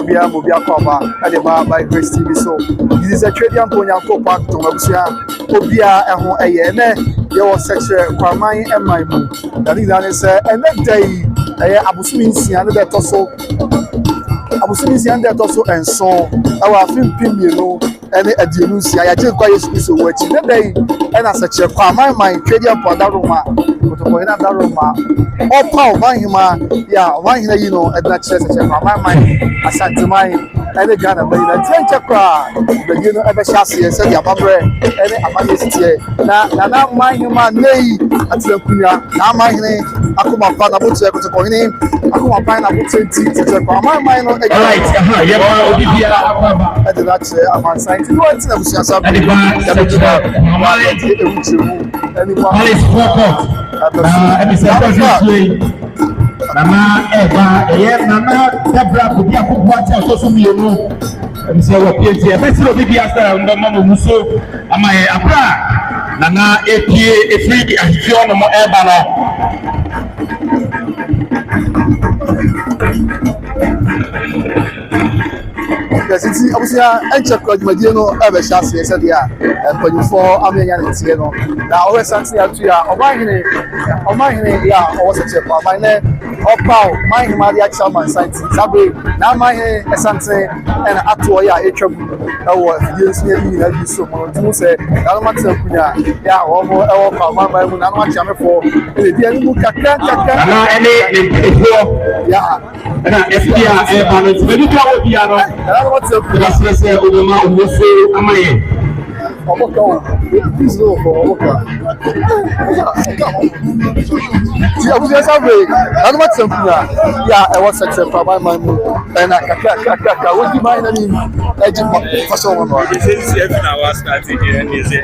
Obia Mobia Kwaba at the bar by Grace TV. So this is a trading Ponya Park to Mabusia Obia a year. There was such a Kwamangman. That is and that day Abusuminsi and that also Abusuminsi and that also and so our film Pimino and a Dinusia. I just quite so watching that day and as such a Kwamangman trading Podaruma. All power, Manhima, yeah, one you know, at that church, Kwamangman, Asanteman, and the Ghana, but in a Tenchakra, the you know, ever chassis, and said, Yababre, and Amanistia. Now, Manhima, nay, at the Kuya, now my name, Akuma Pana Butcher, Akuma Pine, I would say, Kwamangman, right, I did not say, I'm on science, what's the Nana Eva, Nana Debra, could be a good watch out of you. And so, a best of the Asta, Mama Musso, and my Abra, Nana APA, a free and Fiona Ebana. Yes, it's obviously a check called Medino, ever chassis, said, yeah, and for you for American. Now, always something to you, or my name, yeah, or was a check for my name. Opa, my Maria Chairman science. Sabre, now my Asante and Atoya, a trouble. Oh, yes, you so much. You say, I want to yeah, or Kwamangman, and I want to for the animal Kaka, yeah, and if you are very proud, you are not what to say, Obama, who say, am I? Please go for see, I was just having I don't want something. Yeah, I was such a Kwamangman and I would be mine. I mean, for someone. This is every hour starting here and is it?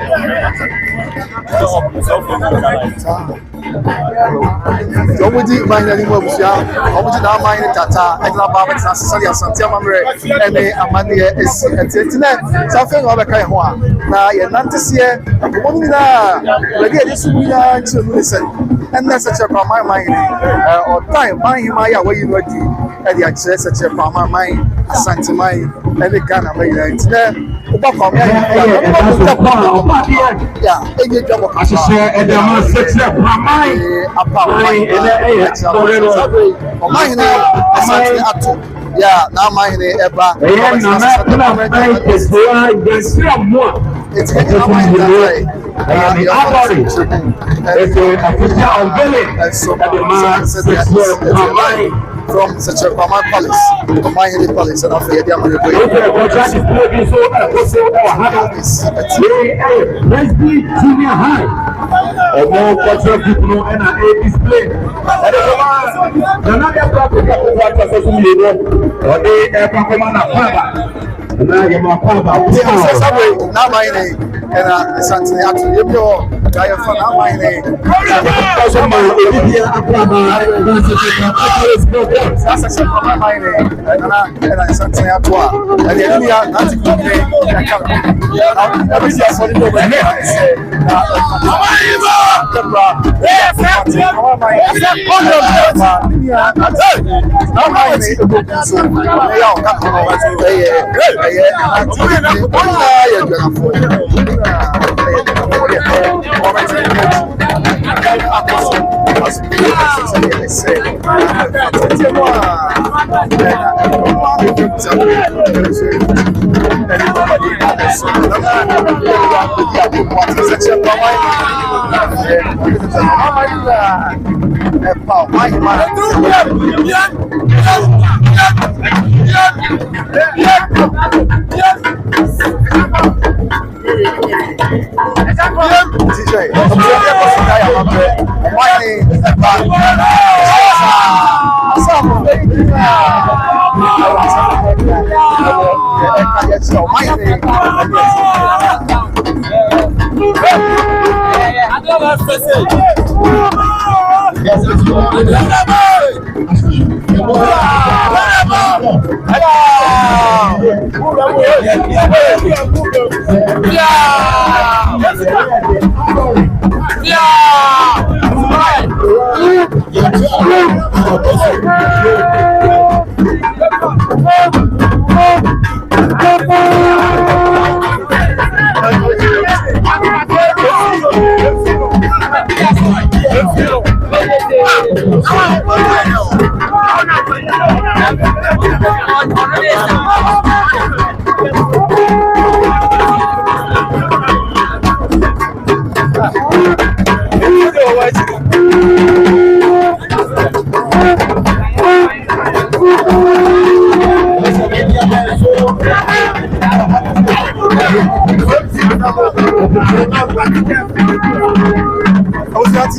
So, would you mind anymore? I would not mind Tata, I love Baba, Asanteman, and Amania is at internet. Something of a kind of now, you're not to see it. This will be to listen. And that's such a Kwamangman or time, Manhima, where you know at the access such a Kwamangman, Asanteman, and the Ghana made it. Yeah, a good job of and the most success of my yeah, now my name it's from such a Kwamangman Palace, Kwamangman Palace, and of the Diamond. Let's be junior high. Or more cultural people and a display. Another topic of what was social media or the Kwamangman. Now my name and Asantehene I am from now my name. That's my name. And Asantehene and the India not to come here. Every year for the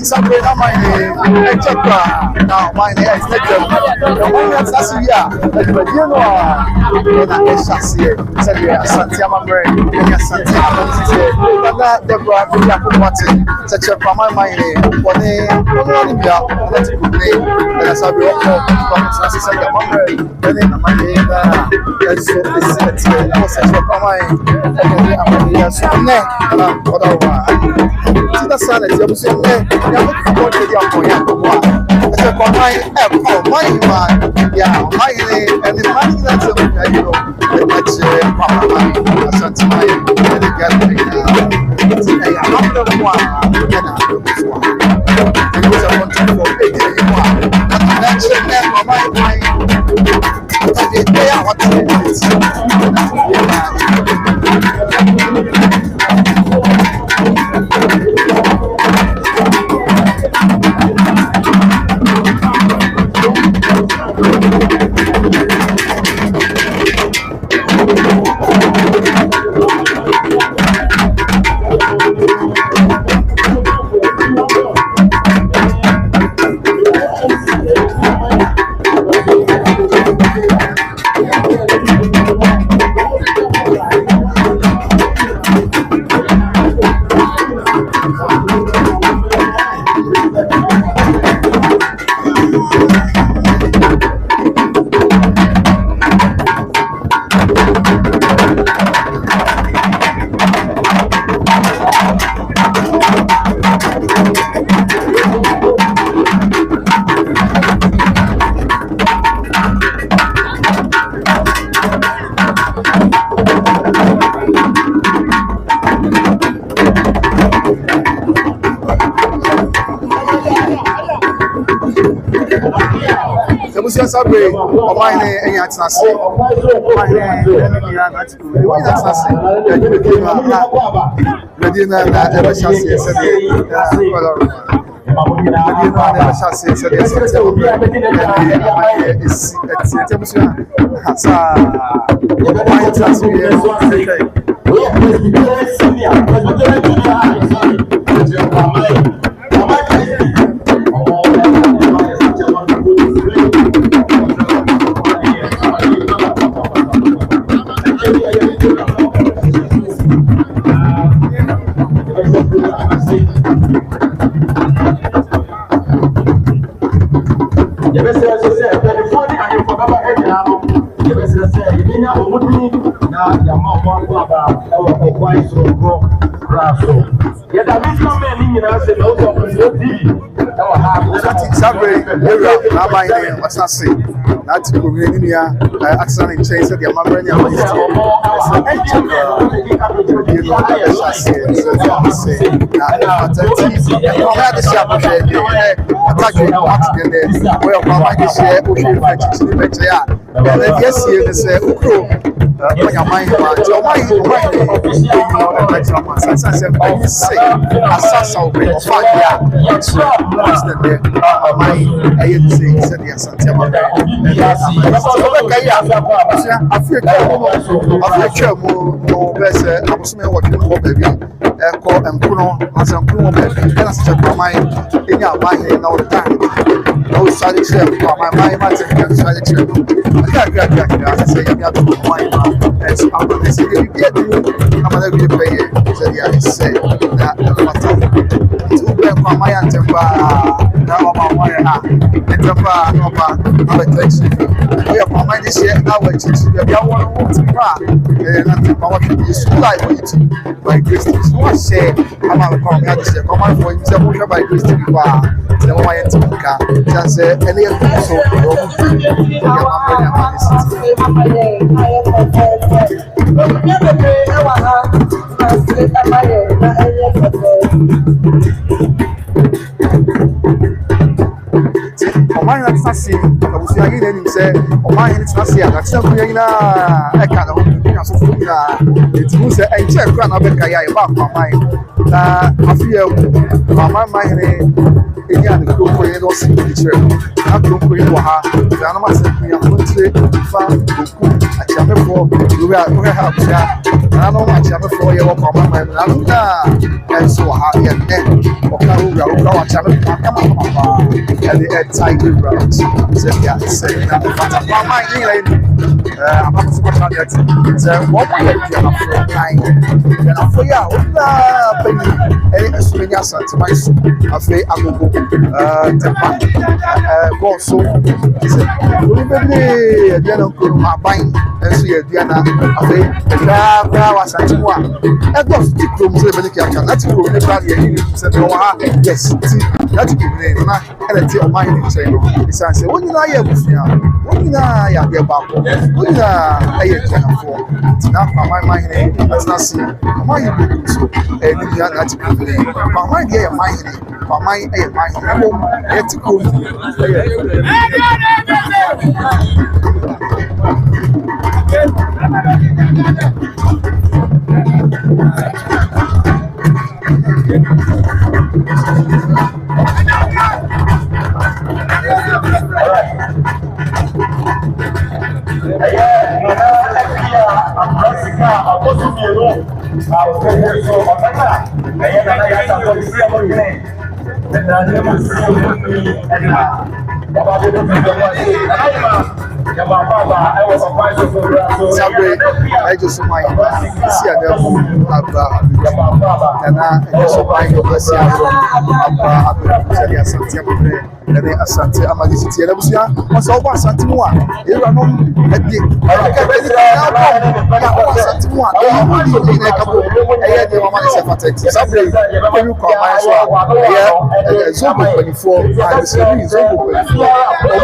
Sampa na mine echekwa na mine echekwa na mine asasiya ejumadieno na eshasiye sabi Asanteman ya Asantehene na debra bi akopate echekwa mine woni bia na tikune na sabi okko kwa asasiya ya mine na mine na eso esete na echekwa mine ya so ne na odawa tita sana ti abuso ne ya mo ko de ya ko ya ko wa ese ko mai Kwamangman ya mai ne and the money that you know the much Kwamangman Asanteman the gathering ya am the one na it was a wonderful for big you are that check Kwamangman they are what it is. Sabe, o mai ne enya atase o mai ne ya na ati o wa atase ya ji be na ebe chance ese de na chance ese de ese o Sabe, na mine asase na ti ko mi ni ya action in change the Mambrania ministry say Oman it's not here that's something na e ka no so fu na it who say e check kra na be ka ya e ba Kwamangman na afie Kwamangman ne enya ne ko ye no si picture na ko ye ha na no ma se ya montre fa oku achiamefo we are ha ya na no ma achiamefo ye wo Kwamangman na no na enso ha ye ne o ka wo achiamefo kama and the head tiger round so yeah say na Kwamangman ni like I'm not so much on that so what we do na for time na for ya o na penny e Asumenya Asanteman so afi agogo tempa go so we be dey na ko aban enso ye duana afi da Asanteman e go stick from so be dey na ti go dey bad ye say no ha yes ti that go dey na ele ti o mind ni say no isan say woni na ye busia woni na ya dey ba ko woni na aye tenafo ti na Kwamangman ni na see Kwamangman you so e ni ya na ti go dey Kwamangman dey mind ni Kwamangman e mind ni mo e ti ko Sabre, I just mind see a devil and I just mind of the Asantehene and the Asante Amagicity and Abusia was over Asanteman. You are not a dick. I can't get it out. Asanteman, I had the Mama Texas. Sabre, you call my soul. Yeah, Zobo 24, I was saying Zobo 24.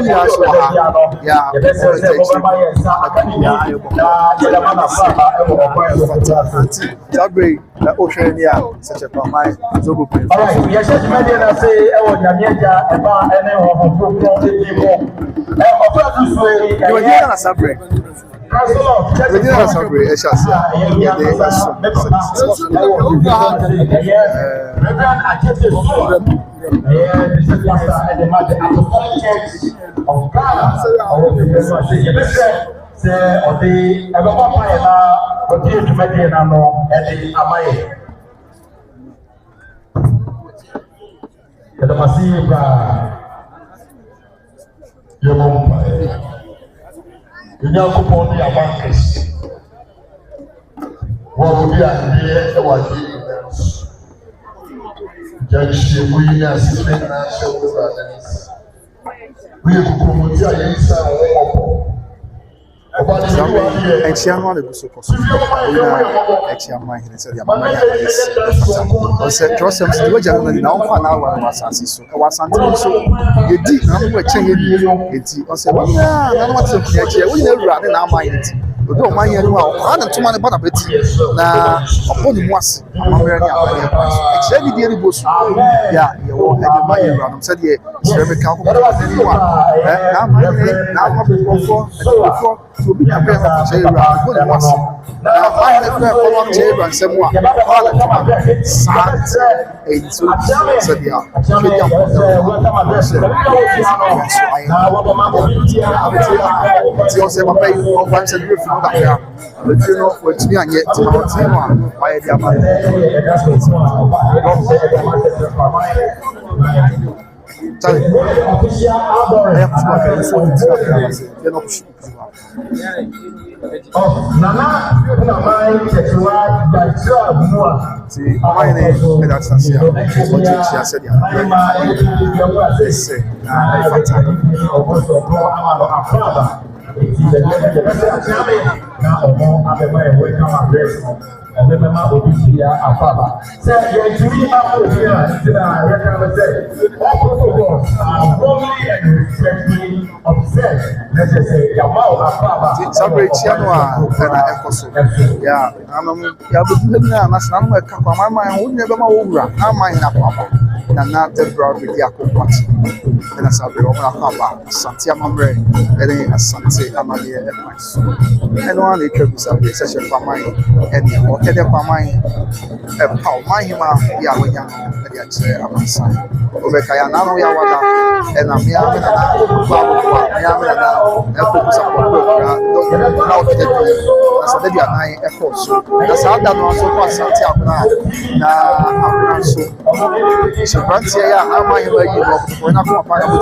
Yeah, Sabre, the Oceania, such a Kwamangman, Zobo. Yes, I say, oh, Yamiaja, about any of you were here on Sabre. We did have Sabre, I shall Yankopon ya bankers. What would be a what Judge, we are sitting we have promoted and she and one of the so trust him to generally now for an hour was Asanteman so you did not change it. I said, well, what's the we never run in our mind. We don't mind anyone. I don't want to bother with now. Upon the was actually the bus. Yeah, you won't have money around. Said, yeah, it's very calculated. Now, before to be a pair of jail around. Good was now. I had a pair of jail and someone. Said, yeah, but you know what's me and yet why the and as I be on Papa, Asanteman, and Asante Amania and my son. And one they could be somebody such a Kwamangman and or Kwamangman, a Kwamangmanhemaa, yeah, when young, and yet I'm son. Obekaya now we are one, and I'm young and now, now, as a lady and I, of course. That's how that was so fast. Now, so France, yeah, I'm my way. You know, when I come up, I will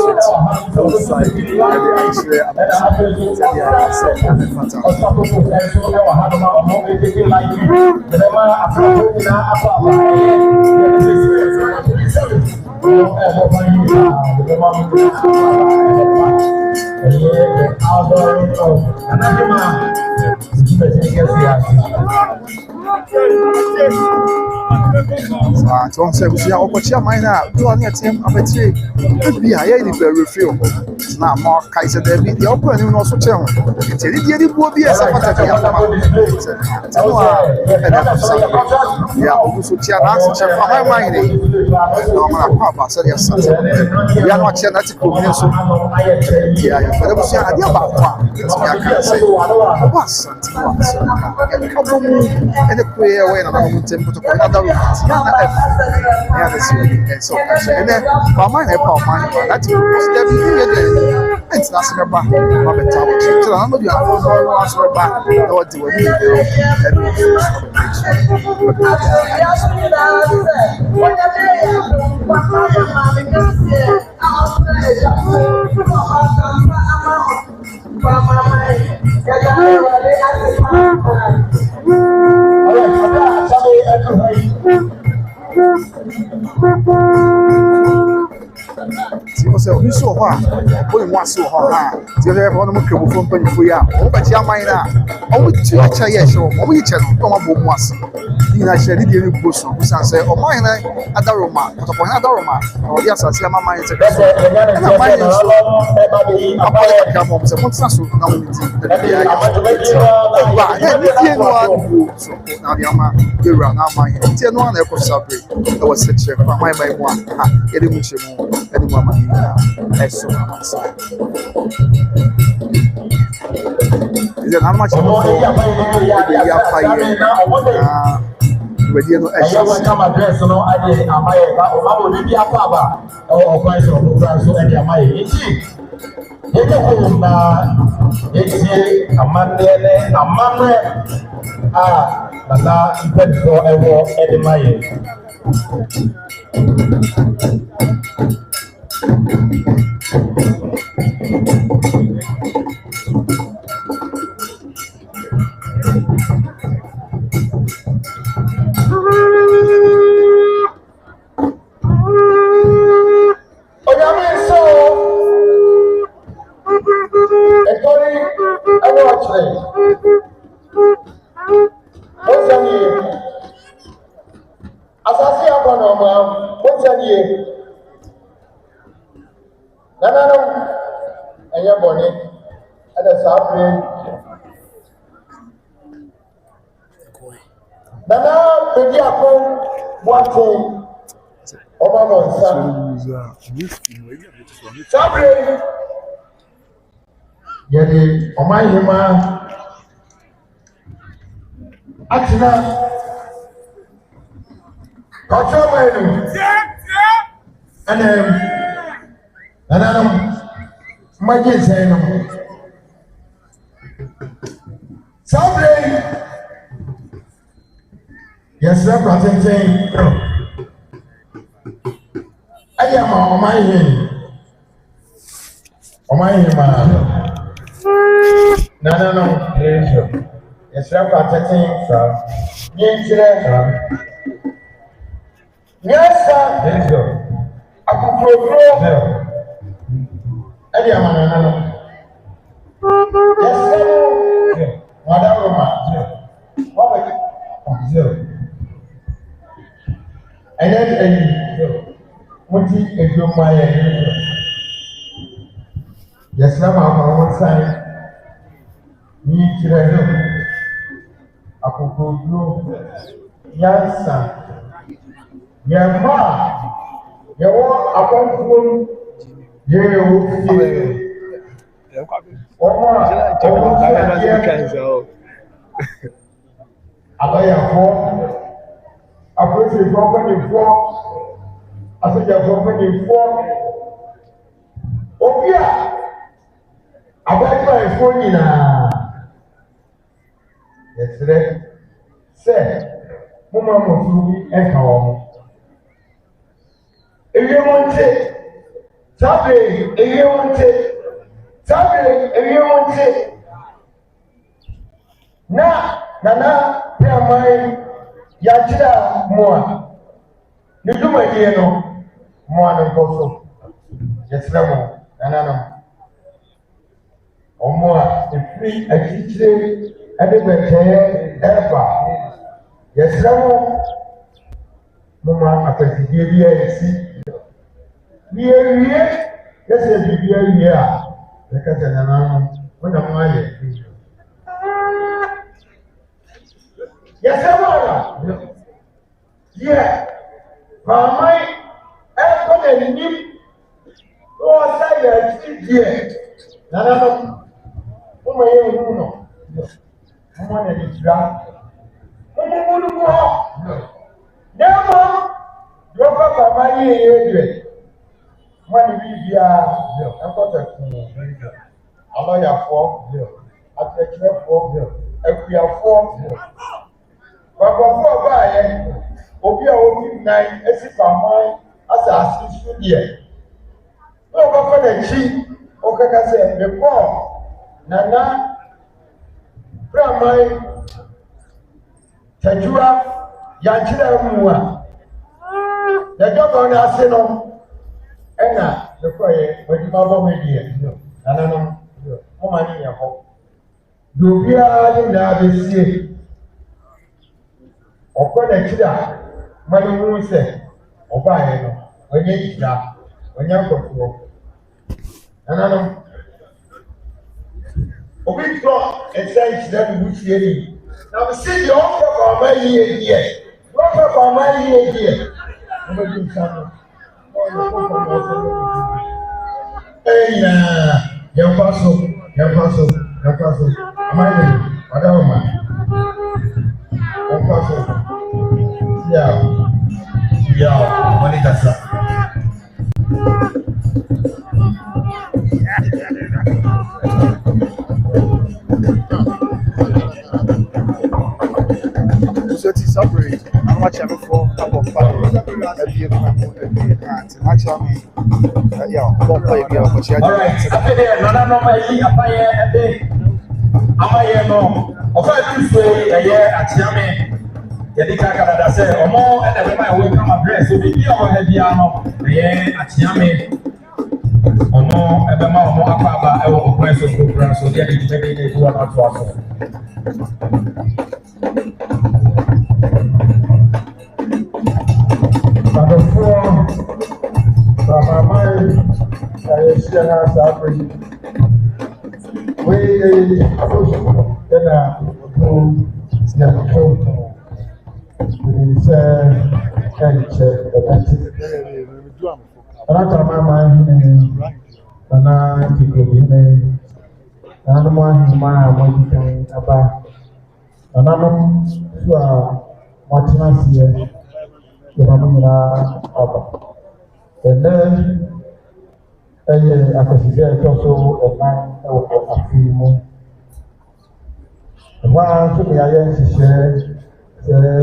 so say we see our mine now. Do on your team of a tree. Be a very few. Now, more Kaiser, there be the open and also channel. It's a little will be a Sampa. Yeah, also channels for my mind. No, Papa said yes. We are not channels. Yeah, but I was saying about one. I can't say what's and the prayer when I'm temple to another room. And so, and then Kwamangmanhemaa, that's the it's not about the tower. So I'm going to answer back what do we so we saw her, we want so hard. The other one of them from Penfuya, but Yamina, only 2 years, or we check on a once. I said, did you push on? We say, oh, mine, other Roma, another Roma, or yes, I see my mind. And I mind is come home, so what's us now? So now the Ama, you run out my 10 1 echo celebrate. I was such a my by one, anyone. Is it how much address no ade amaye ba o ma bo bi afa ba o kwa so o kwa so ade amaye enti yeke ko na eti amane bala ipetro ewo ade maye Yadi Kwamangmanhemaa Atina Kachomenu and Maggie saying Saturday yes, I'm saying I am on my head. Kwamangmanhemaa no, yes, I'm protecting from yes, sir. I could go. Eddie, yes, sir. Madam Roma, what zero. And then, what is your my yes, sir. I'm one side. Ni kirehemu akukudro yansa yema yewo akonfum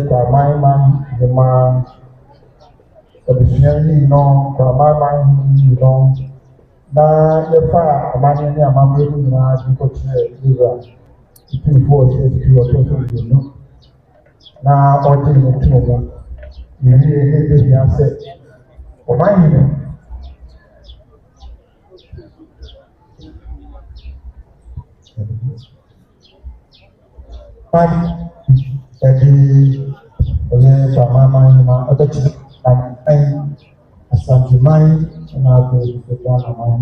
Kwamangman, Kwamangman, na yɛfa amane ne amammerɛ no nyinaa de kɔkyerɛ Israel tutuufoɔ ɛtutu ɔtɔ so mmienu na ɔgye ne too mu yɛwie ne ɛhia sɛ ɔmahene ɛde ɔyɛ Kwamangmanhemaa ɔbɛkyerɛ Asanteman na abɛɛfo Ghanaman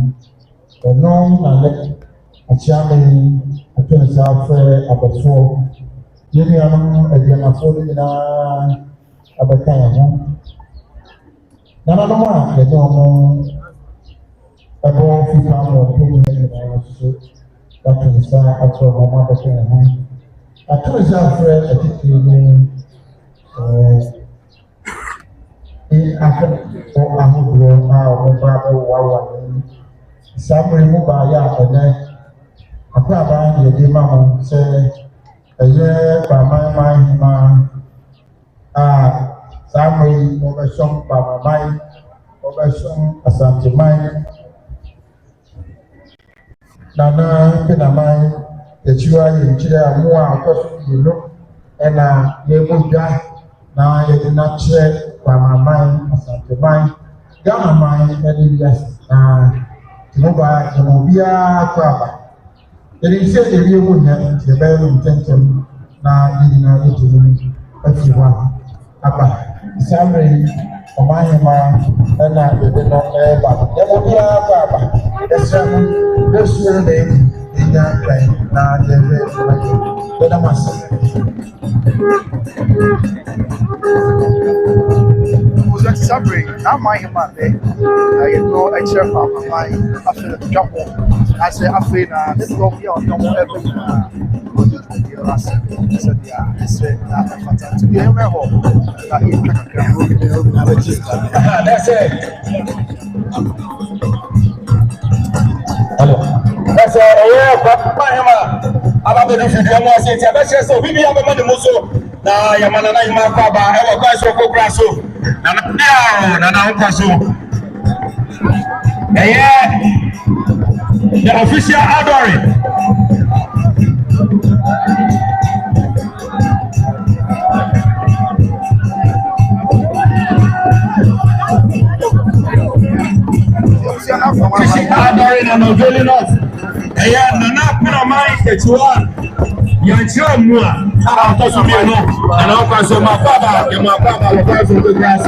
ɛno na lɛ akyame atɔnsa afɛ abɛfoɔ yɛn nuanom aduanafoɔ no nyinaa abɛka yɛn ho nananom a yɛde wɔn ɛbɔ fifa mo ɔmo nyinaa nso bato nsa ato ɔmo abɛka ho ato nsa afrɛ atitiri no ahwɛ ahodoɔ a ɔmo ba bɛwawa no saa mmere mu baayɛ a ɛnɛ akwabaa yɛde ma mo sɛ ɛyɛ Kwamangmanhemaa a saa mmere yi wɔbɛhyɛm Kwamangman wɔbɛhyɛm Asanteman Nana Penaman yɛkyerɛ yɛ nkyerɛ a mo a ɔkɔ so mmienu ɛna yɛmu dwa na yɛde na kyerɛ Kwamangman Asanteman Ghanaman ɛne wiase na tìmɔba ɛmɔ biara kɔ aba yɛde nhyɛ ewie mu nyɛ nti yɛbɛyɛ no ntɛntɛm na yɛn nyinaa yɛtumi afiri hɔ aba saa mmere yi Kwamangmanhemaa ɛna yɛde no ɛreba ɛmɔ biara kɔ aba yɛsrɛ no yɛsuo no na yɛdi yɛnya kwan na yɛhwɛ yɛda mo ase. Sabre, not my man, I know a chair from my after the jump. I say, I feel this will be on no more ever. I said, yeah, I said, to be a rebel. That's it. That's it. Kwamangmanhemaa. Aba be do fidu mo ase ti aba so bibi aba mo so na yamana na yima kwa ba e wo kwa so kokura so na na nkwa so the official adoring and unveiling us. Nana Penaman Ketua, Yancha Mua, how to be no, and I'll pass on my father, and my father will pass on the grass.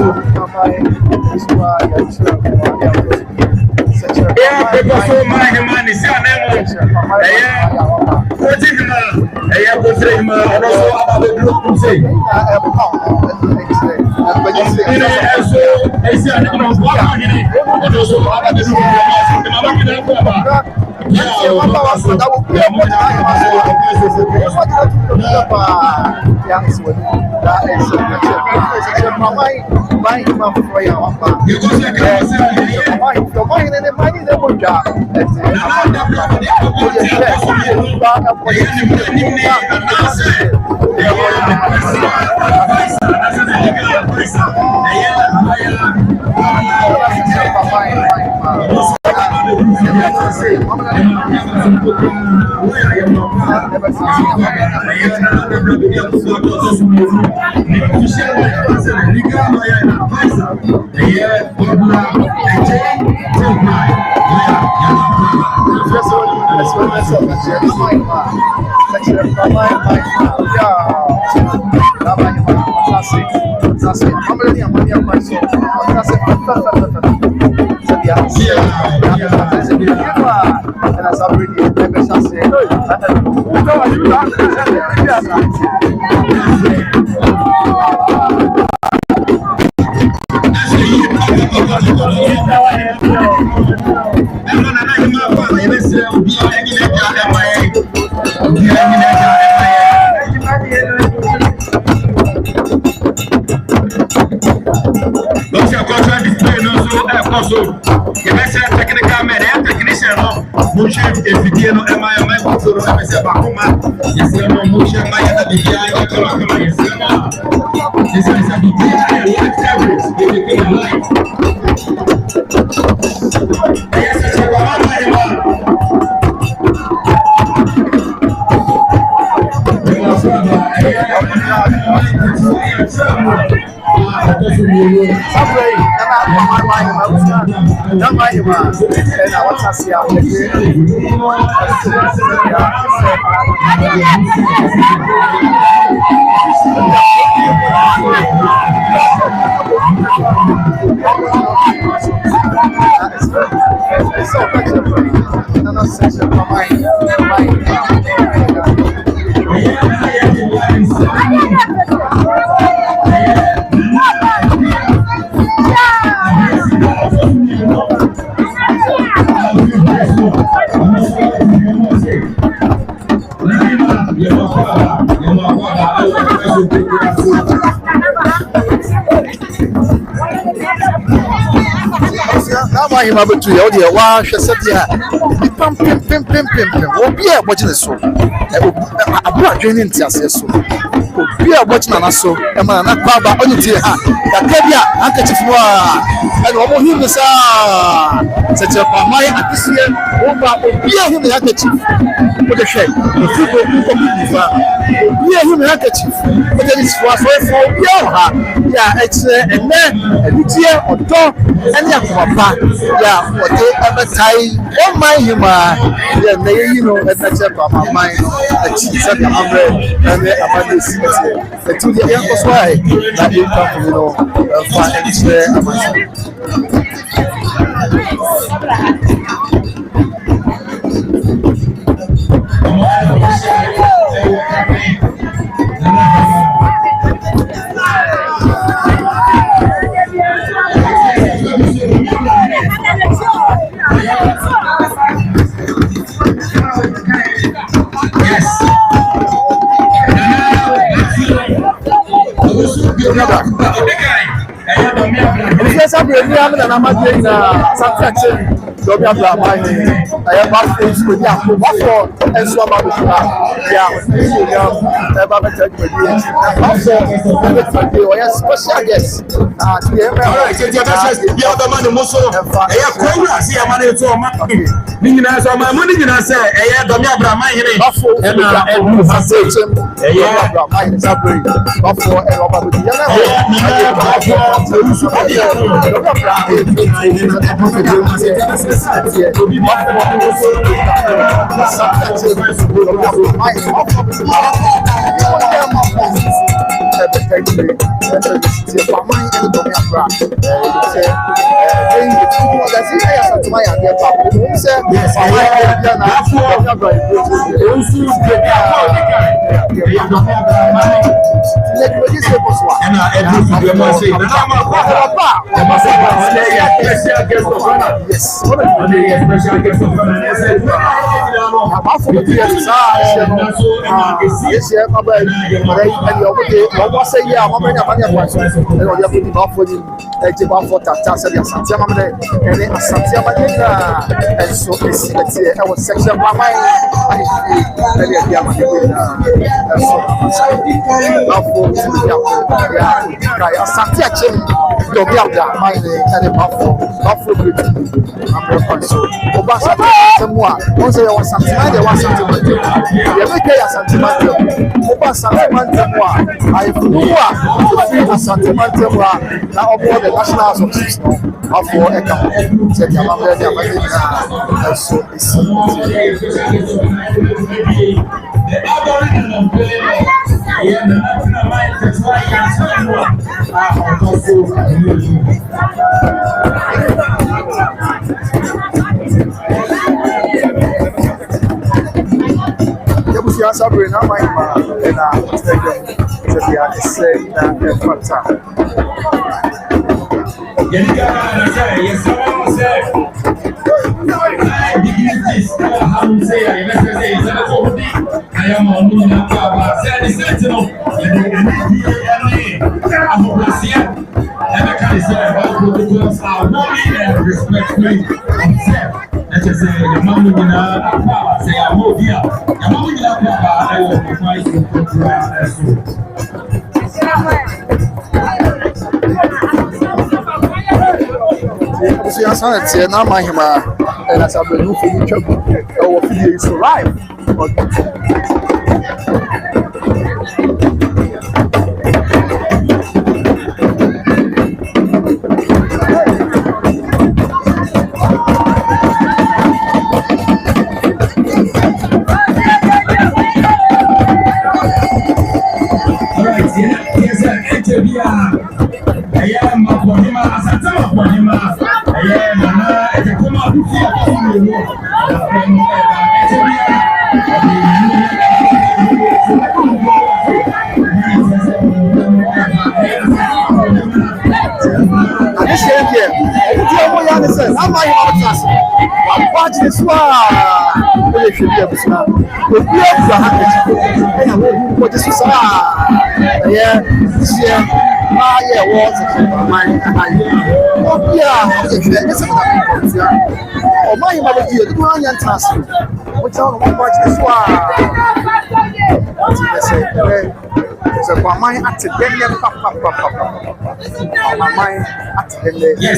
Yeah, because so my man is your name. What is him? And also about the group to say. Now my mother to you, dear, why she said, yeah, pimp. Oh, yeah, watching the soul. I'm not joining Tia's soul. We are watching an asso, and man, not Baba, only dear, that Kebia, handkerchief, and almost him the such a my this year, beer him the handkerchief with a shake. The people who completely beer him the handkerchief, but then it's for yeah, it's a man, a year or dog, and yeah, what they ever tie, don't mind him, yeah, you know, and that's about my mind, a cheese and about this. The two years was why that you come, you know, Yes, I'm really having an amazing Sampa. Don't have that money. I have bad things with you. What for? And so about the yeah, never better with you. Also, special guest. The other man, most of them. I have Congress here, money to a man. Meaning, as my money, I say, I have the Mabra, my name. And Asanteman now aboard the national association of for Eka. Said you answer brain now my and Asantehene now my and as I've been looking at our video so live. watch this one. We should be able to. We be able to have it. What this is yeah, this year. Yeah, was oh yeah, it's a oh my mother, you do not fantastic. What's on watch this one? So for my accident, my mind accident. Yes,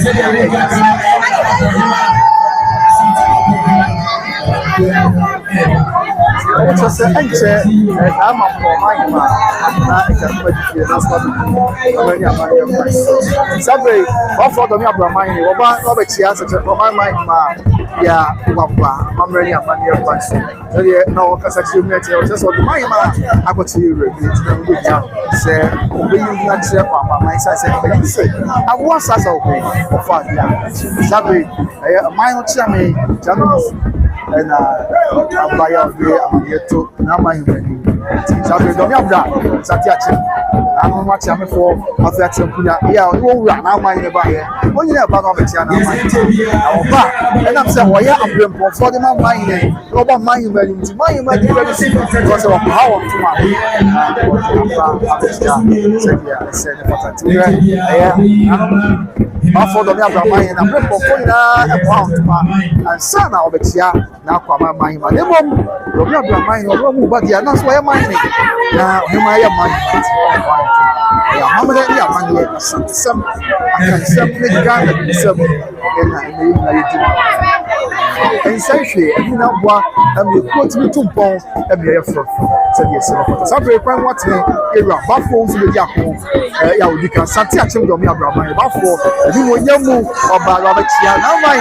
it's a second, I'm a Kwamangman. That's what Saturday, all for the Kwamangman, Robert Chias, Kwamangman, yeah, I'm ready. I'm on your place. No, because I should met you just what my man. I got to you, say, we not say, my son said, but you say, I was as a way of 5 years. Saturday, a minor chummy, and I'm by your way, I'm here to now my human. Saturday, don't have that. Saturday, I'm watching for of that. Yeah, you run now my neighbor. When you have about it, and I'm saying, why I'm doing for the mind, Robert mind, my because of how to for the mind, I'm going for pound and son of it. Now, Kwamangman, they won't mind or but that's why I'm minding. Now, you might have mind. How many money? Some Ghana, some and say, you know what? And we put me to bone and be a fraud. Said yes, some very prime what's here. Buffaloes with Yaku. You can sat at him, don't be a brother. Buffalo, you will yamu or Barabachia. Now, my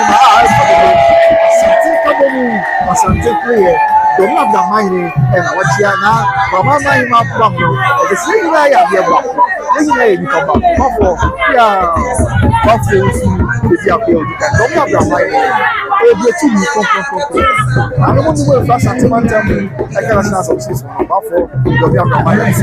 Asantehene. Don't have the mining and what's here now. Kwamangman problem. The same way I have your you come back. Yeah, if you have built it, don't have the mining. I don't want to go fast Asanteman. I can't stand some season. Buffalo, don't have the mining.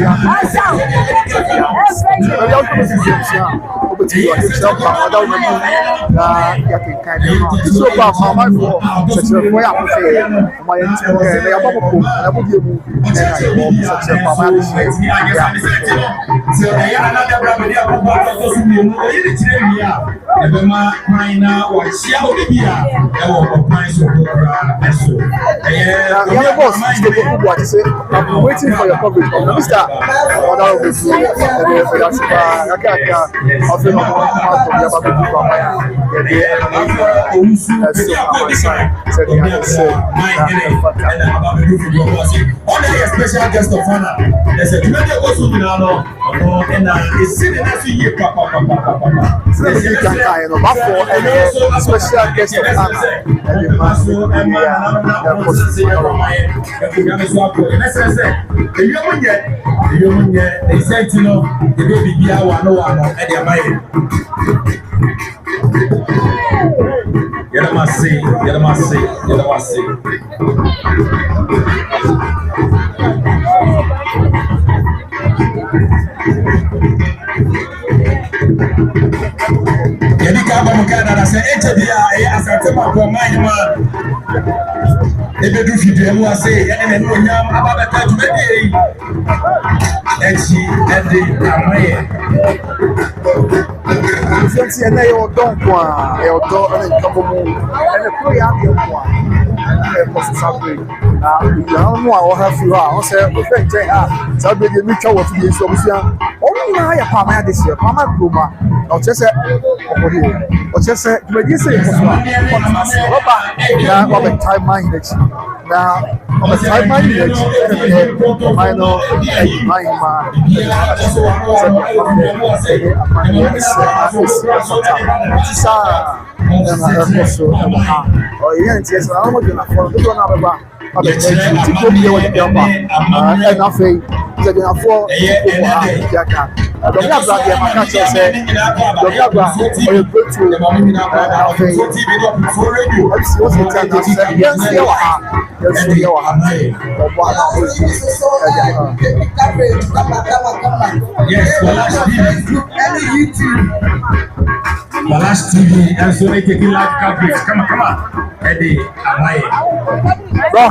I'm waiting for your coverage. Mr. Special guest of honor. There's a tremendous also and it's sitting as you hear papa. Special guest of honor. Asanteman Kwamangman. Ebe do video mu ase ene no nyam ababeta dwumedi echi ede amaye Senti ene yo don kwa e odo ene kabomu ene ko ya de kwa e post sabre na ya no a o ha fi ha o se o fe nche ha sabre de mi twa wo fi so busia o mi na ya pa ma de se pa ma kroma o chese okori o chese dwedi se ko so roba na o be time mind na o be time mind minor Kwamangman Yes, Balash TV, and so they taking live coverage. Come on. Eddie Amaye. Bro.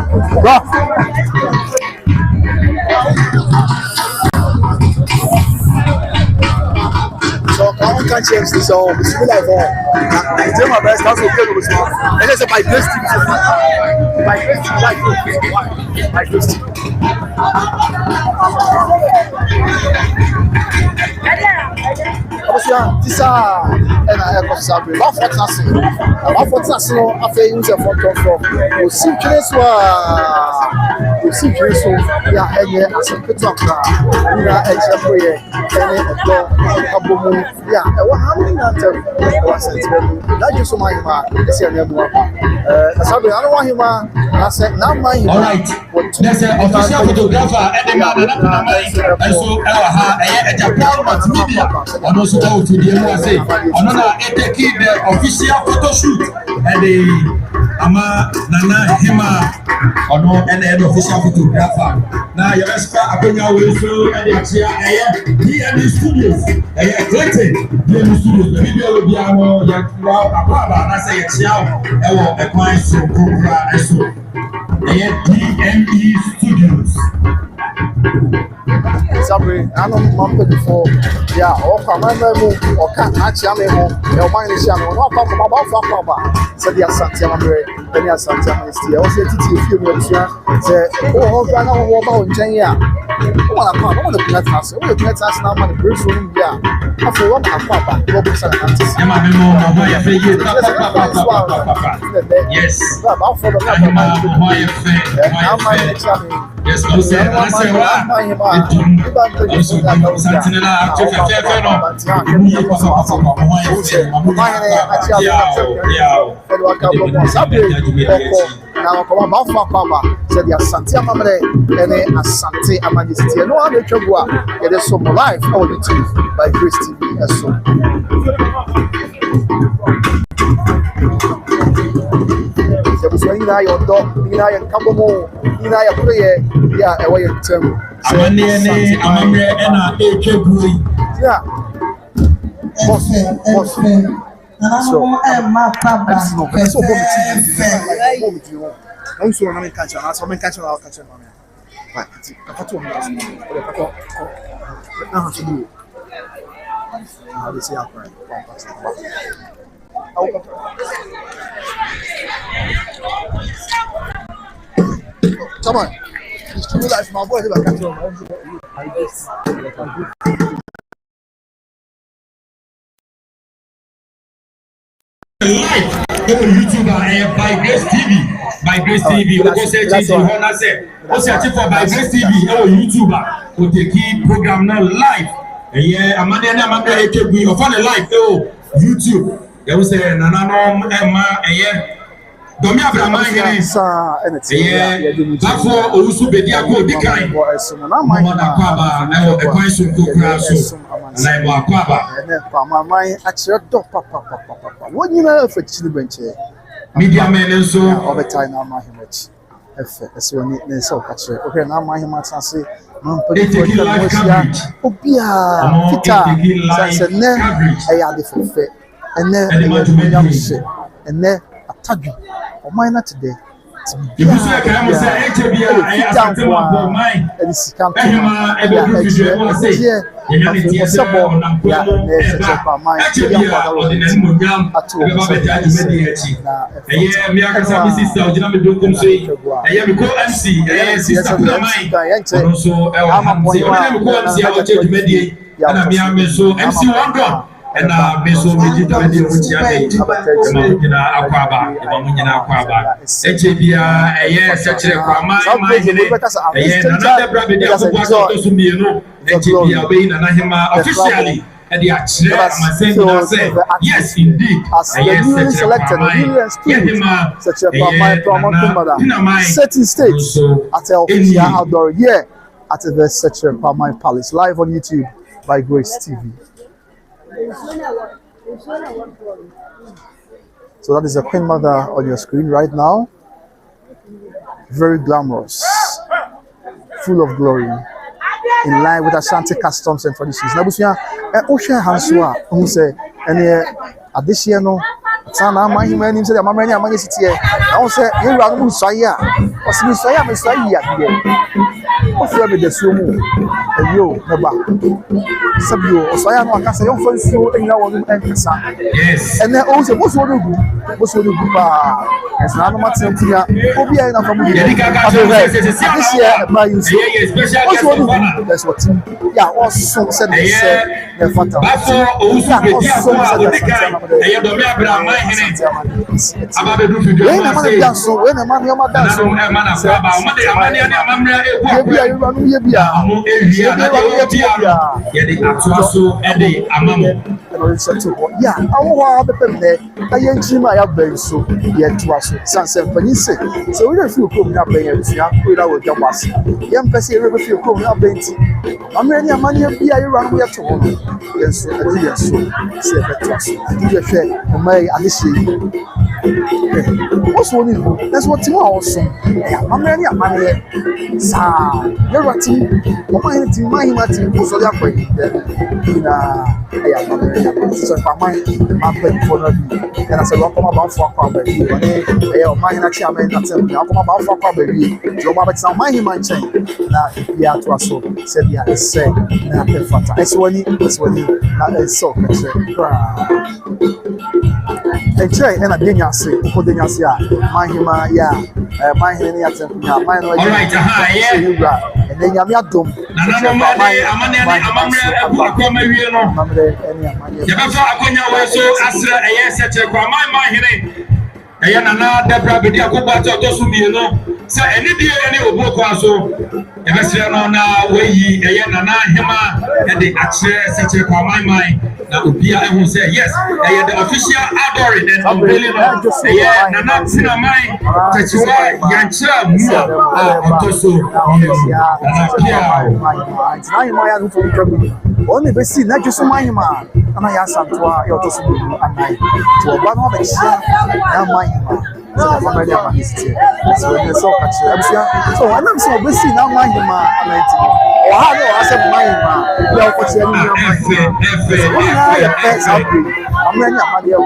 So I can't change this all. It's really like that. I do my best. That's okay with me. And it's my best team. My best team. My best team. This and I have Sabre. What for Tassi? What for Tassi? I feel you have for from. You see, so yeah, and yeah, as a good doctor, you are example here, and yeah, how many was it? That just so my man, this year, I don't want him. I said, now my all right, there's an official photographer, and so and also out to the USA. Another taking the official photo shoot and the Kwamangmanhemaa and the official photographer. Now your expert Akonya will show and the here in the studios. Clayton, here in the studios. The video will be our Papa. I say it's now a client so Cobra so DME Studios. Sabre, I don't remember before. Yeah, or Kwamangman or can't actually know. Your mind is young, or not about Papa. Said the Asanteman, then Asanteman is here. Also, it's a few minutes. Say, oh, I know about Jenya. What a papa, what a pet house. What a pet house now, and the person, yeah. After what a papa, Robin's and Auntie. Yes, about for the yes, I said, now come about for Papa, said the Asanteman and Asantehene. No other trouble. It is so live on YouTube by Grace TV. So. Your dog, your Kabomo, your prayer, yeah, away in term. Yeah. Boss. So, I'm so I'm catching. I'm catching. I'll catch him. Right. I got 2 minutes. Now to do. How do you see how right? Come on. It's too life, my boy. I catch him. Live on YouTube by Grace TV. By Grace TV. We go search it. Honor say. We search for by Grace TV on YouTube. We take program now live. Yeah, Amanda we offer the live YouTube. They will say Nananom Emma. Yeah. Domi Abraham here. Yeah. Therefore, Olusu Bediako Dikai. Mama Kwaba. I will acquire some so. And I will Kwaba. My actual dog, papa. What you know for children? Media men and so over time now my image. As when it so catch it. Okay, now my image I say, Obia, Fita, I had the fit, and then and then a tag or mine today. If you say I and Beso Medita Akwaba, Kwaba, HBA, yes, such a another brother, HBA, officially. And the yes, indeed. As the newly selected, such a Kwamangman setting stage at the official outdoor year at the Seche Kwamangman Palace, live on YouTube by Grace TV. So that is the Queen Mother on your screen right now. Very glamorous, full of glory, in line with Asante customs and traditions. Now, Ocean Hansua, who say, and additional Sana Mahima and himself, Mamma and Mani City. I will say, you are no Saya. What's Messiah, Messiah? What's your the sumo? And you, Naba. Sabio, so I am not saying for you and now on Yes. and then also, what's what you do? What's what you do? As an animal, Obia and a family. This year, my use. What's what you do? That's what yeah, also said the Fanta. When a man, your mother, yeah, our there. I ain't seen my upbringing so yet to us. Sunset Penisi. So we don't feel coming up there without a job. Young Pessi river feel coming up there. I'm ready a money of beer around here to home. Yes, yes, so say better. You share my addition. What's one you? That's what you also. I'm ready a money. Sa, you're ratting. My team, so they're pretty. I am my for and I said, welcome about for baby. Mine actually, I'll come about for baby. Joe Babbitt, my human chain. Now, yeah, to us, said, yeah, it's said, it's when you, not a soul. And try and I didn't say, put in us, yeah, my human, yeah, my henny at mine, all right, and then you're not dumb. So any day any oboko so e be sire no na we Kwamangmanhemaa and the access such a Kwamangman na obia ehun say yes the official adoring and unveiling of nana sinamai tachiwa yanchira mu otoso only be see na just Mahima ana ya santoa ya otoso anai to oba no be sia na Mahima so I'm so I'm so busy now Mahima or how do I say Mahima ya okochi ani I'm ready to have your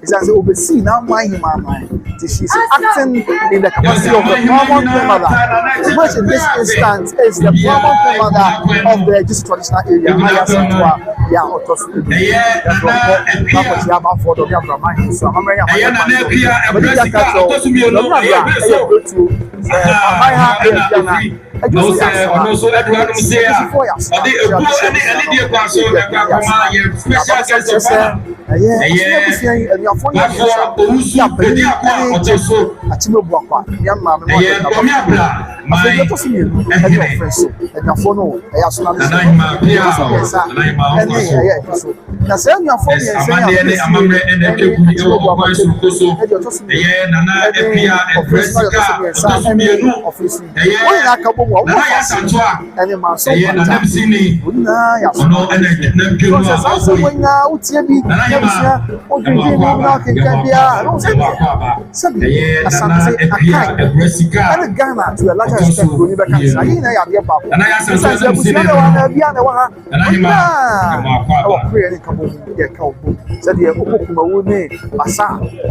it's as overseen now Mahima. She's acting in the capacity of the common grandmother. Which in this instance is the common grandmother of the just traditional area. Maya Santua, yeah, or Tosu. For the Brahman. So I'm ready Ghana to a larger extent, we never can say, I am about said the Okuma woman,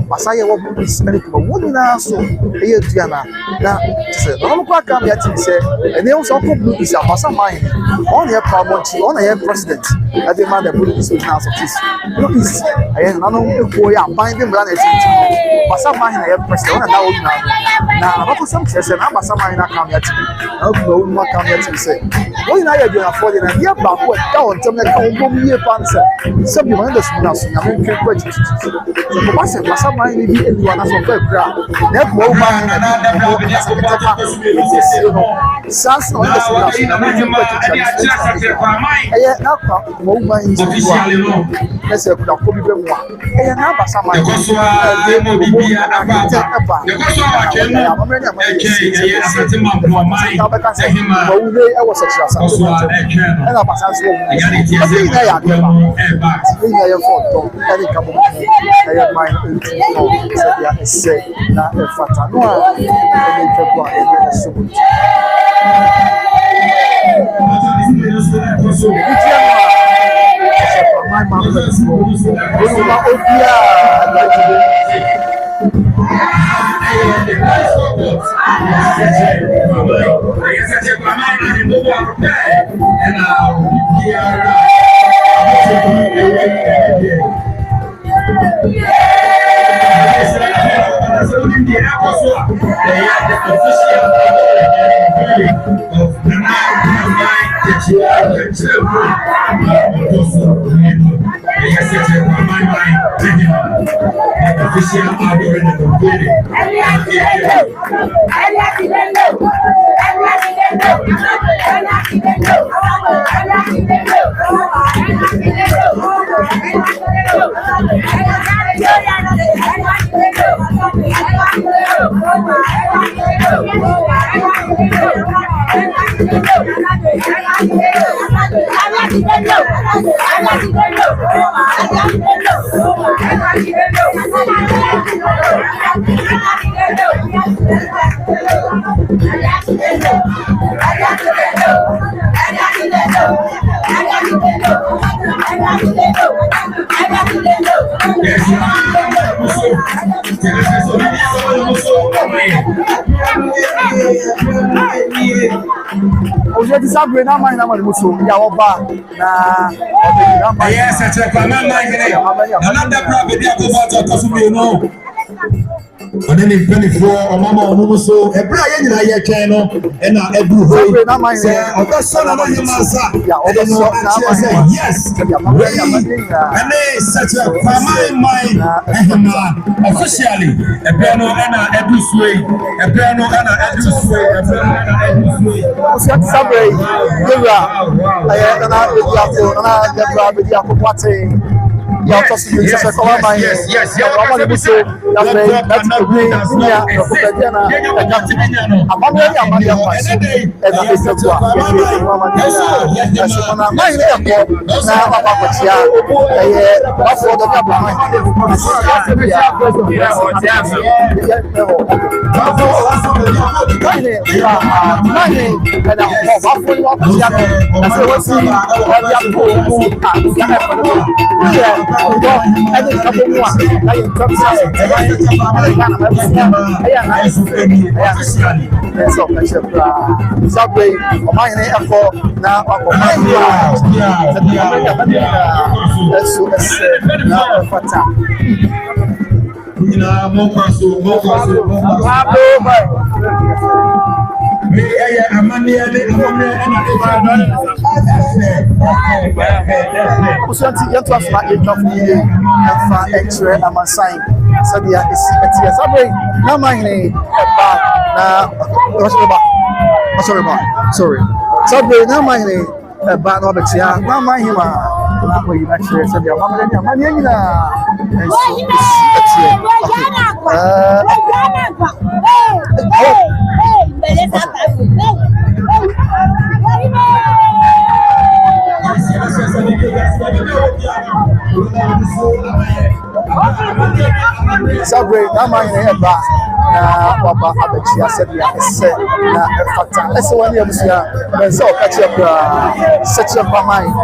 Masaya was many women also. Here, Diana. Now, I'm quite come here to say, and they also put is a Asanteman on your promotion, on your president. I demand the police with house of this. Look, is I am not only boy, I'm binding brothers. Asanteman, I have president. Now, about some chess and Asanteman come here to me. Come here to say, when I have been affording a year back, what down to me, come here, answer. Some you understand us. I'm going to so what's it? Asanteman may be anyone as a very proud. Never more man and Sans on the solution. I'm going let's say, probably one. And now, Asanteman, I was such a and I was Oje disabre na man na man muso ya oba na yes Kwamangman another problem dia go for to me no and then for mama omo so e bra ye nyina ye twen no e na ebu ho say obeso na man masa ya obeso na man yes and such a Kwamangmanhemaa officially e bra no na ebu suwe e bra no na ebu suwe e bra no na ebu suwe sabre dura aye na ebu na debra be dia ko kwate ya to si se Kwamangman yes Kwamangman muso na be that agree ya ko be na amane ya amane ya pa e na be se to so na mai ne ko na papa ko tia eh ba fo do ka ba mai Usanti yantu asma etafuni afa extra amasign sadia esi sabre na mahine eba na sorry sabre na mahine eba no betia na mahima na ko yina chere sadia mamle ni amani nyina eso esi sabre na mahine eba na waba abetia sadia ese na efata ese wani abusia benso okache kwa seche Kwamangman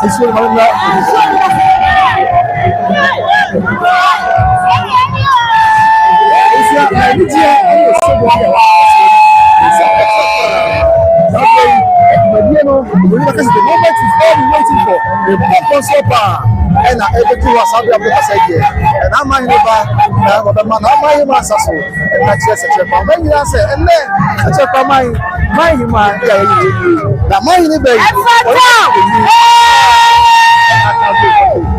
isi wani na isi na nidia ayo sobo ya the moment is all waiting for the purpose and everything was happy about said here and I'm my neighbor na the man my masaso and na chese chepa when you say and then chepa my ya na my neighbor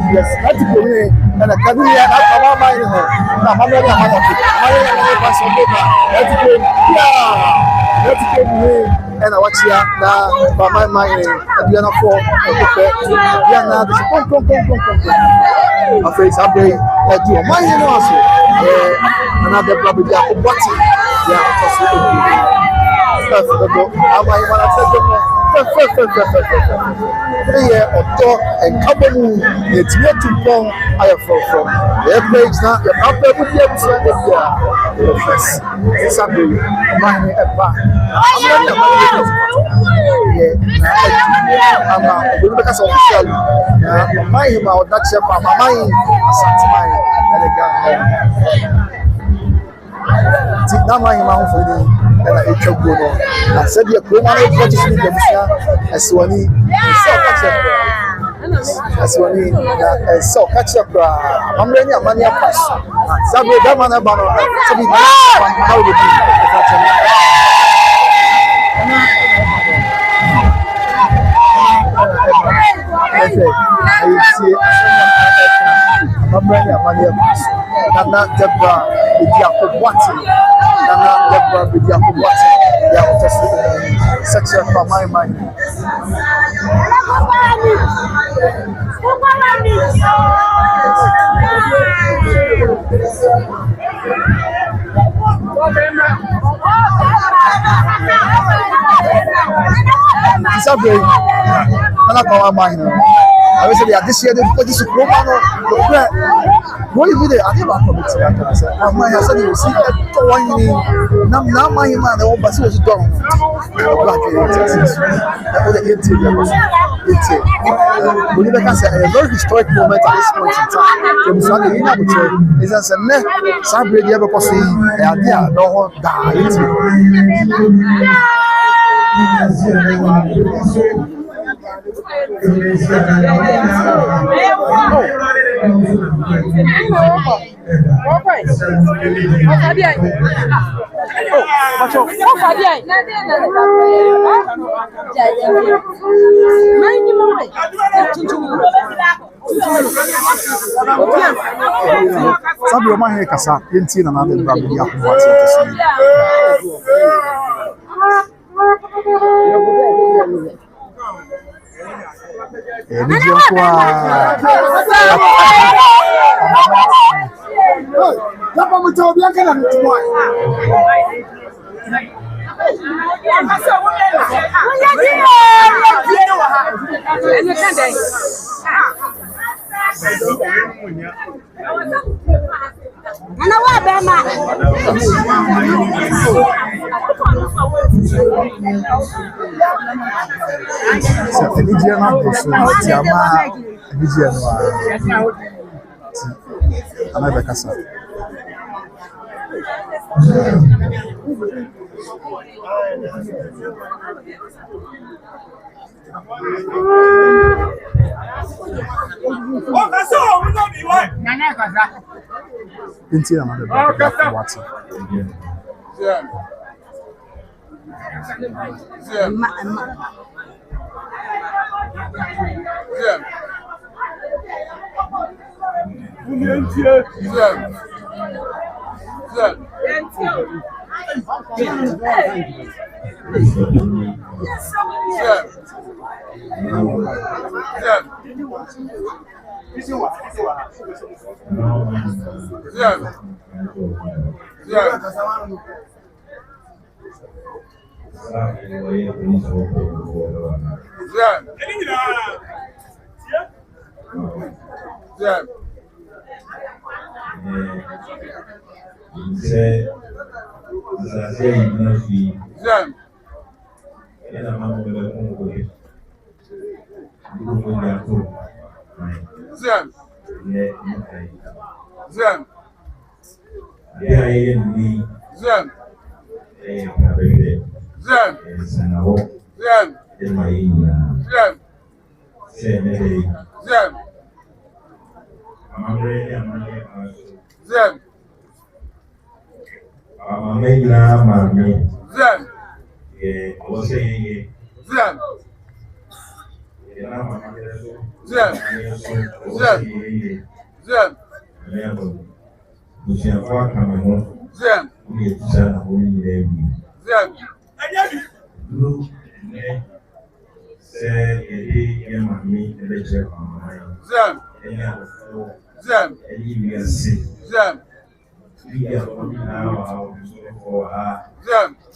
yes that's the way and a career na Kwamangman ho na mamre na manoki my pass over that's the yeah that's the way and I watch ya na Kwamangman aduana for ya na the pom afei sabre edu o man no aso another problem ya ko bati ya to so edu that's the go amai mana ɛyɛ ɔtɔ nkabomu yɛtumi atu mpɔn ayɛ frɔfrɔ yɛpɛ gyina yɛpapa mu di abusua de bi a yɛfɛs sisabe ɔman ne ɛba amena ne ɛba yɛ yɛ na atu ama obi bɛka sɛ ɔfisiali na Kwamangman a ɔda kyerɛ pa Kwamangman Asanteman ɛne Ghana ti na Kwamangman ahofo ni ɛna etwa guo no na sɛdeɛ kuroma no ekɔ kyekyere bi abusua ɛsewani ɛsɛ ɔka kyerɛ koraa ɛsewani na ɛsɛ ɔka kyerɛ koraa amammerɛ ne amane apa so na sabe bɛrima no ɛba no sɛbi bi awo bɛ bi ɛka kyerɛ ɛsɛ ɛyɛtie amammerɛ ne amane apa so nana dɛbra bɛdi akɔboate nana dɛbra bɛdi akɔboate yɛ ɔtɔ so sɛkyerɛ Kwamangman Sabe, nana Kwamangman I was saying this year they put this program on. What you did? I think I'm coming to that. I said, "I said you see that one in nam my man. The one was done. Black Texas. That was the 18. That was 18. When you can say a very historic moment at this point in time. The Muslim in Abuja is as a net. Sabre the ever possible. The idea no die. Sabe o mais recasa, ensina nada de brabo de arrumar assim. Ele deu com a dá para muito ouvir aquela muito bom. Ana wa bema. Se ele dia na bolsa, se ama, ele dia no ana vai caçar. Ô, cachorro, não me vai. Não, casar. Mentira, nada. WhatsApp.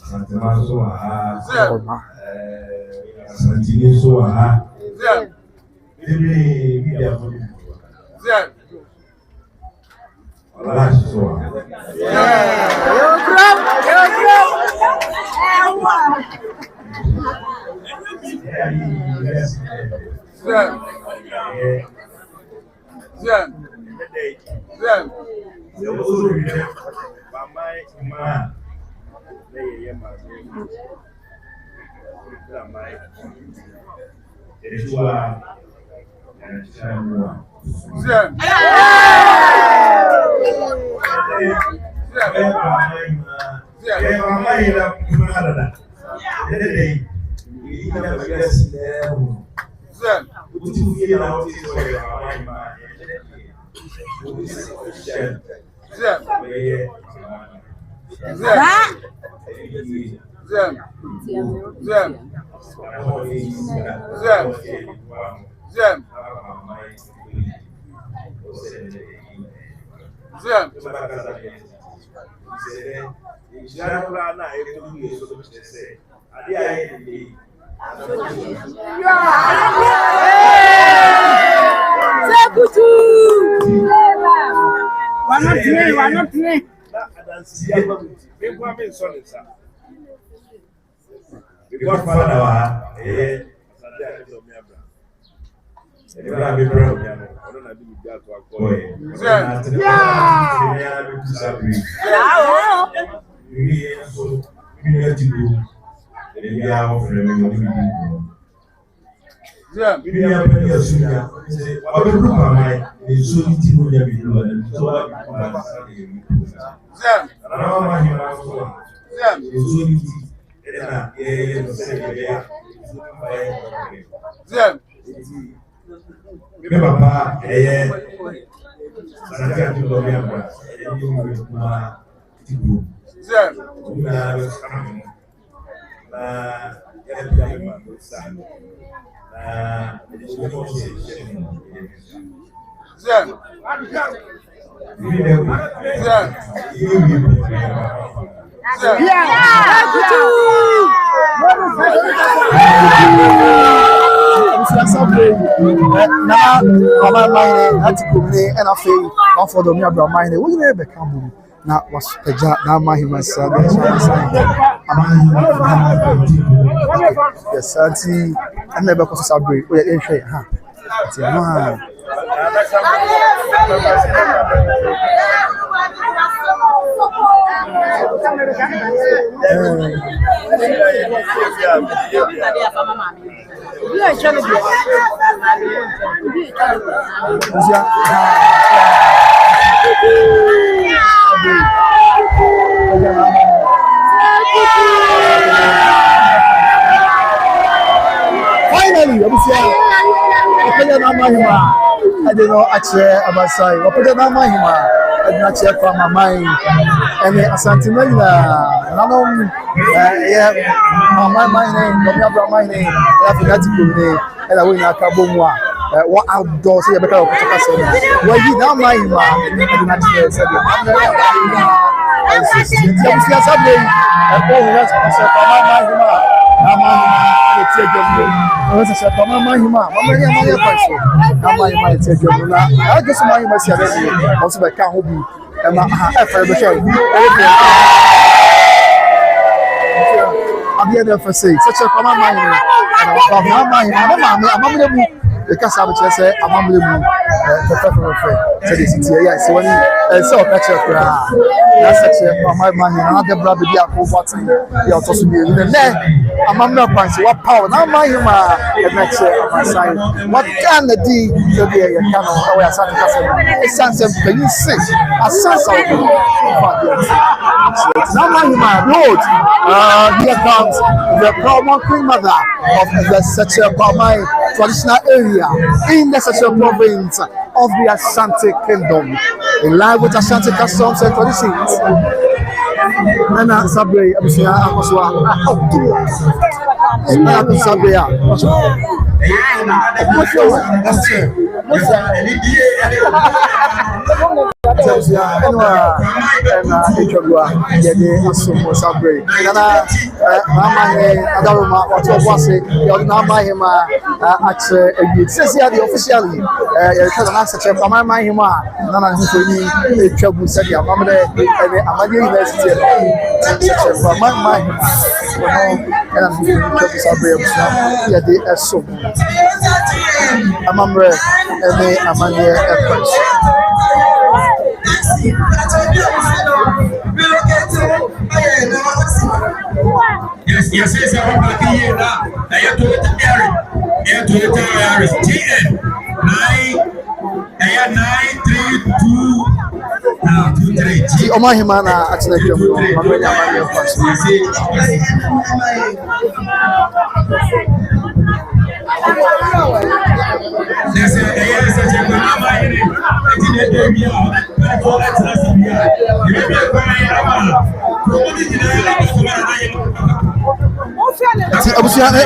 Asanteman so Asantehene so Kwamangman atikumne ena fe one for the Kwamangman we ne be kamu na was peja na mahima sa yes anti ana be ko sabre o ye hwe ha ti no ha finally, Openya na mahima. I don't know actually abasai. Openya na mahima. I don't actually Kwamangman. Ene Asanteman na nanom yeah Kwamangman ne Kwamangman ne ya figati kumne ela we na kabomwa what outdoors here better kutoka sana. Wayi na mahima I don't actually say ya sabe ko unaweza kusema Kwamangman Kwamangmanhemaa mamanya kwaso Kwamangman etejo na ageso mahima sia desi also be ka ho bi ma efa be show abia de fa say such a Kwamangman amamle mu e ka sabe chese amamle mu fe say this here yeah so when so ka chekra na such a Kwamangman na de bra be dia ko what ya to so bi ne amamle kwanse what power na mahima e na che amasai what can the d so be ya can o ya sa ka say e sanse be you say asansa na mahima road here comes the prominent mother of the Sechel Kwamangman traditional area in the Sechel province of the Asante Kingdom, in line with Asante customs and traditions. Nana Sabre, Abusia, Akoswa, Nana Sabre, Anyway, and Ijogua, Yede, Asumo Sabre, Nana, Namahene, Adaruma, Otobwase, Namahema, at Cecilia, the officially, such a Kwamangmanhemaa, Nana, who Chabu said, Amade, and Amadi University, such a Kwamangmanhemaa, and Chabu Sabre, Yede, Asumo, Amamre, and Amania, Yes, yes, I'm back here now. I have to let the Harris. TN 932 Omahimana at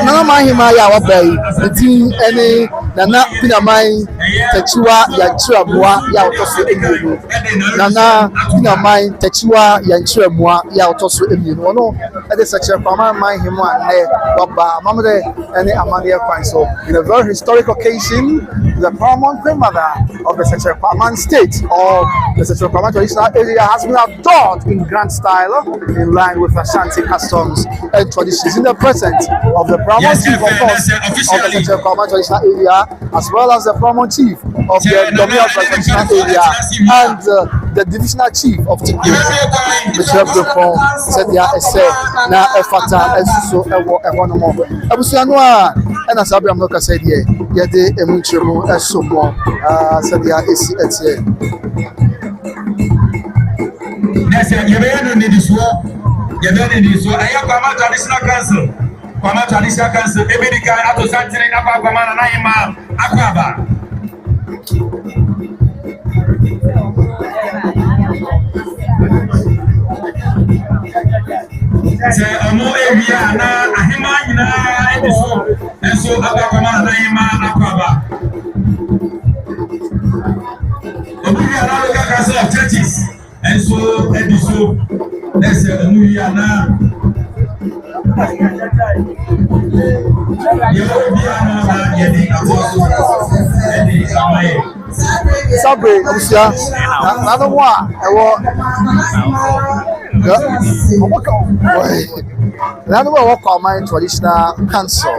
Namahema ya wabai nti ene nana pinamai tachiwa ya nchiramua ya otoso emienu nana pinamai tachiwa ya nchiramua ya otoso emienu ono ede sache Kwamangmanhemaa ne waba mamre ene amania kwanso in a very historic occasion the paramount grandmother of the Kwamangman state or the Kwamangman traditional area has been adorned in grand style in line with Ashanti customs and traditions in the presence of the paramount chief of course of the Kwamangman traditional area as well as the paramount chief of the Dominion traditional area and the divisional chief of Tikku. Bishop Dupont said there is na efata esuso ewo no mo abusuano a na sabe am no ka said ye de emunchemu esomo said there esi etie nese yebeno ni disuo ayo Kwamangman traditional council Kwamangman traditional council ebedika ato Asantehene na Kwamangmanhemaa akwaba say omo area na ahema nyina ediso enso Kwamangmanhemaa akwaba omo area na local council of churches enso ediso nese omo area na Sabre abusia na no wa ewo na no wa Kwamangman traditional council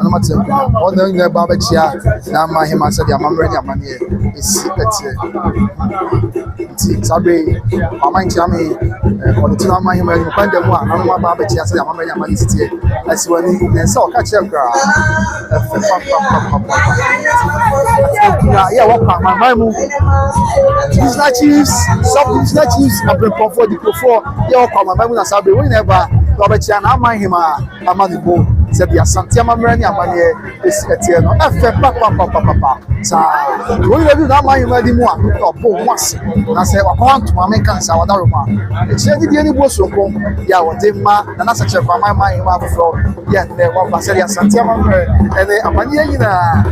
na matem on the nearby bachia na Mahema said ya mamre ni amane esi etie nti Sabre Kwamangman chame on the Mahema ni kwanda mu a na no ba bachia said ya mamre ni amane etie asiwani nsa o ka chekra yeah what Kwamangman mu divisional chiefs sub-divisional chiefs have been for the before yeah Kwamangman mu na Sabre we never Robert na Mahema amanibo said the Asantehene ni amane etie no efe papa sa we ready na Mahema di mu a opo mwase na say wakwanto ameka sa wadaro ma etie di ni boso ko ya wode ma na sache Kwamangmanhemaa afro ya ne wa basari Asantehene ene amane nyina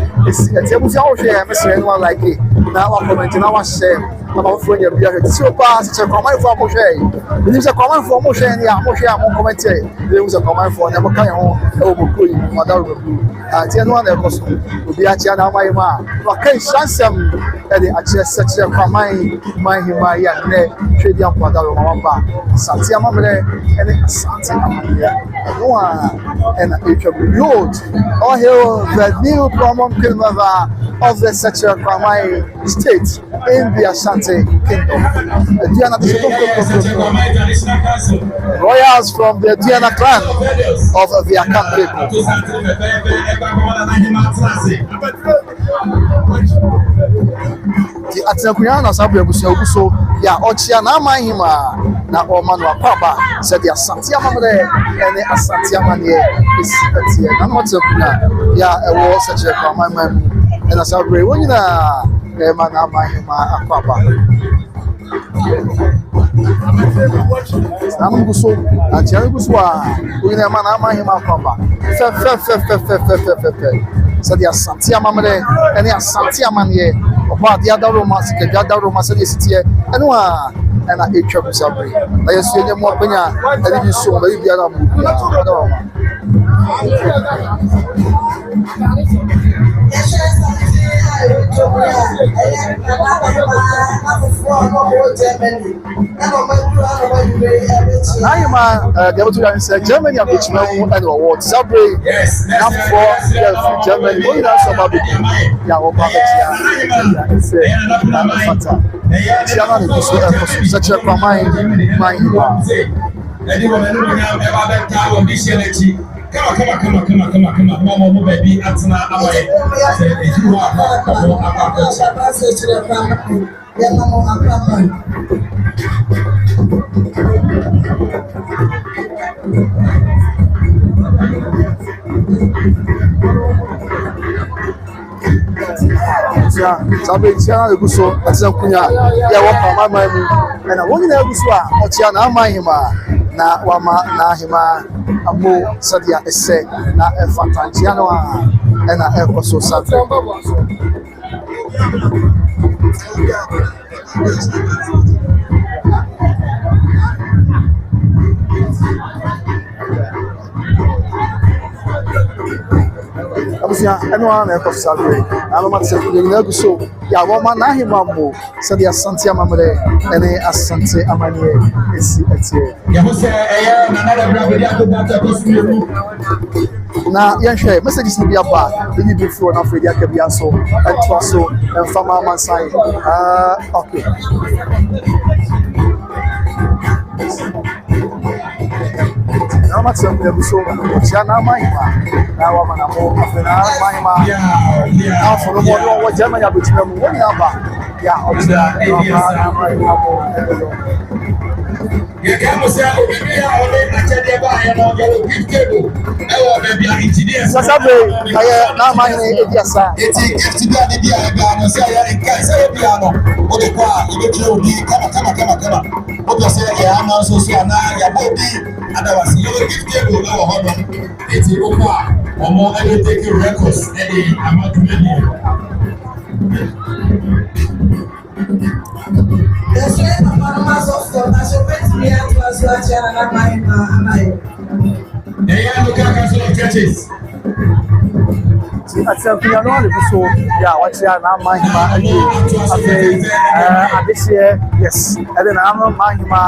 etie bu sia wo hwe mesere no like na wa comment na wa share na ba fo nya bia hwe ti o pa sache Kwamangmanhemaa mo hwe ni se Kwamangmanhemaa mo hwe ni a mo hwe a mo comment e wo se Kwamangmanhemaa na mo kan ho e wo ko yi wadaro bu tie no na ekoso obi a chia na Mahema wa kan shansam e de a chia sache Kwamangmanhemaa ya ne twedi am wadaro ma ba Asantehene ene Asantehene no and youth all hail the new paramount grandmother of the Kwamangman state in the Ashanti kingdom. Royals from the Diana clan of the Akan people. The Atenkunya Sabre Buso ya Ochia na Mahema na Omanu Akwaba said the Asantehene and the Asantehene is etie na no Atenkunya ya ewo such a Kwamangman and a Sabre when na Mahema Akwaba I'm going to tell you we never Mahema Akwaba so the Asantehene and the Asantehene about the other romance, the other romance, and yes, here, and one, and I eat trouble somebody. I just see them more penya, and then you saw maybe the other movie. Now you man, the other said Germany and which man and what Sabre, not for Germany, only that's about it. Yeah, what about it? It's a such a Kwamangman. Come on, baby. Sabe tia na guso atse kunya ya wo Kwamangman mu na woni na guso a otia na Amanhemaa na wama na hima amo sadia ese na efatantia no a na ekoso sabe and one of Saturday. I'm not saying you so. Yeah, woman, Nahimambo, said the Asanteman and the Asantehene is it. Now, yes, messages will be about the new before and after the Akabiaso and Twaso and Fama Mansai. Okay. I'm not saying the so Chana Mahima. Now I'm a more Mahima. Now for the more what Germany are between them. One number. Yeah, you can't say, I'm I said, we are not so. Yeah, what's your name? Mahima. Okay, this year, yes. And then I'm Mahima.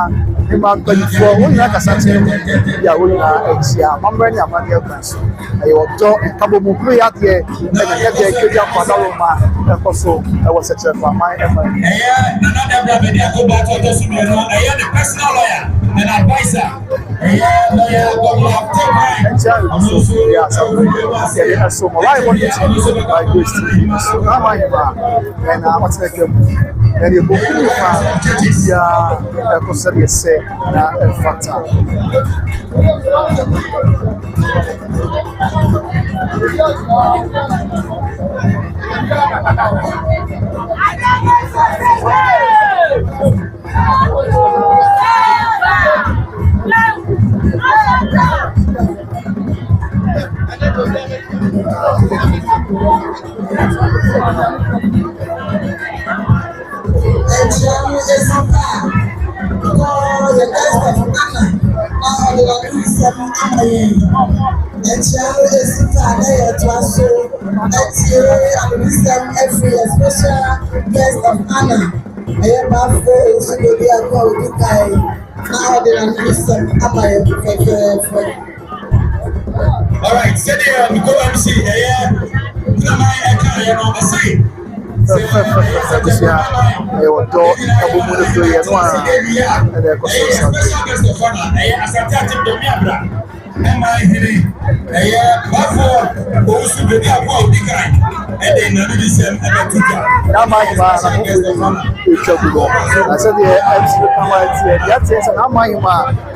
About 24. When you like Asantehene, yeah, we are here. Remember, I'm not here. I was doing a couple of play out here, and I had to get your father. And also, I was such a my family. Yeah, another brother. I go back to the studio. I am the personal lawyer and advisor. Yeah, yeah, so my wife wanted to by grace to so now I am and I want to take and you book yeah because you say na fata all right, sit there and go and see.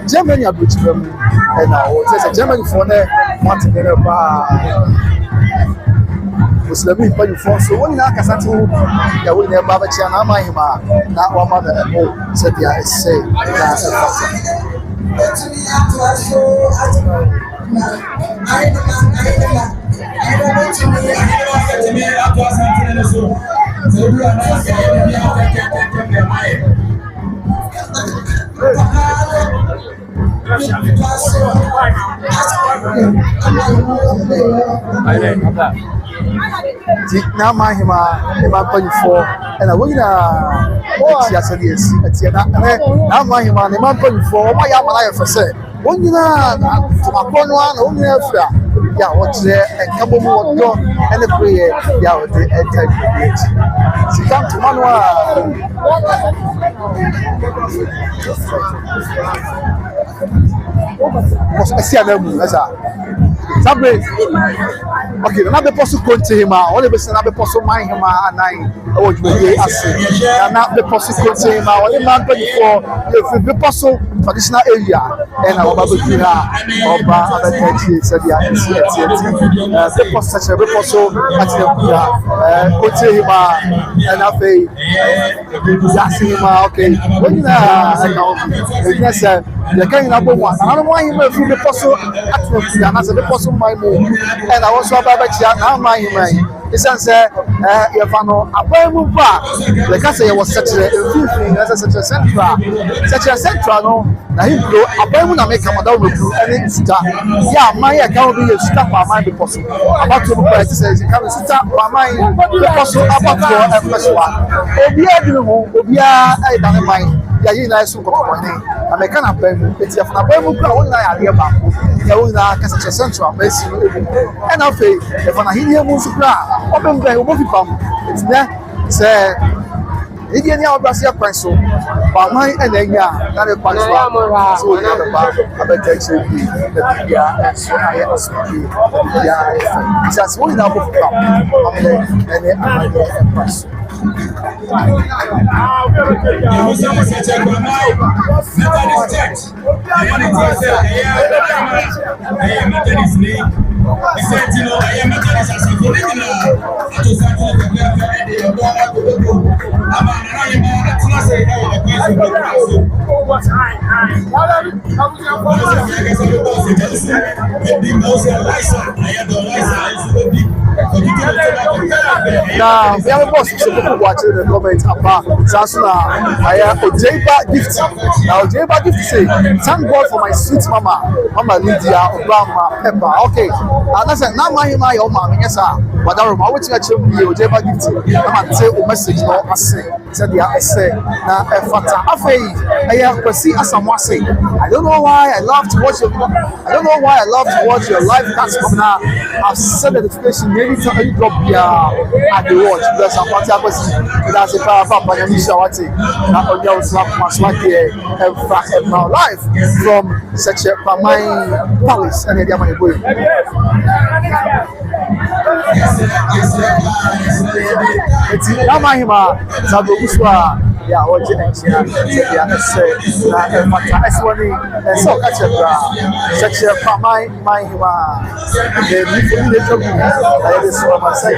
Germany are British and now Germany for Muslim people for so when I can ya will never have a chance Mahima na one mother said yeah say Now my for and I win now my for my life for say when you know to my one only yeah, what's there and come over and the prayer, yeah, with the entire she come to I see okay, na be possible Kwamangman, only be say na be possible Kwamangman and I would be asking. Na be possible Kwamangman, only man 24 if be possible traditional area and our babu here oba abetchi said ya be possible be possible at the Kwamangman and afei asking okay when na yes the kind of one and I don't want him to be possible at the and as a possible my move and I also about now my Isan say Yafano Abamu Ba the Casa was such a such a central no na him go Abamu na make am down with and it's yeah my account be a stop my be possible about to price says you can start my possible about for a first one Obia I don't mind ya yi na so ko ni American Abamu it's Yafana Abamu on na ya ba ya na Casa central base and afei if na hinia mu supra open by obo fipam it's there say idia ni abasia kwan so ba man enanya na le kwan so na le ba abetche bi ya so aya aspi ya just one na obo fipam ene amade kwan so now, we have a boss to watch the comments about Sasuna. I have Ojeba gift. Now, Ojeba gift say, thank God for my sweet mama, Mama Lydia, Obama, Pepper. Okay, and I said, now my mom, yes, sir. But I remember what you Ojeba gift. I'm say a message or I say, said the I say, now a fata. I have to see as someone say, I don't know why I love to watch your live cast from now. I've set the notification maybe to any drop at the watch because I'm part of that's a power papa and you show what now on your slap my here and now live from such a Kwamangman Palace and the money boy. It's Kwamangman Zabo Uswa. Yeah, what you say? Yeah, say na mata eswani so catch such a Kwamangman the new job I just want to say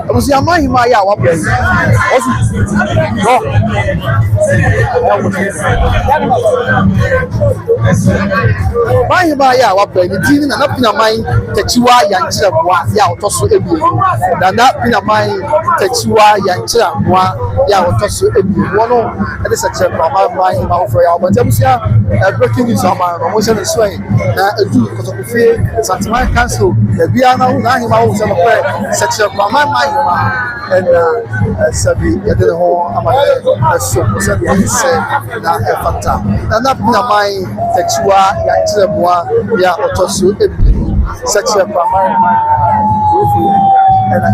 I was your mind, my what place? My what place? The team and up in a mind that you are young children, yeah, or toss every than that in a mind that you are young children, yeah, or toss every one. And it's such a mind for our but breaking news on my promotion is swaying. Do because of the fear, Asanteman Council, the Biana, such a Kwamangman and Sabi, you didn't hold a so said na efata na na my texua ya chebwa ya otosu ebi such a Kwamangman and I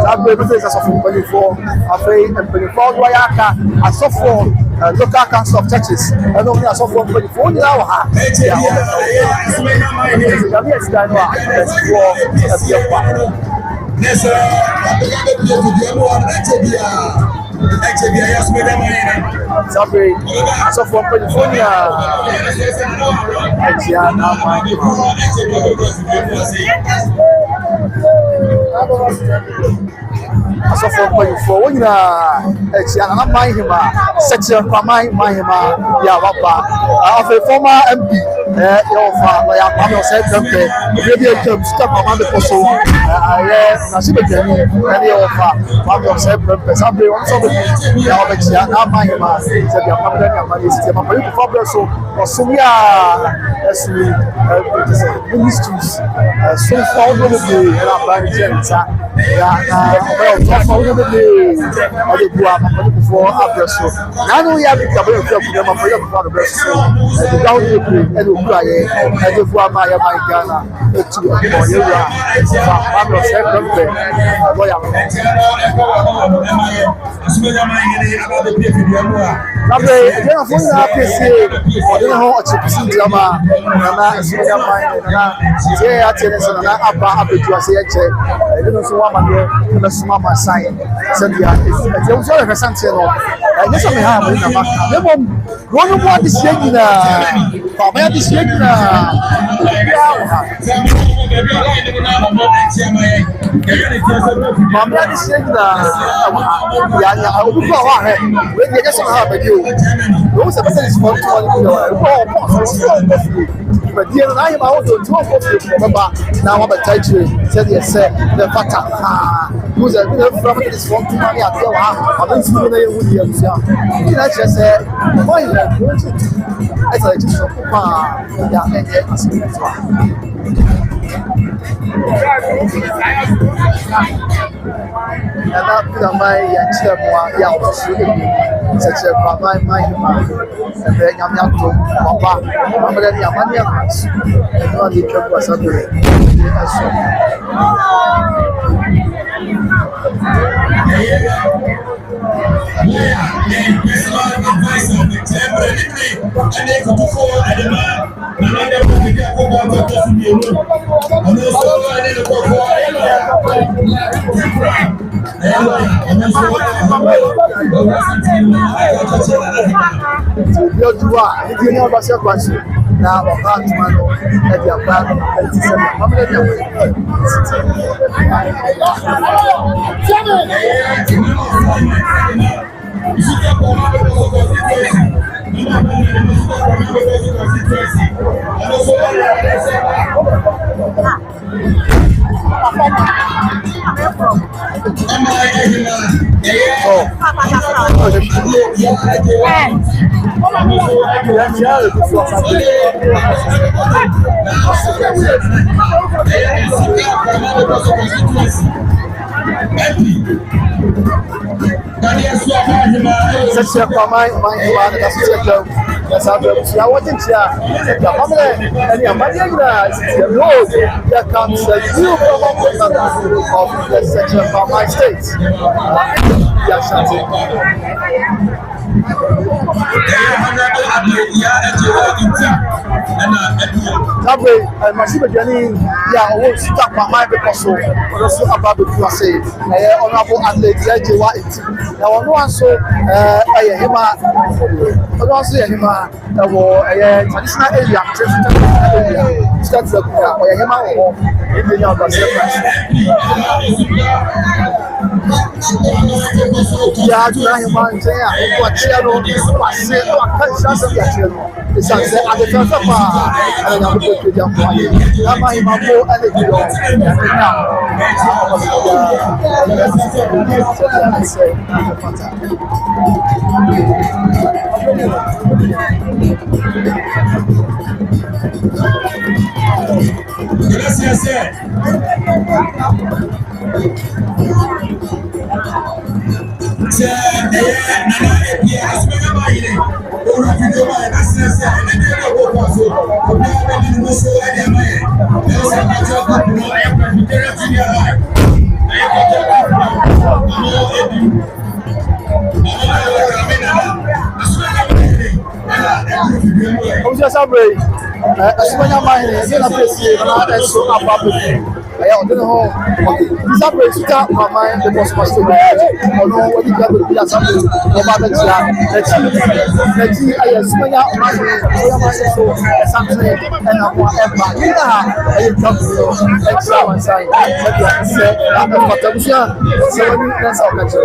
that way because as of 24 afei and 24 wayaka as of for local council of churches and only as of 24 now ha ya Yes, Sabe, só for para California. Asofo mpanyinfo wɔn nyinaa akyia na Kwamangmanhemaa sɛkyerɛ Kwamangmanhemaa yɛ waba afei former MP yɛwɔfa na yɛ Kwame ɔsɛ pɛmpɛ ebi bi atwam sika Kwama bɛkɔ so ayɛ n'ahyɛbadwani ɛne yɛwɔfa Kwame ɔsɛ pɛmpɛ sabe wɔn nso bɛbi yɛ wɔbɛkyia na Kwamangmanhemaa sɛbi Kwame dɛ ne ama ne esi ma mpanyinfo fa brɛ so ɔsom yɛ ɛsiri ministries so fa ɔdo bebree ɛna aba ne kyɛn nsa na ɔbɛyɛ ɔde bua before abreso na no ya bi kabere fi abuja ma for before abreso the down the play and okura ye and the bua ma ya ma Ghana etu o ye wa fa family of self pempe lawyer Nabe ya fo na pese ode ho ochipisi ndiama na esumenya mind na je ya tene so na aba abeju ase ye che e no so wa ma na suma ma sai Sɛdeɛ ɛkyɛn nso yɛ Asante no ɛnyɛ sɛ meha mo na maka na mmom wɔn mu adehyɛ nyinaa papa yɛ adehyɛ nyinaa biara wɔ ha mama yɛ adehyɛ nyinaa wɔ ha yɛanya obi kɔ hɔ ahɛ wɔn deɛ ɛnyɛ sɛ meha abɛdi o wɔn sɛ bɛsɛ nisipɔ ntoma no bi wɔ hɔ ɛkɔ hɔ dwumadie no n'ayɛ ma ahodoɔ ntoma nkɔ fie fo bɛba na wɔabɛta akyire sɛdeɛ sɛ ne fata paa mo sɛ bi na efura mo nisipɔ ntoma ne adeɛ wɔ ha ɔno nsi no na yɛ hu deɛ abusua nyinaa kyerɛ sɛ ɔmo ayɛ ɛkuro nso ɛsɛ ɛkyi so paa ɛyɛ ɛnyɛ asɛm so a ɛna bi na man yɛ kyerɛ mo a yɛ a ɔmo so ebi sɛkyerɛ Kwamangmanhemaa ɛbɛ nyame ato papa amena ne amane aso ɛno a ne twa gu asabere ɛso Yodua, if you know about your question, now about man at your back and such a Kwamangmanhemaa that's such a yes, I'm going to watch it. And your money the road that comes the new government of the section of my state. Yes, Sabe, masiba jani ya owo start my mind because so also about the say honorable athlete ya jewa eti na wono anso aye hima ono anso ye hima wo traditional area start the kuya o ye hima wo ibi nya ba se ya ju na hima nje ya ko chia no wa se wa kan sha se ya chia no isa se ade fa fa ana na ko ko ja ko aye na ma hima ko ade ki yo na Gracias. Vamos já saber. Asumanya mine, na pesi na eso ababu. I don't know. Okay, this is a start my mind. The most must be or no. What you got to be something about the job. Let's see. I am swinging out my so something and I'm whatever. I come to extra one side. Say I'm a potential. So when you that's all that's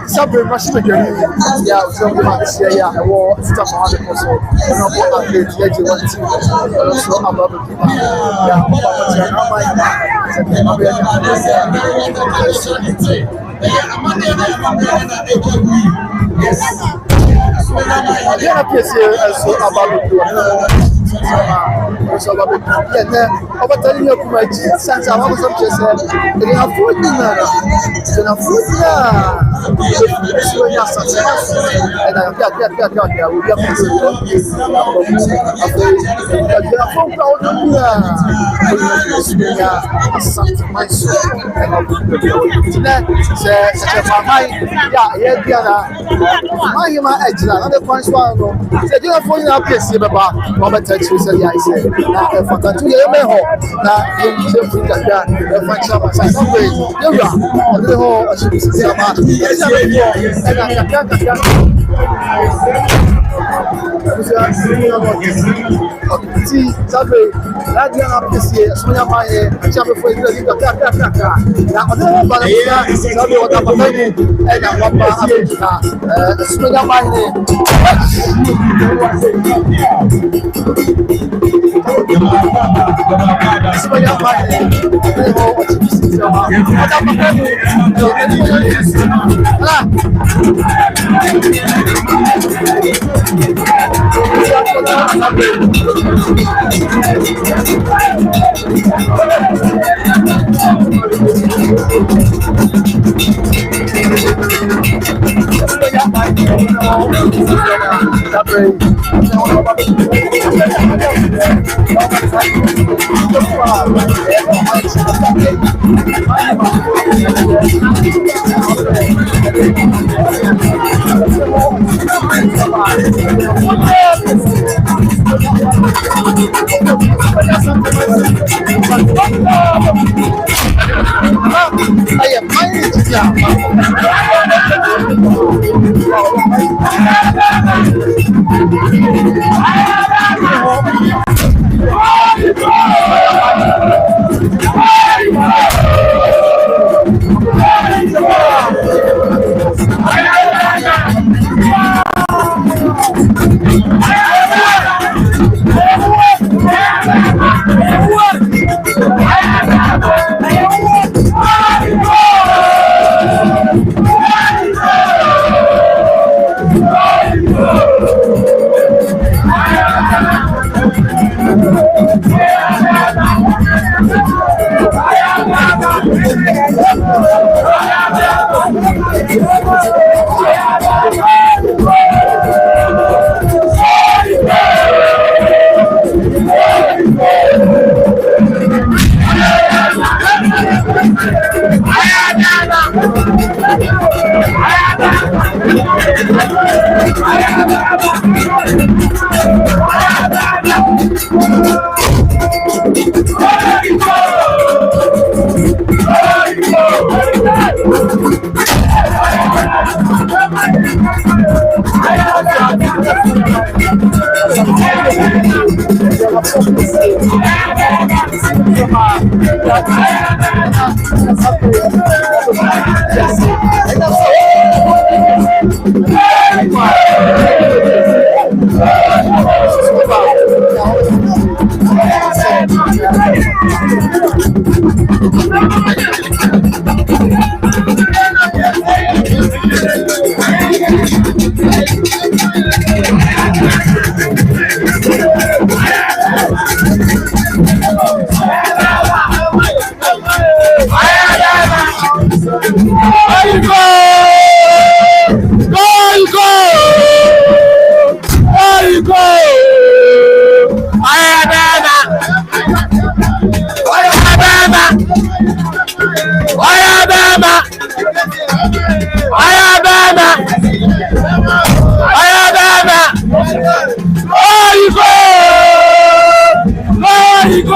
Something machine again. Yeah, so we might say, yeah, I will stop on the console. And I'm going to get you one team. So I'm about to keep on. Yeah, There you go! you go.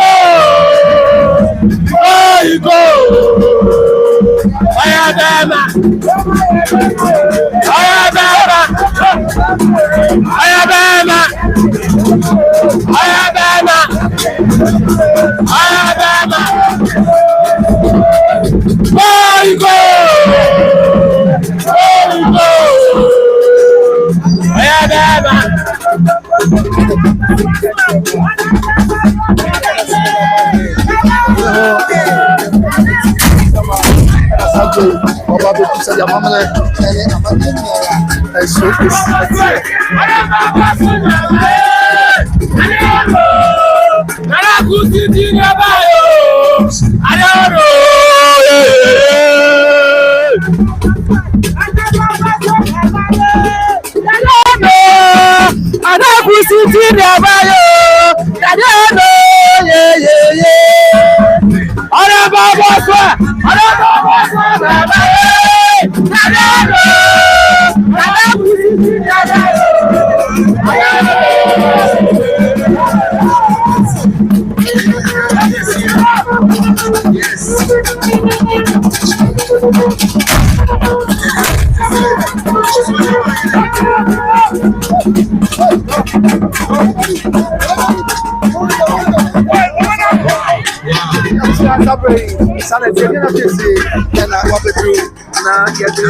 There you go. Ayabama. Ayabama. Ayabama. Ayabama. Ayabama. There you go. There you go. Ayabama. Ọba bẹ kú sẹ́yà mọ́mọ́lẹ́ ẹni àmàlẹ́ ní ẹ̀ṣọ́ èsì àti ẹ̀. Alákùsí ti ní ọba yóò, Adéọ̀rọ̀ Alákùsí ti ní ọba yóò, Adéọ̀rọ̀ yeyeye. Ọ̀rẹ́ bàbá sọ, ọ̀rẹ́ bàbá sọ bàbá yẹ, Adéọ̀rọ̀ Alákùsí ti ní ọba Sanetene na pese na wabetu na yede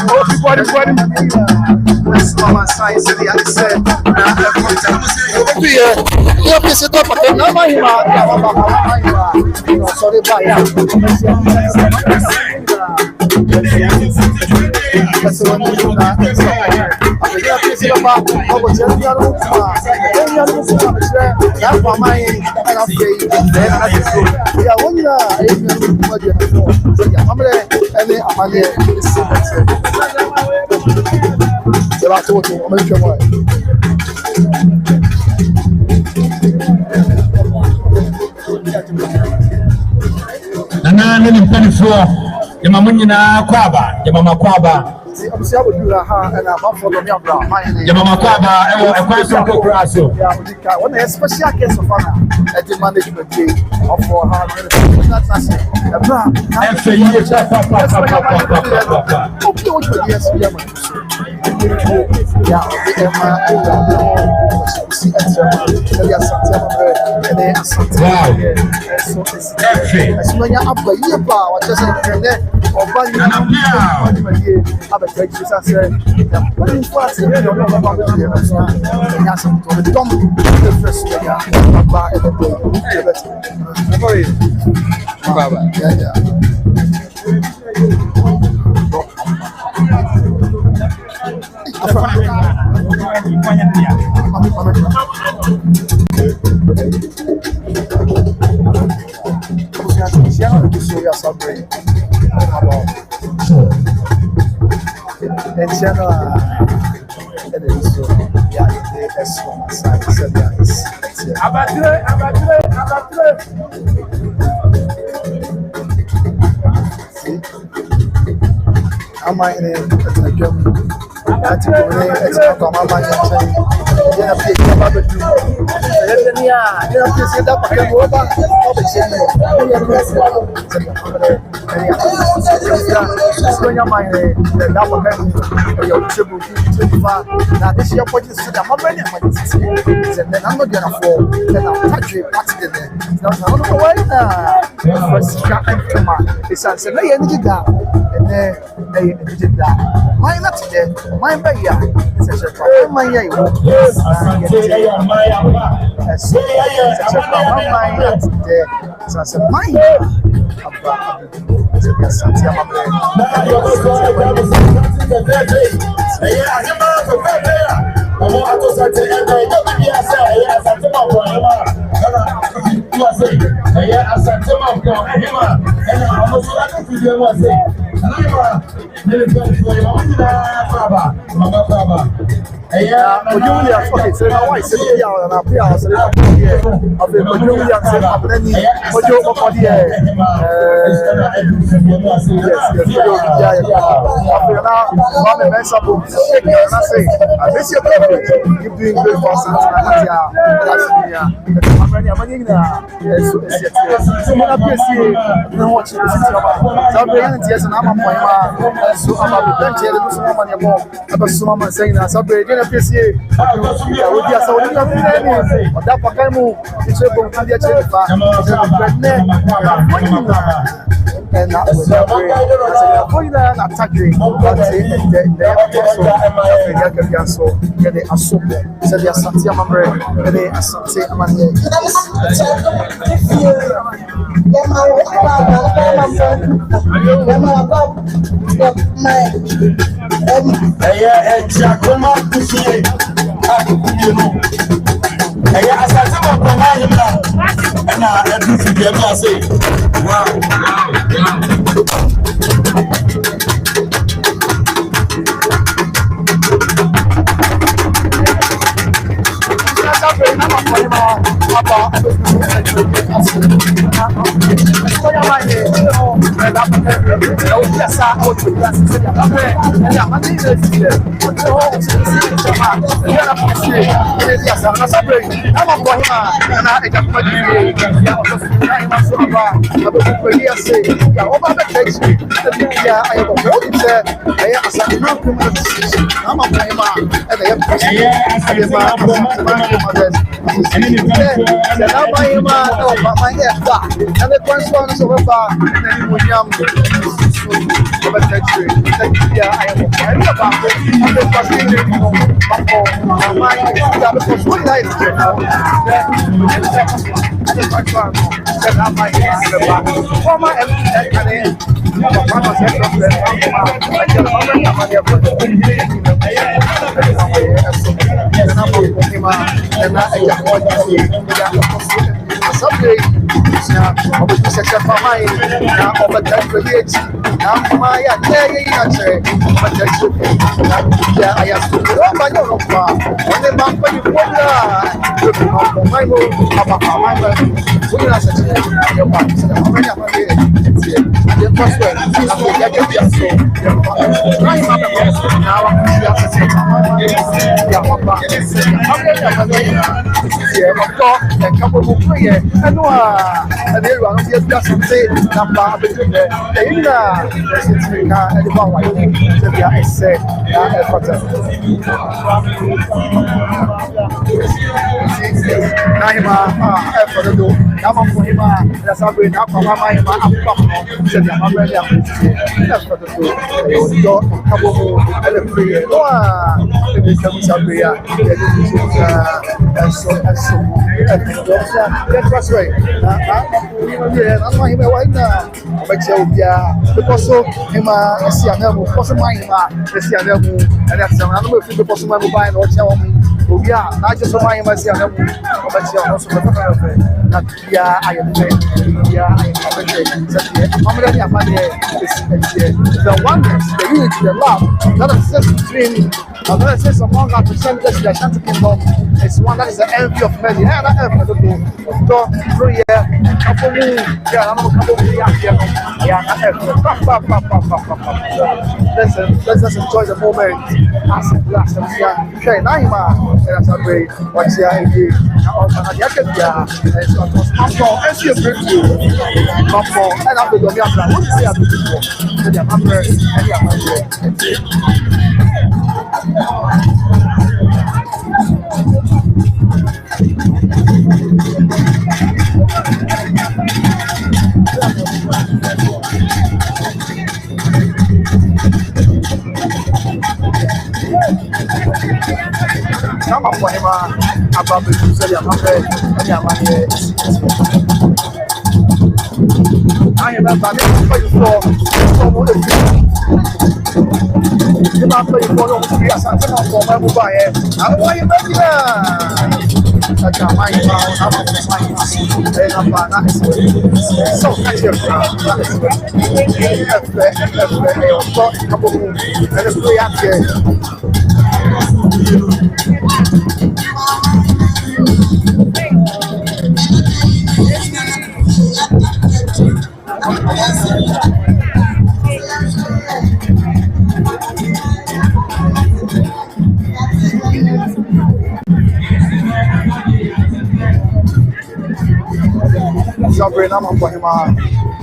o body na small size the other said na obi e pese to pate na mahima ya baba mahima no sorry ba ya That's one na abega pese ba obo je ya ro ma ya ro so ma je ya fa mai na fe na so ya wonya ya mamre ene amale ese c'est la tour on met chez moi nana ne mpanifo ya mamunyina kwaba ya mama kwaba obisia bodura ha na mafo do mi abra ya mama kwaba ewo ekwaso kokra so ya odika one special case of honor at the management day of for her that's it abra efe yiye papa okay what you yes ya man ya ema si ya Asanteman ene Asantehene so efe esumanya abba yiye pa wa just ene oba ni abetwa Jesus say ya when fast you know about the ya some to the dom the first ya abba ene boy baba ya Ama ini terjadi. Nanti boleh ekspor Kwamangman yang saya dia nak pergi apa betul. Saya ni ya, dia nak pergi sedap pakai boba, kau bersih. Ini yang biasa. Ini sebenarnya main dan dapat kan yang cuba cuba. Nah, dia siapa pun sudah apa ni macam ni. Dan anda dia nak for, dan nak touch party dia. Dan anda tahu apa? First shot cuma. Isan sebenarnya ini juga. Ini juga. Main nak dia. Main bayar. Saya cakap main ya ibu. Asantehene maya pa Saya cakap main nak dia. Saya main. Apa? Saya Asanteman. Mama Baba. Williams, okay, so now I said, yeah, and I feel I said, yeah, of the Williams, and then Ojo Mokodi, yes, now, Mama Mensabo, and I say, I miss your baby, you're doing good for Santa, I'm ready, I'm ready now. Yes, so when I see you watch the city of so I'm ready, yes, and I'm a point, so I'm a bench here, there's no money more, about someone saying that, so I'm ready, appreciate would be so any or that Pakamu, it's a book, and and that was going to attack the so get the Asumbe, said the Asanteman, and the Asanteman. Asanteman Kwamangman and I say, wow. And the correspondence of a bar, and then when young of a texture, I am about it. And the fascinating my mind is what life someday, I was just a mine of a touch for the now my I asked you, oh, my own far. When the man for you, my move about my mother, we are such a back. The first one, I get your soul. Now I'm couple of prayer and they run just say number between the and the one I said for the door. Now I'm for him. That's how we now come on my said I'm ready. That's for the door. Couple more and a prayer. It becomes a prayer. And so that's right. I'm not even right now. But because so him, I see a number of mine, I see a number, and that's another thing because my mobile or tell me. Oh, yeah, not just my see a number, but you also not yeah, I am yeah, I am the oneness, the unity, the love that exists between I'm going to say some longer percentage of the Ashanti kingdom is one that is the envy of many. Yeah, that envy of the through here, couple yeah, I'm a couple of yeah, let's just enjoy the moment as it lasts. Okay, Naima, that's a great what's here again. Yeah, and so Sampa, and she is great too. Sampa, and I'm the Dominica. What do you say? I'm Sama Kwamangman about the Tuesday, I am not going to play for you not play for Asanteman for my mobile. I don't want you back here. That's my so catch your couple and play out here. Sampa na Kwamangman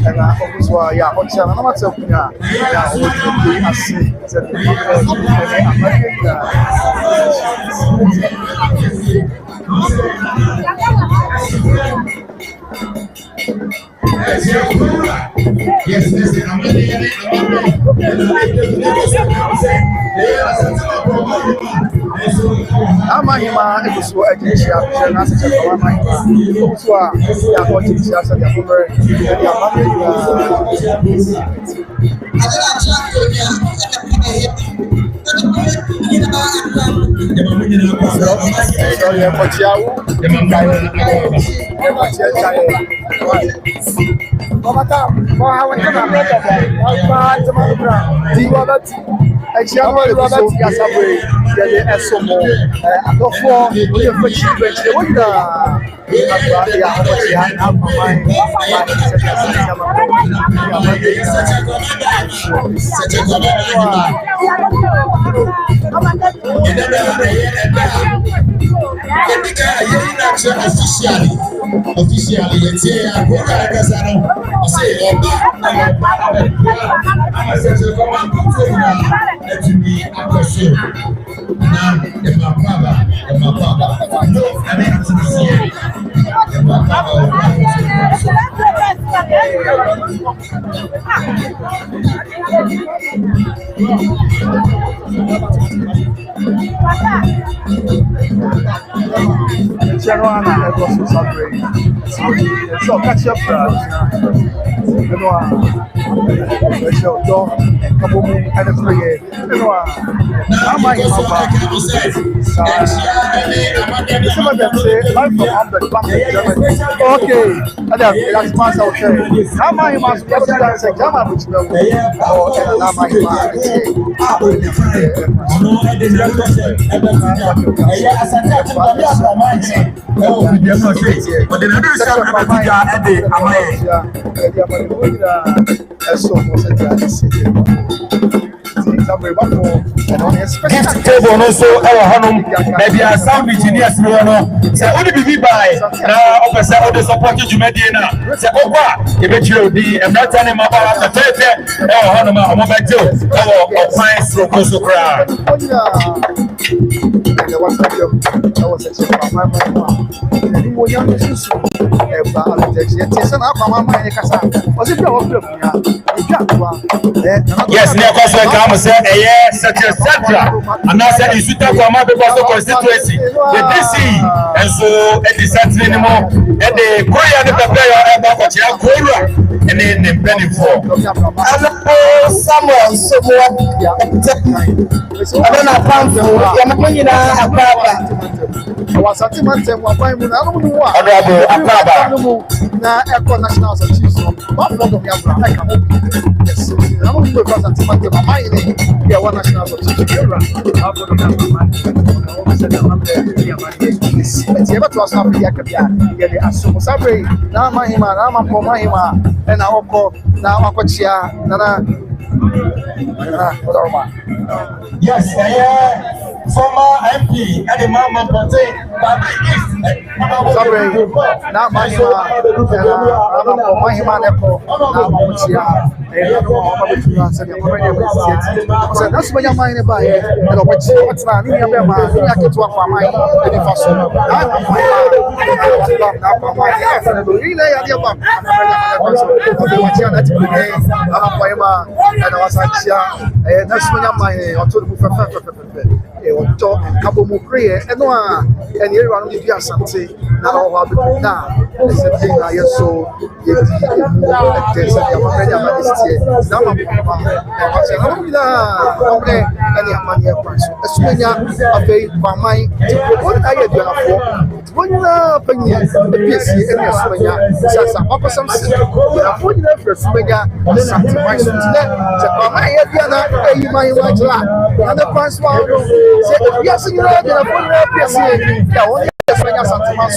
and also yeah, Ocha na matter kunya ya we asi said yes, listen, I'm going Kwamangman it was what I share na se Kwamangman so ya go to share say ya over officially, let's say, I'm going to say, to be a question. Now, if my father, no, I mean, to see if my General and was celebrating. So catch up, you know, and couple and a free, you know, I might okay, that's my okay. How my must get that say, come up with table no so our honum maybe a sound engineers no say only be by na officer all the support you made na say okwa e be chiro di e na tane ma ba ta tete e honum a mo be je o fine so kra the one that was a my and we young is yes, near Coswell Gama said, yes, such a central, and I said, you should talk about my constituency, the DC, and so at the center anymore, and the Korea, the player about what you have, and then the penny for. Someone, so I don't know, Asanteman Kwamangman na no no a honorable Akaba na eco national association but for the Biafra I can yes na no no because Asanteman Kwamangman ya one national association for the Biafra o se na ma ya to asa Africa kabia ya de aso sabre na Kwamangman na Kwamangman na oko na akochia na yes, former MP at the Mama Ponte, sorry, now Kwamangman Echo, now Mochia, so that's what you're minding by it. And what's not in your mind, I get to my mind, and if I saw Oto kabomu prayer eno a ene ewanu bi asante na o ha na ese na yeso ye di emu tese ya mabenya manistie na ma e wase na mo da omre ene amani e kwanso esumenya afei kwamai ti ko na ye duanafo when you are penny, the PC, and your swagger, Sasa, Papa some when you have first swagger, Asanteman, you might like that. And the first one, yes, you know, the PC, yes, when you're Asanteman,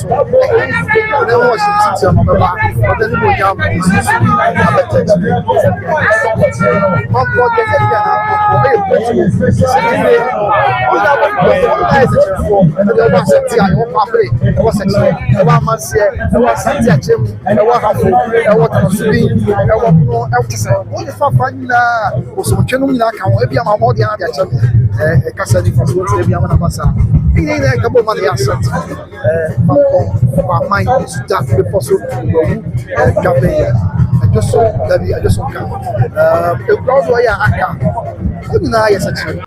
there was a teacher, but then we jump I just saw come. The crowd were yes, actually.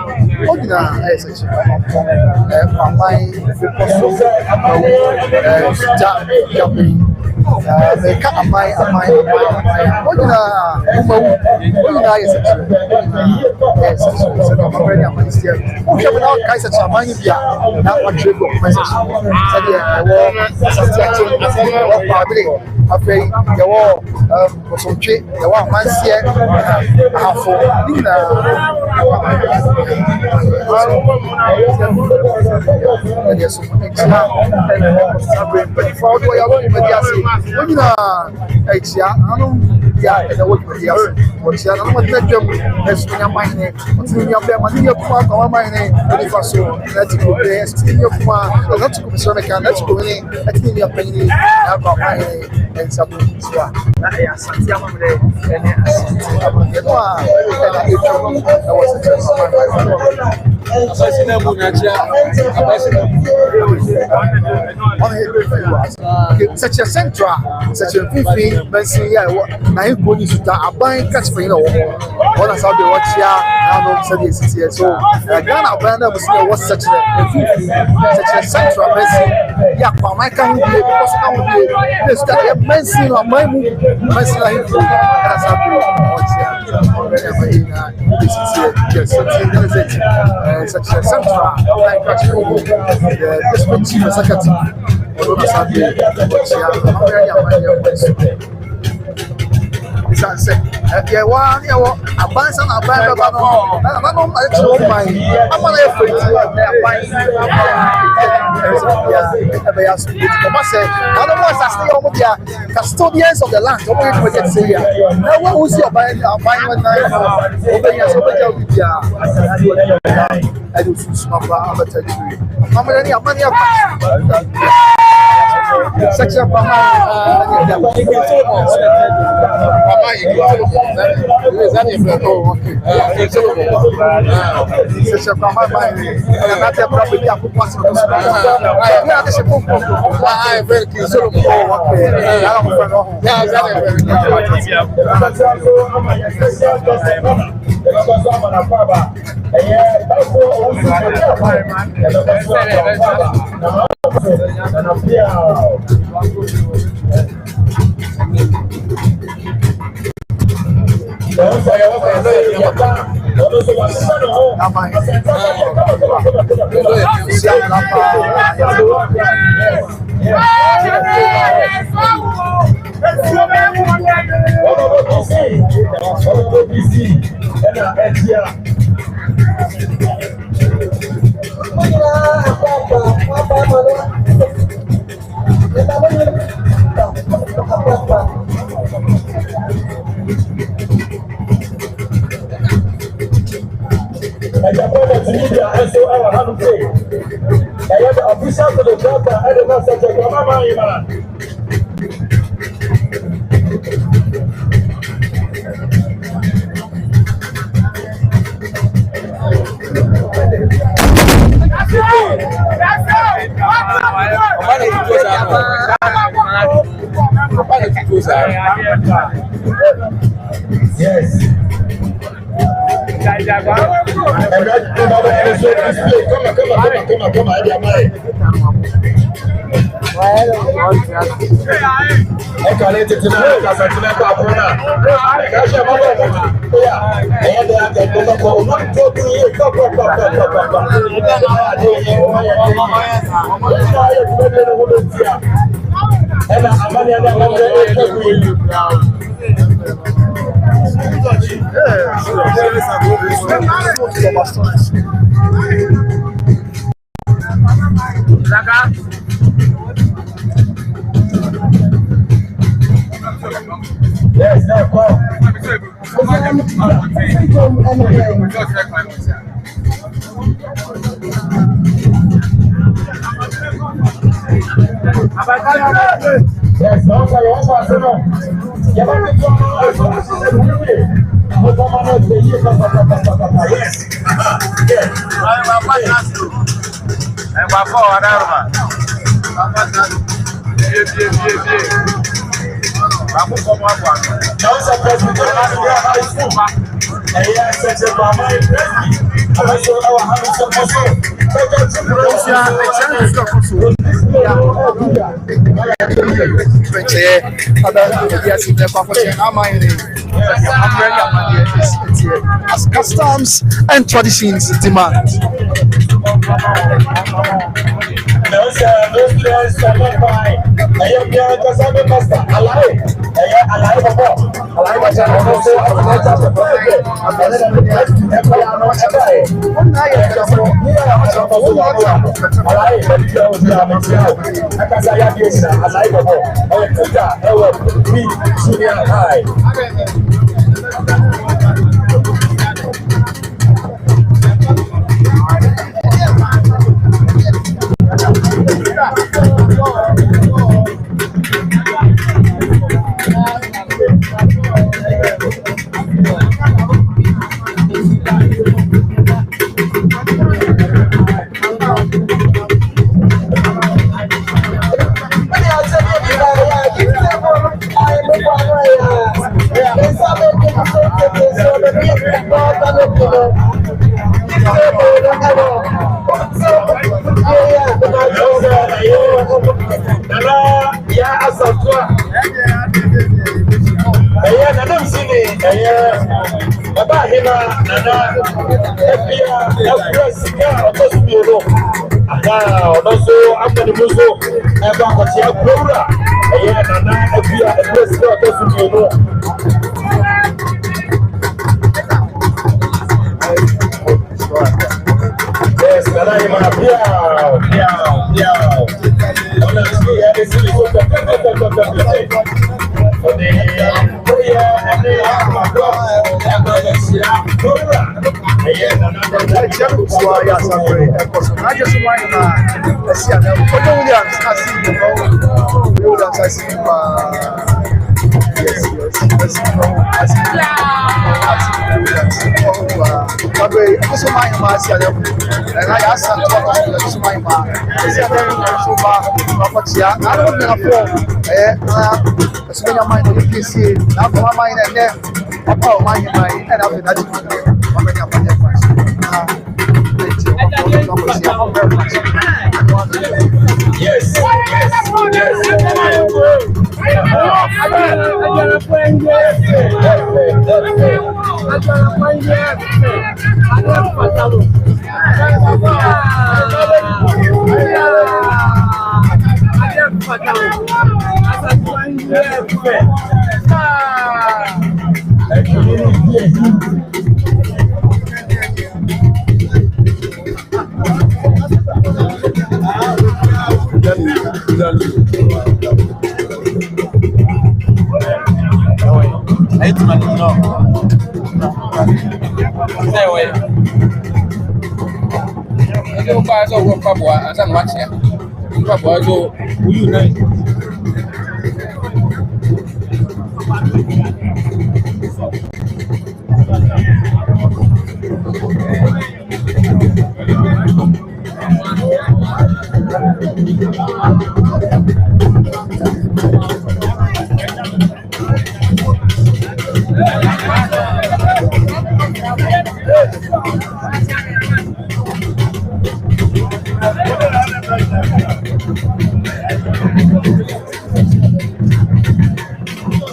Such a central, such a 50, Messi, I put you to buying catch for you. What has happened? Watch here, I don't say this. So, Ghana brand was such a central Messi. Yeah, Kwamangman because I would be this that Messi or my Messi that's happening. Watch here, this is such a central like catch for this one chief executive. Yeah, one, yeah, a bunch of a band of I don't know my I'm on a free I don't want to stay over there. Custodians of the land, over with it. Say, now what was your buying one night? Over here, I do Sampa, I'm a territory. How many money section of official to the doctor, I don't know such a Kwamangman. Yes. Come on. Actually, it's not Asanteman Kwamangman. Yes, no, yes, no, as customs and traditions demand.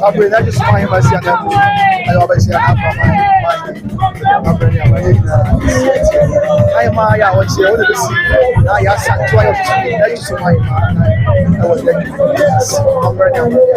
Abri na just my must ya na. I always ya na my. Abri ya my. I ma ya what you want to see. Na ya sa to ya to. Na you so my. I was like Abri ya.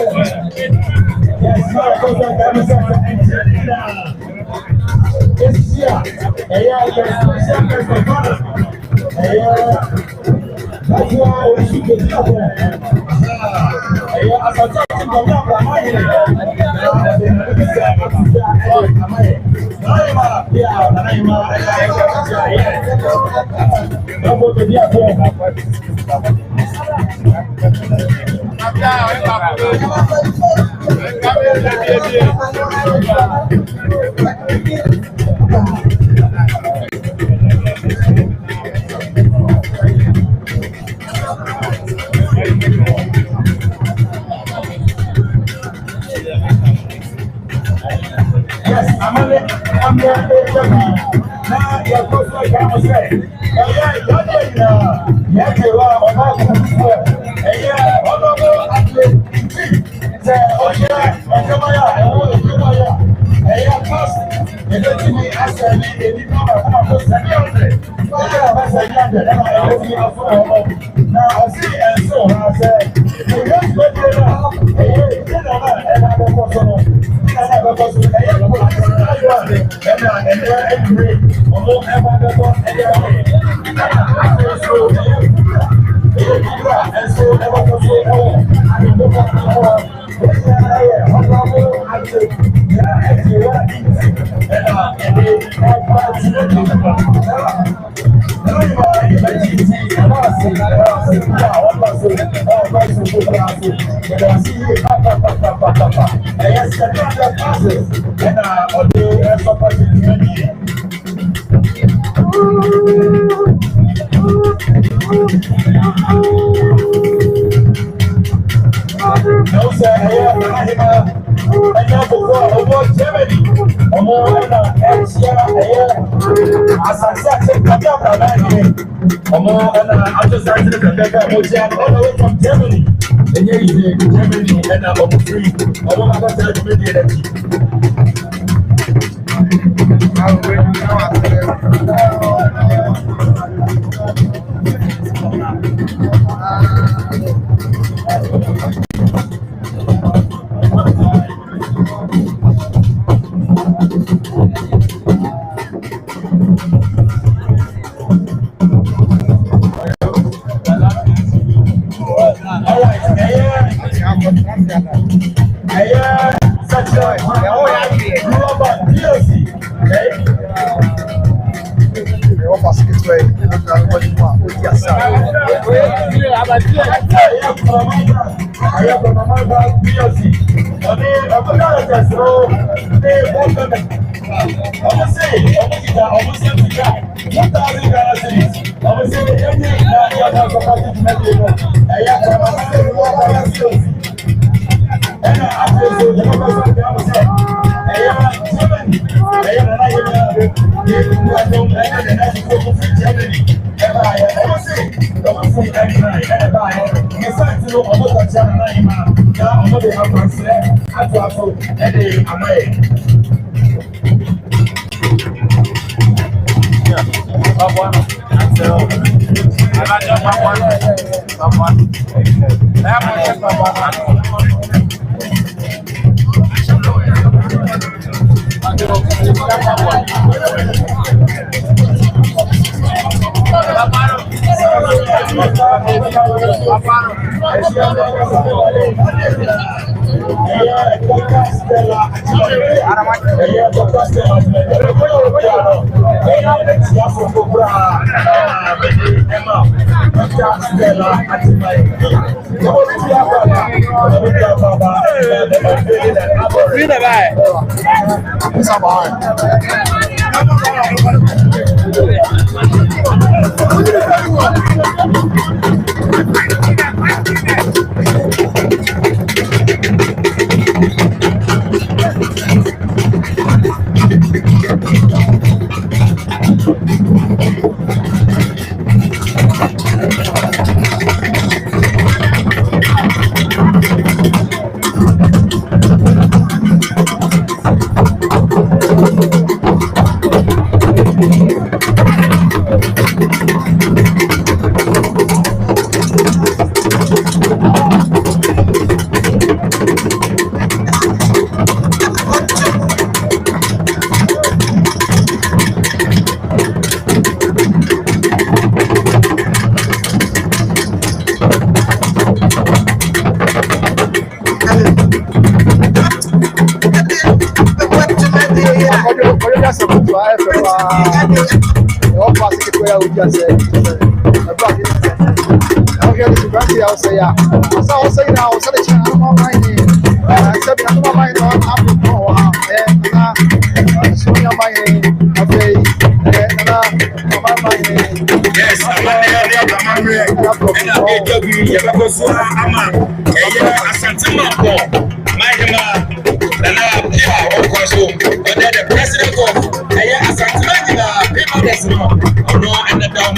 Yes, I'm here. Now, your question comes say, I'm just starting to come back up all the way from Germany. And here he's in Germany and I'm free. I want to tell you that. where we just say, okay, this is Brandy. I'll say, yeah. I'll say now, so the channel, I'm mind. Except I'm not mind on Apple. So you're my name. Okay. Yes, I'm not there. And I'll get you. Asanteman, and of course, the president of Asanteman, people that's not, and the down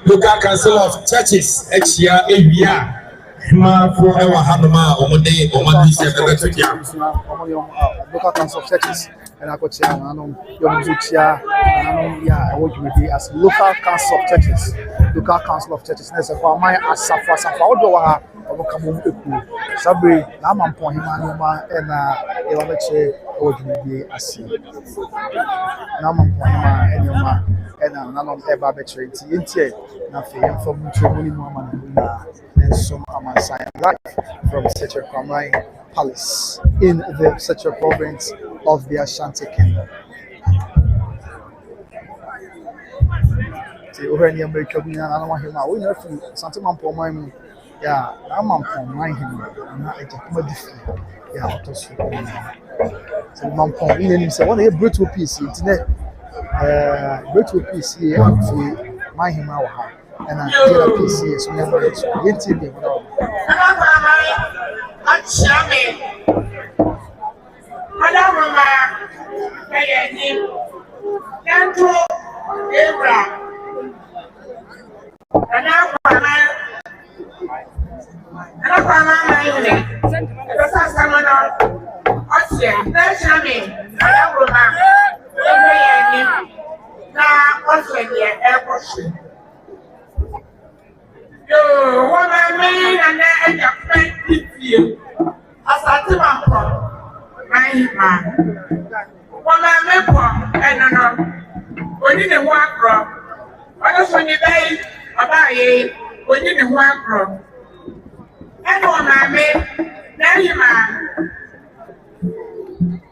Local Council of Churches, Exia, Avia. For our Hanoma, Omode, local council of churches, and I got as local council of churches. Local council of churches. There's a Kwamangman Asafwa. Odowa Obokamu Eku. Sabre, Kwamangmanhemaa, and Ewache Ojumidi Asi. Kwamangmanhemaa, and Yoma, and Nanon Eba Betrayed. Intie, Nafi, from Tribuni Mama. And some Amansan live from Secher Kwamangman Palace in the Secher province of the Asantehene. When America, we know from Asanteman Kwamangman. Yeah, I'm on Kwamangmanhemaa. I'm not a different. Yeah, so Mampon, you say, what a brutal piece, internet. Brutal piece here, Kwamangmanhemaa. And I feel a piece here, so I'm going to get Asanteman Kwamangman. Kwamangman and no. When you want grow. I just want you day about ye when you want grow. And on my maid, now you man.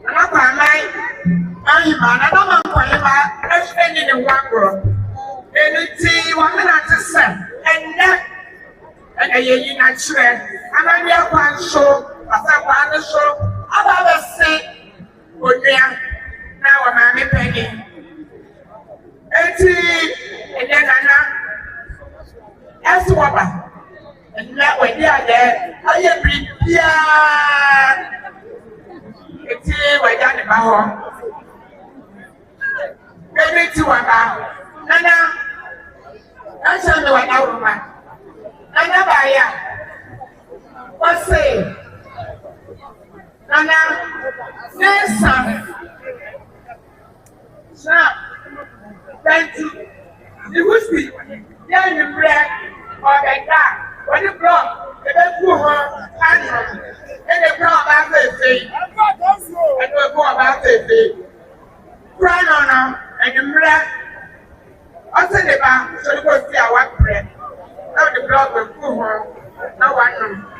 I'm not I don't know why I'm spending in one grow. And it's 1 minute to send. And that, and you're not sure. And I'm your one show, I said one show. I've ever seen, oh, yeah, now I'm a penny. And then as what? And that way, there, I am big, yeah. It's here, we're done in my home. Maybe 2 hours. Nana, that's not the one out of my. Nana, by what's say? Nana, there's some. Snap. Thank you. The whiskey, yeah, you bread or the dark. When you block, the best for her, and the brown about the and we'll go about the crown on them, and the bread. I said the back, so you go see our bread. Now the block will pull her, no one,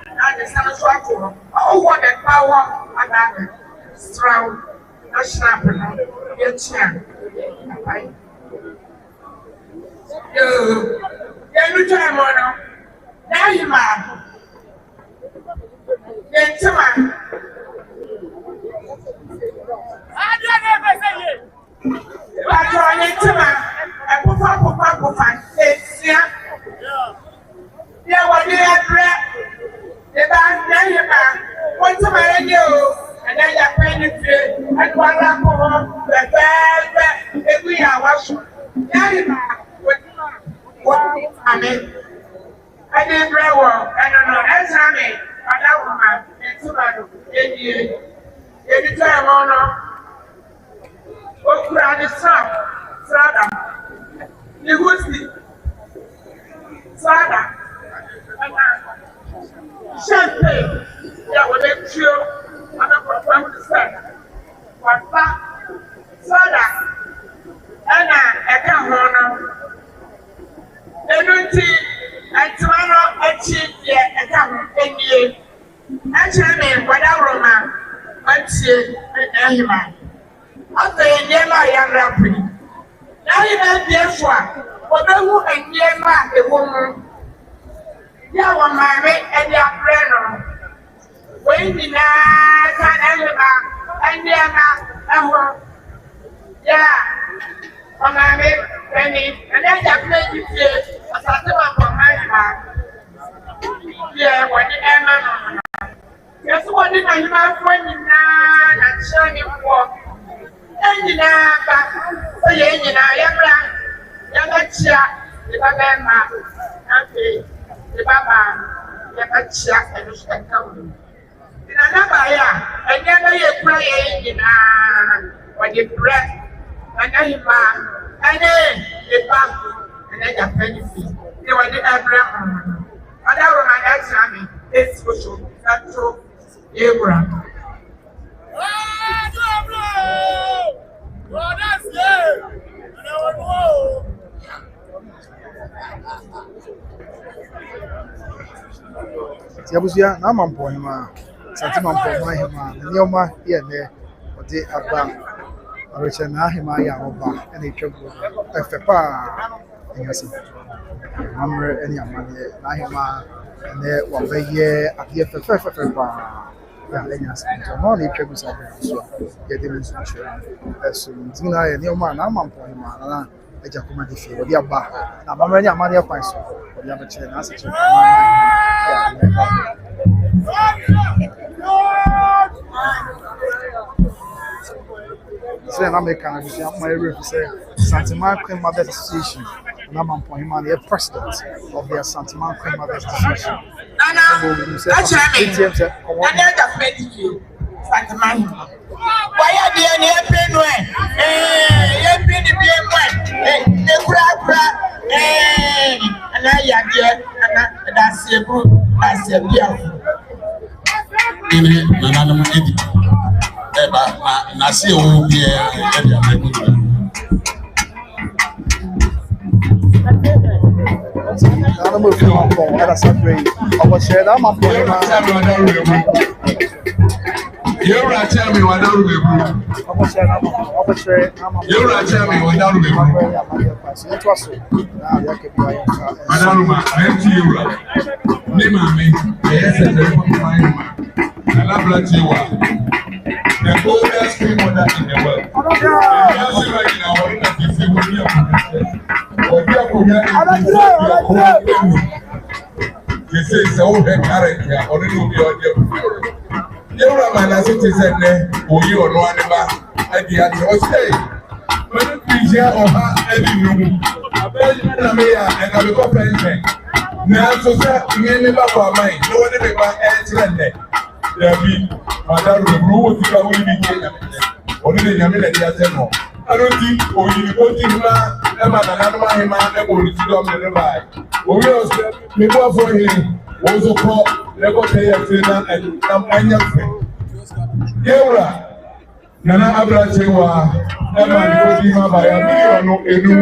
and the sun is swap for her. Oh, what a power, and that strong, no snapping, your chair. You try more now you man. Then to man. I don't ever say it. I draw it to man. I put up. It's yeah. Yeah, what did I grab? The band, now you man. What's the matter you? And then you're paying it. And one lap for the bad, if we are watching. Now you man. What? I mean, I didn't very well. I don't know. That's how me. I don't want my tomato. Anytime on oh, crowd is Sada. You would see Sada. Champagne. Yeah, when they chill, I'm not going to say. But Sada. And I can't hold. Everything I tomorrow achieve a come in you. Actually, whatever man, until Ahima. After a year, my young rapper. Now you know, therefore, whatever and near my woman. You are my mate and your friend. When you know, and Yama, yeah. On my mate, and then I played it here. Asanteman Kwamangman. Yeah, when the Emma. Yes, what did I have when you now and showing for? And you now, but you know, young chat, the Baba, okay, the Baba, the chat, and the spectrum. In another year, and never you pray in when you pray, and then you back, and then you back. And then you're penny fee. They were the Abraham. Other woman that's me, it's social, that's true. Abraham. Oh, that's it. And I want to Yabusia, Kwamangman, Asanteman Kwamangman, Nyoma, here and there, but they are Richard Nahima Oba, and they trouble a fepa. Yes, remember any money, Nahima, and there was a year at the FFF. Yes, money troubles are getting as soon as I and your man, I'm on point, man. I just come at the field, your back. I'm already a money of my soul, but you have a chance. So I'm my representative, Asanteman Kwamangman Association, and I'm the president of the Asanteman Kwamangman Association. That's why are they in your pen? You've been the BM1, the crap, and I am here, and that's a good, that's a beautiful. ini nananum edi eba na se o bi e edi ameku Nana mo fi hàn pọ̀ ẹ̀dá sáfẹ́ yìí ọ̀pọ̀ ṣẹ̀ ẹ̀dá máa pọ̀ ẹ̀ma. Yóò rà jẹ́ mi wà dárú bèbú. Ọ̀pọ̀ ṣẹ̀ ẹ̀dá máa ọ̀pọ̀ ṣẹ̀ Yóò rà jẹ́ mi wà dárú bèbú. Madaru ma ẹ̀ ti yóò rà. Ní màmí ẹ̀yẹ́ sẹ̀sẹ̀ fún mi máa ń mà. Alábìlá ti wà. The oldest queen mother in the world. Ẹ̀yà sí ra ìyá wọn nígbà tí fi wọ́n ní ọ̀pọ̀ ọ̀bí àkọ́gbẹ́ ẹ̀kọ́ kì í ṣe ìṣẹ́wó hẹ́ kárẹ̀kì à ọ̀nà ní omi ọ̀dẹ́ yẹ́wùrà máa na sí ti sẹ́ ẹ̀ òyì ọ̀nà àníbá ẹ̀dì àti ọ̀sẹ̀ mẹ́rin fi ṣe ọ̀há ẹ̀dì nùmù abẹ́yẹ́ náà mi yà ẹ̀ka mi kọ́ pẹ́ńtẹ̀ náà tó sẹ́ ìyẹn ní bá bọ̀ àmáyé lọ́wọ́ ní mi bá ẹ̀ tirẹ̀ nẹ̀ dàbí màdàrú rẹ̀ wọ́n ti ká wọ́n ní ké ọ̀nà ní ìyàmí lẹ̀ ní àtẹ̀ nọ alóòtí òyìnbó ti ńlá ẹ̀ máa nàná Kwamangman ẹ̀ kò ní ti dọ́ mi ní báyìí òwe ọ̀sẹ̀ mi bọ́ fún yìí wọ́n tó kọ́ lẹ́kọ̀ọ́ tẹ̀yẹ fún náà ẹ̀dùn ẹ̀yẹ fẹ́. Yẹ́wùrà nana abirante wa ẹ̀ máa ní kó di máa bàyà mílíọ̀nù ẹnu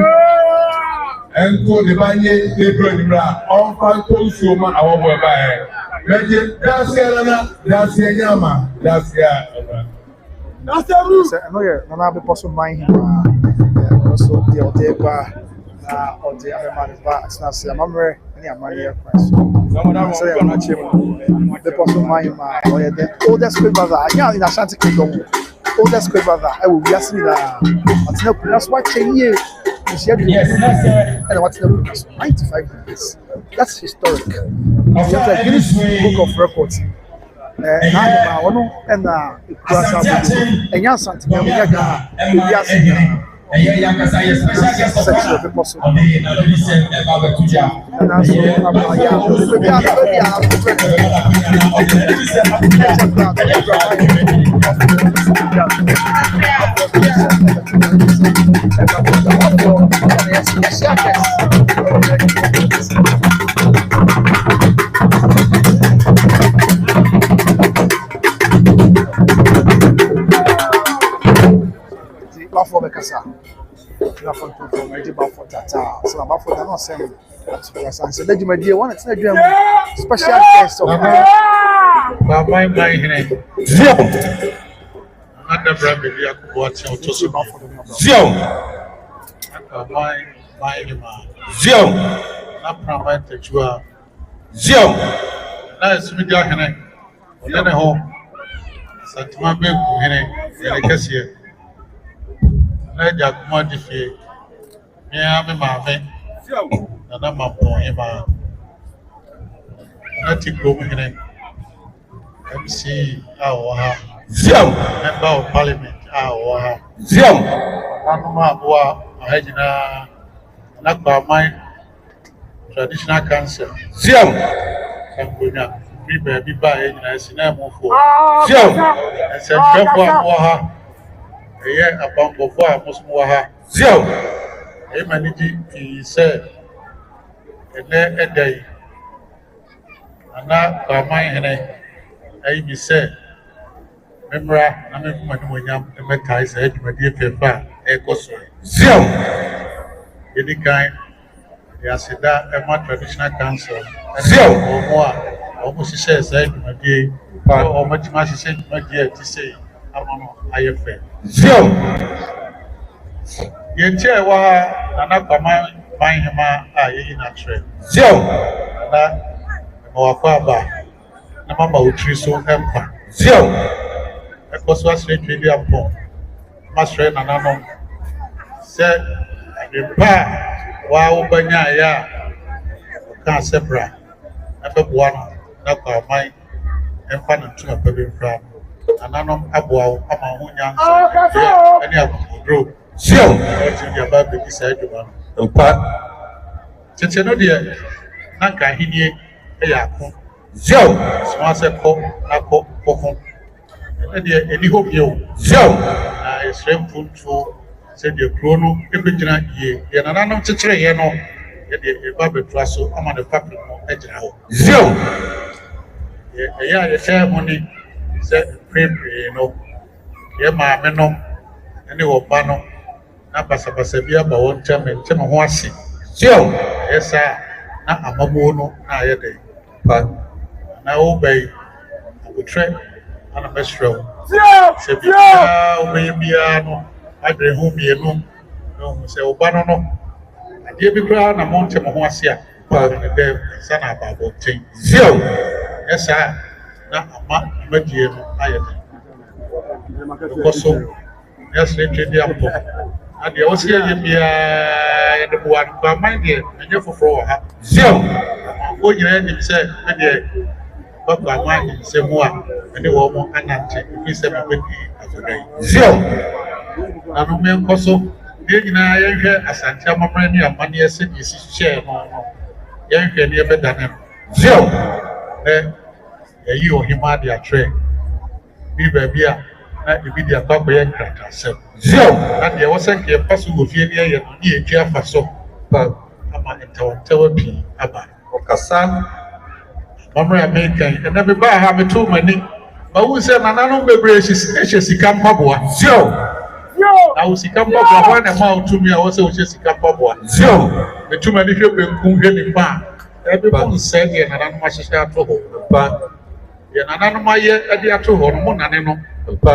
ẹ̀ ń tó ní bá yé lébúrò nígbà ọ̀nfà tó ń so ma àwọn ọmọ ẹ̀ báyẹn. Mẹ̀jẹ̀ dáṣẹ́ nana dáṣẹ́ nyàmà dáṣẹ́ ẹ̀. Ɛno yɛ nana abepɔ so man hema nso deɛ ɔde ba na ɔde abɛma ne ba atena ase amammerɛ ne amanneɛ kwan so sɛdeɛ ɔno akyerɛ mu bepɔ so man hema ɔyɛ the oldest great brother anyɛ in Ashanti kingdom oldest great brother ɛwɔ wiase nyinaa ɔtena akonnwa so wakyɛ yie nhyia du ɛna watena akonnwa so 95 years that's historic it's a Guinness Book of Records. N'ahema wɔn ɛna ekura sábà ɛnyɛ Asanteman ɛnyɛ Ghana ebi ase nyinaa sɛkyerɛ bepɔ so ɛna so ama ayɛ ebi ase ebi ase fɛ bafo bekasa bafo to me di bafo tata so bafo na no sem atubasa se dajumadi e wona tena dwam special guest of Kwamangmanhemaa zio anda brabe bi akwa che otoso zio Kwamangmanhemaa zio na prama tachua zio na esumi dia hene odene ho Asanteman be ku hene ele kese na jakuma di fie me ame maame na Kwamangmanhemaa na tikro hene MC awa zio member of parliament awa zio anuma aboa ahajina na Kwamangman traditional council zio kangonya bi baby ba ahajina sinamofo zio ensefo aboa eye abambofo a musmu ha zio e maniji ti se ene edai ana Kwamangman ayi bi se memra na me kuma ni wonyam e metai se adwumadi fefa e koso zio edikan ya seda e ma traditional council zio omo sise se adwumadi o ma tima sise adwumadi ti se amano ayefe zio yenche wa nana Kwamangmanhemaa a yeyi na tre zio na mo akwa ba na mama utri so empa zio ekoso asre twedi ampo masre nananom se adepa wa obanya ya ka sebra afebua na Kwamangman empa na tuma pebe mfra nananom aboa ama ho nyanso ani akudro zio oti ya ba be sa adwuma empa tete no de na ka hinie e ya ko zio small circle na ko eni hope you zio na esrem puntu se de krono e begina ye na nanom chekere ye no ye de e ba betua so ama de papi no ejina ho zio ye ya ye share money say pre no ye maame no ene oba no na basa bia ba won tem ho ase sio esa na amabo no na ye dey pa na obey abutre ana mesro se bia obey bia no adre hu mienu no se oba no ade bi kra na mo ntem ho ase a pa ne dey sana babo tin sio esa na ama medie no aye koso yes le twedi ampo ade o se ye bia ye de bo an ba man de enye foforo ha sio o nyina ni se de papa man se mo a ene wo mo anante bi se ma be agodai sio anu me koso de nyina ye hwe Asanteman ni amane ese ni si share no ye hwe ni e be dane sio yi ohima de atre bi ba bia na ebi de akwa ye kraka se zio na de wo se ke paso wo fie de ye no ni etwa afaso pa ama entawa pi aba okasa mamre American na be ba ha metu mani ba wu se nanano bebre ehye sika mpaboa zio na wo sika mpaboa wa na ma otumi a wo se wo sika mpaboa zio metu mani hwe benku hwe ni pa ebe bo se de nanano ma hye ato ho pa ye nanano ma ye ade ato ho no mo nane no pa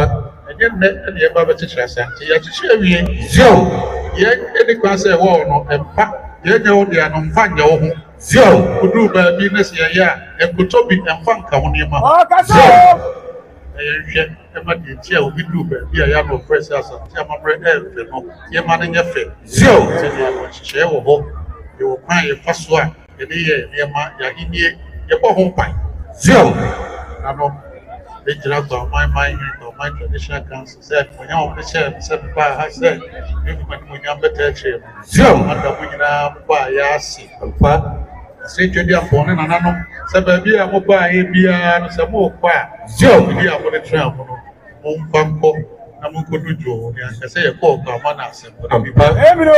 enye ne ene ba be tira Asante ya chichi awie zio ye ene kwa se wo no empa ye nya wo dia no mfa nya wo ho zio kudu ba bi ne se ya ekoto bi emfa nka ho ne ma zio ye ema di ti a obi du ba bi ya no press Asante amamre e no ye ma ne nya fe zio se ya wo chichi wo ho ye wo pan ye faso a ye ne ye ma ya hinie ye bo ho pan zio ano they just got my traditional council said when you want to share 75 said when you better share zio anda bunyina ba ya si alfa say twedi apon na nano say ba bia mo ba e bia no say mo kwa zio bia mo de tram no mo mpanko na mo kodujo ni an say e ko ma na asem ko bi ba emiro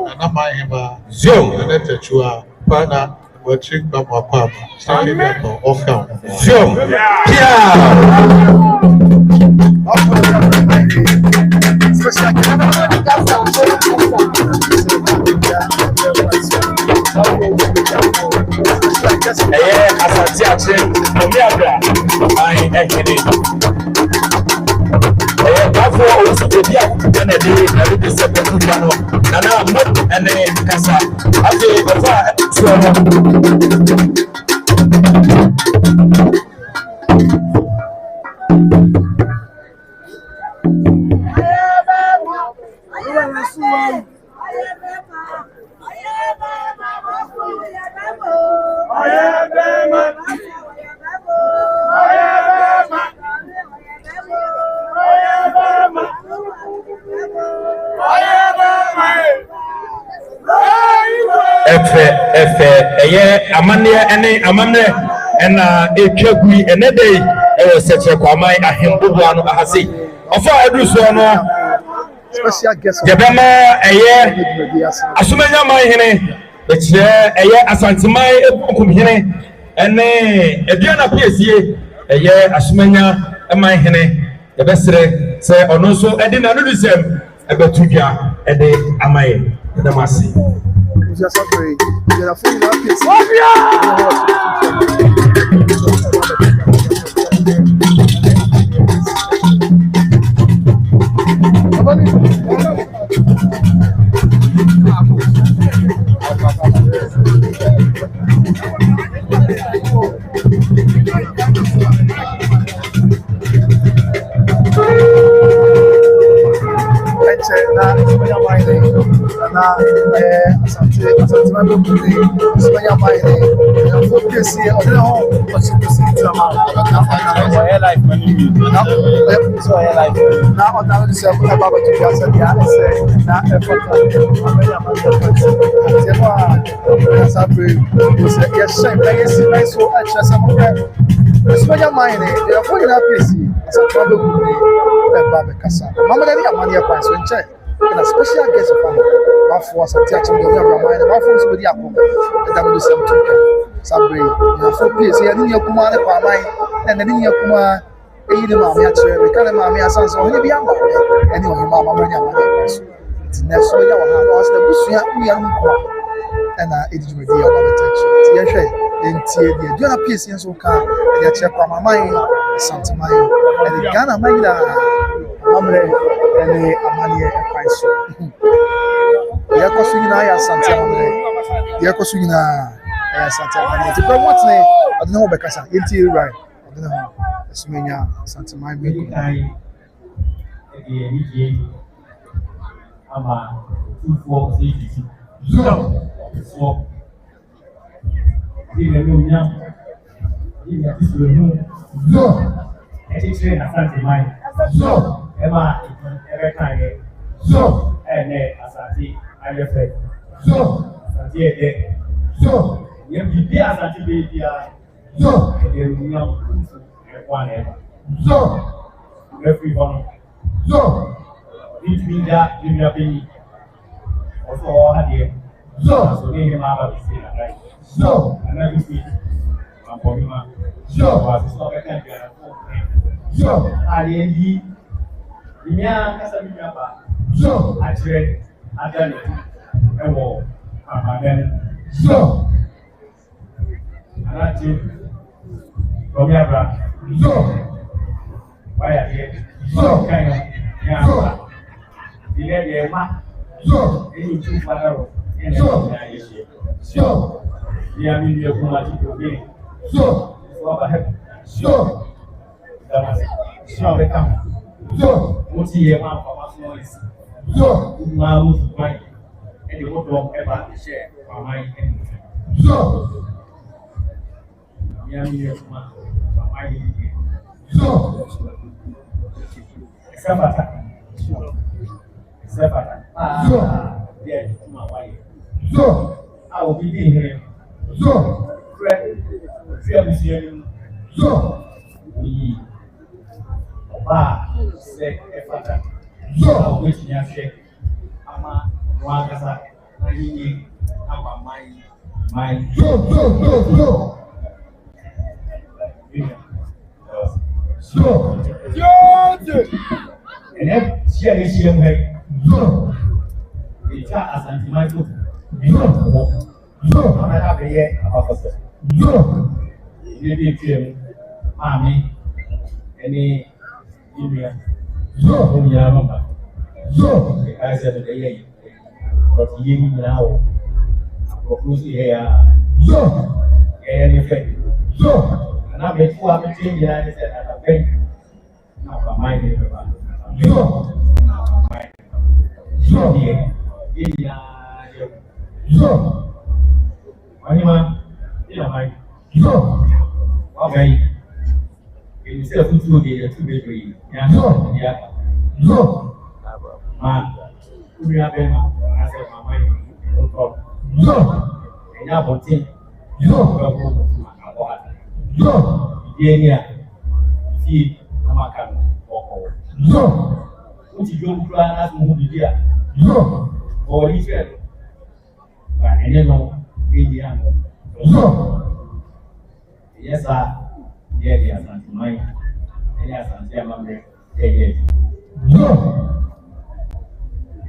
na Kwamangmanhemaa zio na tetchua pa na watching by my papa, standing up off down. Zio, Asantehene, Omiabra, Asantehene. Therefore, also the Kennedy, and the second piano, and I'm not an Casa. I say, amane ena etwagui enedei e seche Kwamangmanhemaa no ahase ofa aduso no special guest yebema Asantehene ekire Asanteman ekumhene ene eduana piesie Asantehene yebesere se ono so edi na nudusem ebetudwa ede amaye edamasi just sorry you are full of peace Asanteman Kwamangmanhemaa focus here on the home but you see it life so life now on the self about what you just said ya say na effort yes shame yes nice so actually some Kwamangmanhemaa they are fully happy Asanteman Kwamangmanhemaa kasa mama dey amani pa so nche na special guest of honor for Asantehene Kwamangmanhemaa for somebody akọ that we some Sabre na for peace ya ni yakuma na Kwamangmanhemaa na ni yakuma eyi de maame akyerɛ me ka ne maame asan so ɔne bi ama ɛne ɔne maama mo nya maame so nti so ya wɔ ha na ɔsɛ busua nua no ko ɛna edi dwumadi a ɔba bɛtɛ kyerɛ ti yɛhwɛ ntie deɛ duana piesi nso ka ɛde akyerɛ Kwamangman Asanteman ɛde Ghana man nyinaa amammerɛ ɛne amanneɛ ɛkwan so deɛ ɛkɔ so nyinaa yɛ asante amammerɛ deɛ ɛkɔ so nyinaa ɛyɛ asante amammerɛ nti kura wɔtene ɔde ne ho bɛkasa yɛntie ewura ɔde ne ho ɛsomanya Asanteman bi ama tufoɔ safety so di na nyam di na tisoro mu ɛkyekyere Asanteman ɛma ɛbɛka yɛ ɛnɛ asante ayɛ fɛ asante yɛ dɛ yɛ bibi asante bɛ biara ɛyɛ nyam ɛkɔ anɛ ɛfiri hɔ no between that junior baby also all had here so they him out of the state right and everything I'm for him was it's not can be and he nya kasa mi aba actually adani e wo amaden anati Romiabra why are here kind of yeah ilé ẹ̀yẹ wá ẹ̀yìn tún padà rọ̀ ẹ̀yìn ẹ̀yìn ayé ṣe ní àmì ìlú ẹ̀kún àti ìgbògbé ìfọwọ́bà ẹ̀kún ìdámàsí ọ̀rẹ́ kàmù mo ti yẹ máa fọwọ́ sí wọn ìsìn máa mú fún wáyé ẹ̀dẹ̀ wọ́n dọ̀ ẹ̀bà iṣẹ́ màmá yìí ní àmì ìlú ẹ̀kún màmá yìí ẹ̀sẹ̀ bàtà Separa. Yeah, my wife. I will be here. Friend, we say a father. Which you have said, Ama, Wagasa, Nahini, our mind. And then she is here. Ìjà Asanteman tó ọmọ ẹ̀dá bẹ̀ yẹ àpapọ̀sẹ̀ ilé bí ìpìlẹ̀ mu máàmí ẹni ìmìyà òmìnira nọ́mbà ẹ̀ka ẹsẹ̀ tó dẹ̀ yẹ yìí ọ̀tí yé mi nyina wọ̀ àpòkúrú sí yẹ yà ẹ̀yẹ ní fẹ́ àná bẹ̀ tí wàá mi tí ń yẹra ní sẹ̀ àtàbẹ̀ náà Kwamangman ní ìfẹ́ bá yeah, Kwamangman, okay. You say a food two bakery. Yeah, man, we have been. I said, my mind, no problem. And now, but think, yeah, see, I'm a can walk over. What you don't try as movie here. Or he said, but I know India. Yes, sir. Yeah, they are not mine. They are Asanteman.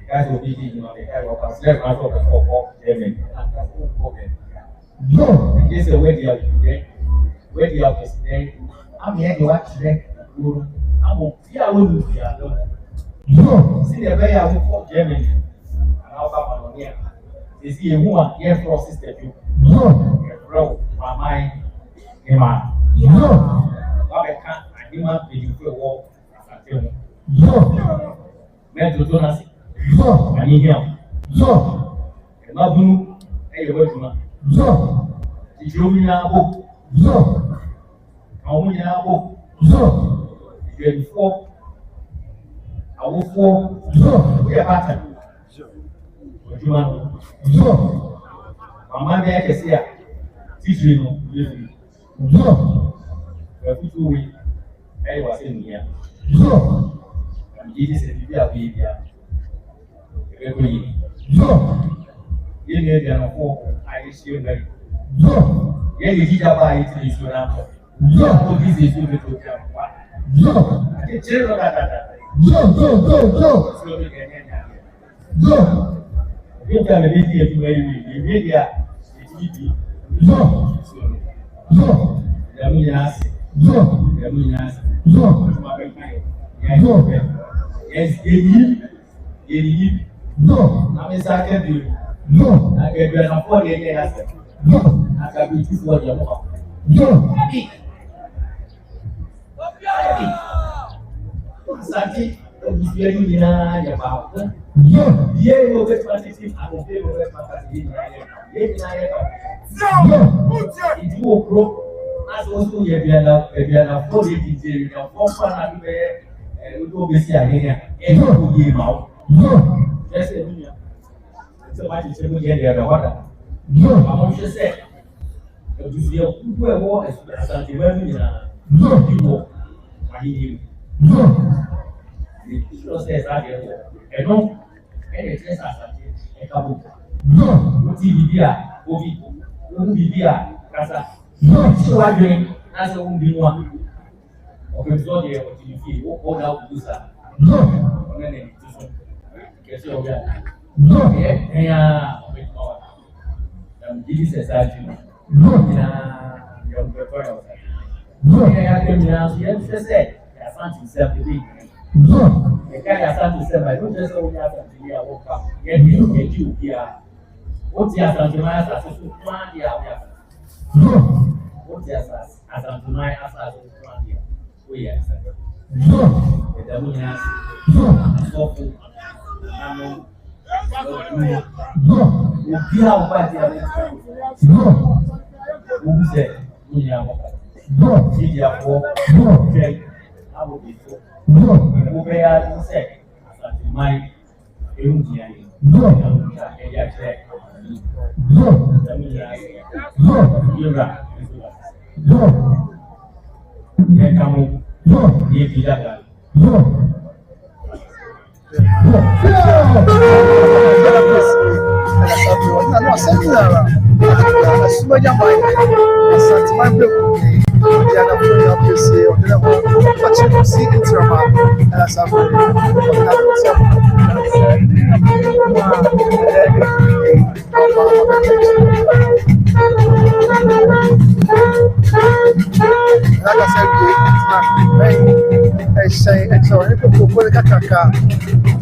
Guys will be thinking on the head of us. Let's not talk about them. This is where they are today. Where they are today. I'm here to watch them. I'm here. See the way I work for Germany and how come on here. They see a woman here for sister too. Bro, Kwamangmanhemaa. I can't. Human being for war. Men to Jonas. And in here. And not blue. Hey, wait to man. Did you mean a book? How many a book? You have 4. I will fall. We are pattern. Mama, I can see her. Teach you, you have 2 weeks. I was in here. And it is a baby. Every year. You need an awful Irish children. Yeah, you did about it in this one. This is you to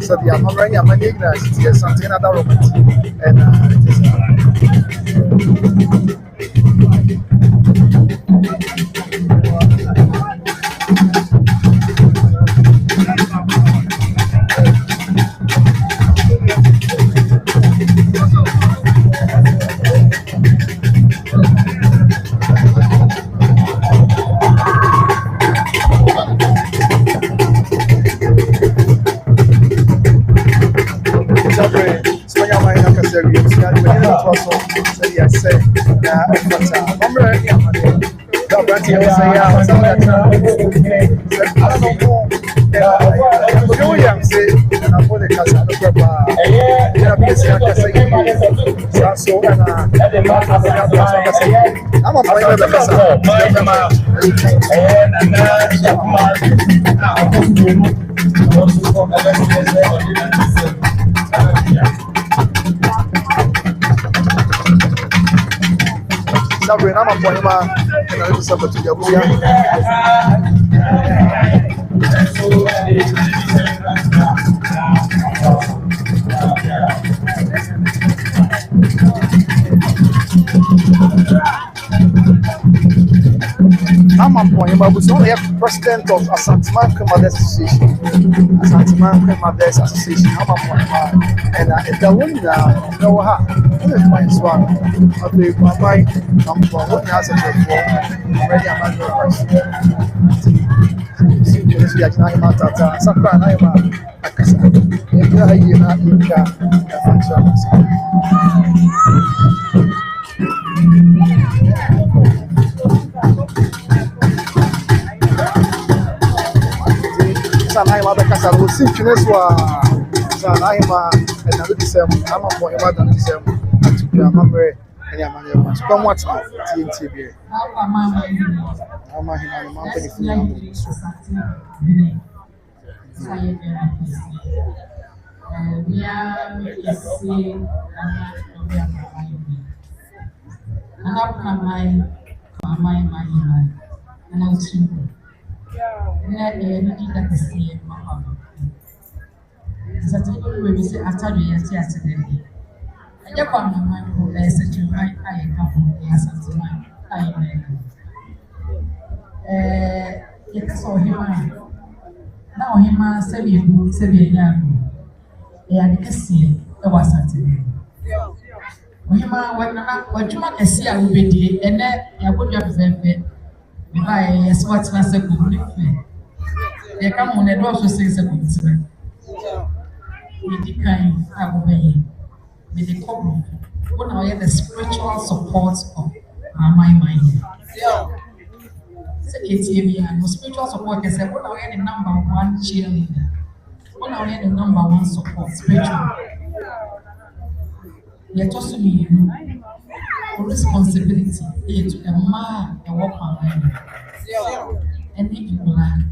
So the Amorania Manigna, something other Robert, and I'm a Kwamangman, and I just have to get I'm a Kwamangman, was only president of Asanteman Association. Asanteman Association. I'm a Kwamangman, and the one now, no, my swag. I'll be my mind. I'm for what has a already a man of Sampa and I'm a Casa. You Sanaima Casa, who seems Sanaima and I I'm a boy about them. I remember any amount of money. Come what TNT. I'm a human mountain. We are seeing Kwamangman, and I was simple. And I did that the same. Certainly, we say after the yesterday. I just want my mind who is such a right. I come from Asanteman. I saw him. Now, him said you said young. I see a was Saturday. What you might see, I will be, and then I would have been by a swat master good. They come on and also says a good thing. With the kind I will be with the problem. What I have the spiritual support of my mind. It's no spiritual support. I said, what I had the number one cheerleader. What I had the number one support spiritual. Let us be responsibility to a man and walk on and make you learn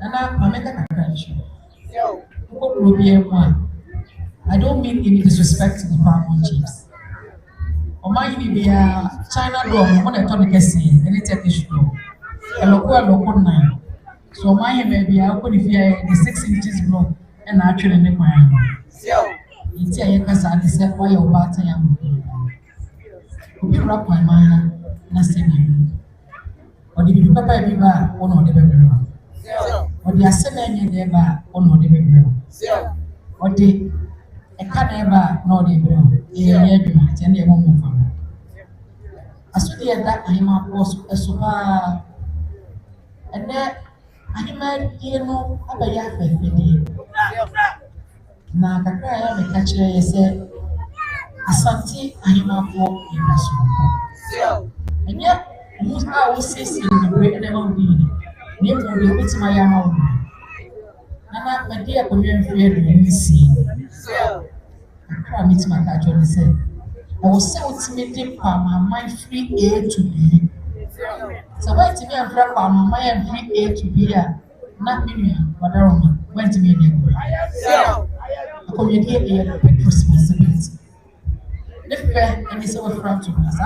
and I make a correction. I don't mean any disrespect to the Paramount Chiefs. Or my China door, what I told you, and it's a issue. A local 9. So my baby, I could if the 6 inches block. And actually, make my own. It's a year I said, why your battle young. Could you wrap my mind? Nothing. Or did you pepper every bar or not the baby? Or the assembly in the bar or not the baby? Or the a canaba nor the baby? Yeah, and the woman. As we did that, I am a super. And then I might, a yafe. Na kakra ya me ka kire ye se Asantehene for inaso enya musa wo sisi ni bre na ma bi ni mo de obitima ya ma wo na me de akowe mfie do ni si kakra mitima ka jo ni se wo se ultimate Kwamangman free A to B so why to me am fra Kwamangman free A to B a na me wadaroma went to me there community a big responsibility. And it's our friend to us,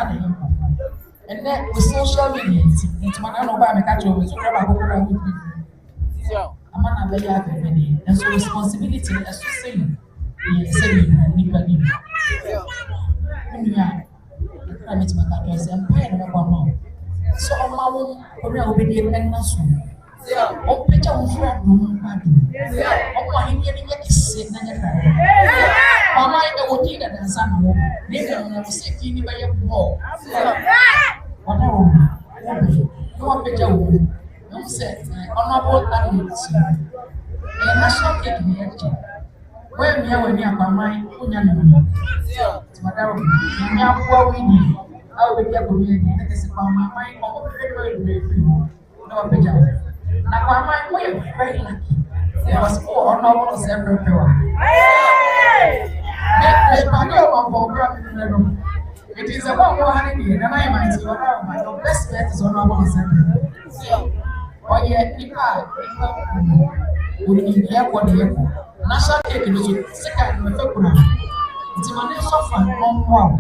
and then with social media, it's my own by catch over to grab a book. I'm not very happy, and so responsibility as to say, I meet my address and pay no more. So, my own obedient and not soon. Oh, picture of friend, oh, my Indian is sick. Mama, I would eat and some more. Neither will say, King by a ball. No picture of no said, honorable animals. A national cake, where me when you have my mind, Madame, I will get a community that is upon my mind, no picture. Now, my mind, very lucky. There was four honorable everywhere. It is about 100 years, and I might say, my best bet is honorable everywhere. Oh, yeah, people would be here for the airport. National cake is second with a program. It's a man suffer long while.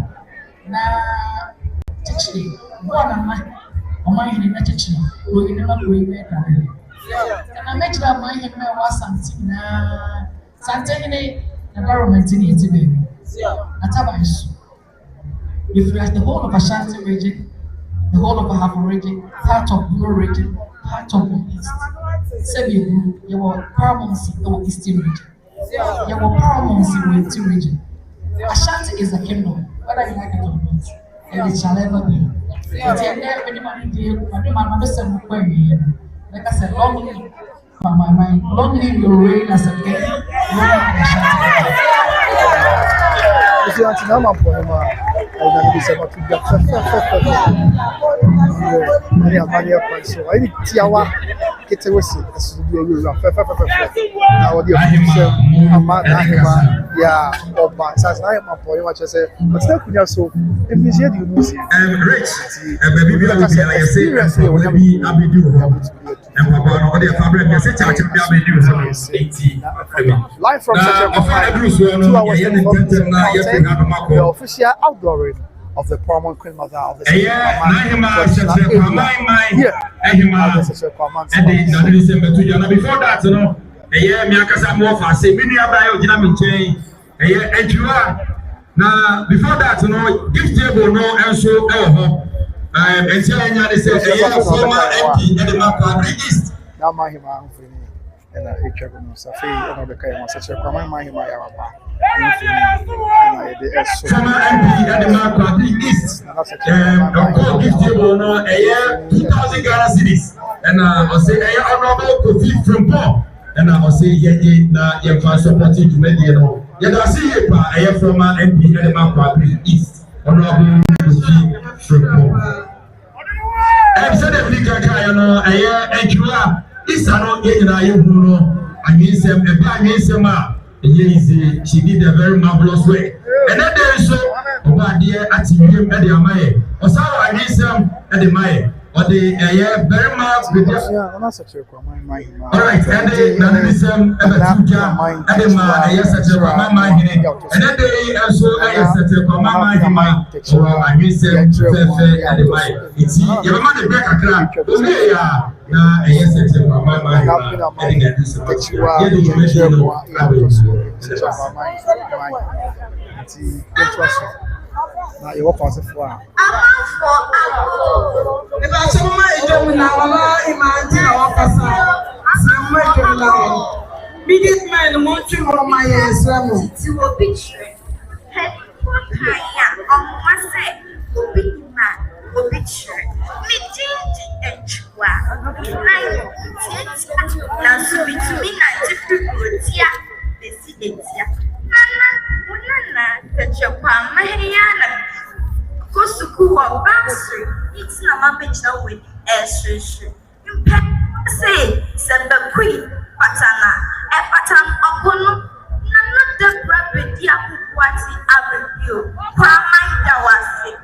Now, teaching one of my in the teaching, we never do it. And I make that my name was Asantehene environment in it, baby. If you have the whole of Ashanti region, the whole of Ahafo region, part of Blue region, part of the East, Sebi, you were paramountcy or Eastern region. You were paramountcy with 2 region. Ashanti is a kingdom, whether you like it or not, and it shall ever be. But you never anybody did, I do my mother said, like I said, long live Kwamangman, long live your reign as a king, long live Ashanti. Monsieur Antinama pour moi, on a dit ça va tout bien très. Il y a manière pas ça. Il y a kete wasi asudi ewura fe na wodi ofise Amahema ya oba sasa na Ahema po yo chese but na kunya so efisi di unu si rich baby bi la say bi abedi o and papa no dey fabric dey say church bi abedi o 80 live from such a 2 hours the official outdooring of the Kwamangman Queen Mother of the and before that, you know, me akasa mo fa say me nua ba yo gina me nchen now before that, you know, gift table no enso and tell anya they say former MP and the map register now Mahema and a no safi and the kaya such a Kwamangmanhemaa ya baba former MP and the map register gift table no 2,000 Ghana cedis and I say honorable Kofi from Paul and I say ye na ye fa supporting to media no ye da see ye pa former MP and the map register honorable Kofi from Paul and so the figure guy no enjua isa no ye na ye hu no anyesem e ba anyesem a she did a very marvelous way and then there is so oba there at him e dey amaye osawo anyesem e dey maye or the very much with this. All right, and the nanisem ebetuja and the man such a Kwamangmanhemaa and then they also such a Kwamangmanhemaa or anyesem fefe and the man it's your man the break akra only ya na such a Kwamangmanhemaa and the this na you walk past for if I show my job now, I imagine our person. Biggest man, want to run my ass to a picture. Head for Kaya on one side, big man, a picture. Me change and chua. Now, so between a different tia, the city. Nana, that your Kwamangmanhemaa. Kosuku wa basu, it's na mabich na with esrishu. Say, Sampa queen, patana, patan okono, nana the rapid yapuati avenue, Kwamangmanhemaa.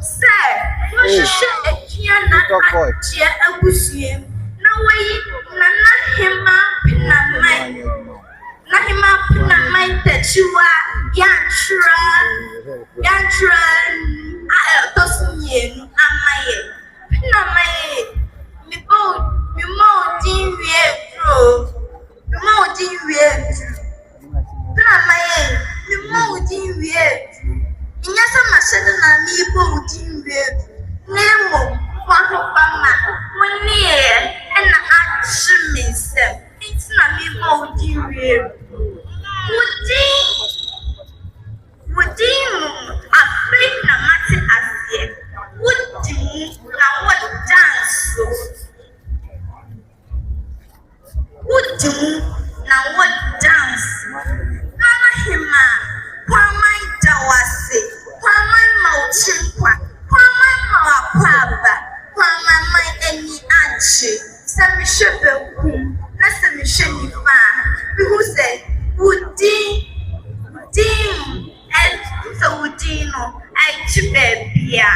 Sir, you should a chia a bushie. No way, Nana Hema Pinamai. Nahima Pinamai that you are Yantra, I toss me, Amaye, Pinamay, me more dear, Pinamay, me more dear. Yes, I'm a sudden and me Nemo, Kwamangman, when near, and I should miss them. It's not me more dear. Would you afraid na mati asie? Would you na what dance? Would you na what dance? Amahema, Kwamangmanhemaa, Kwamangmanhemaa, Kwamangmanhemaa, Kwamangmanhemaa, Sami Shebeku, na Sami Shenifa. Who said, and so Udino, I chibebia.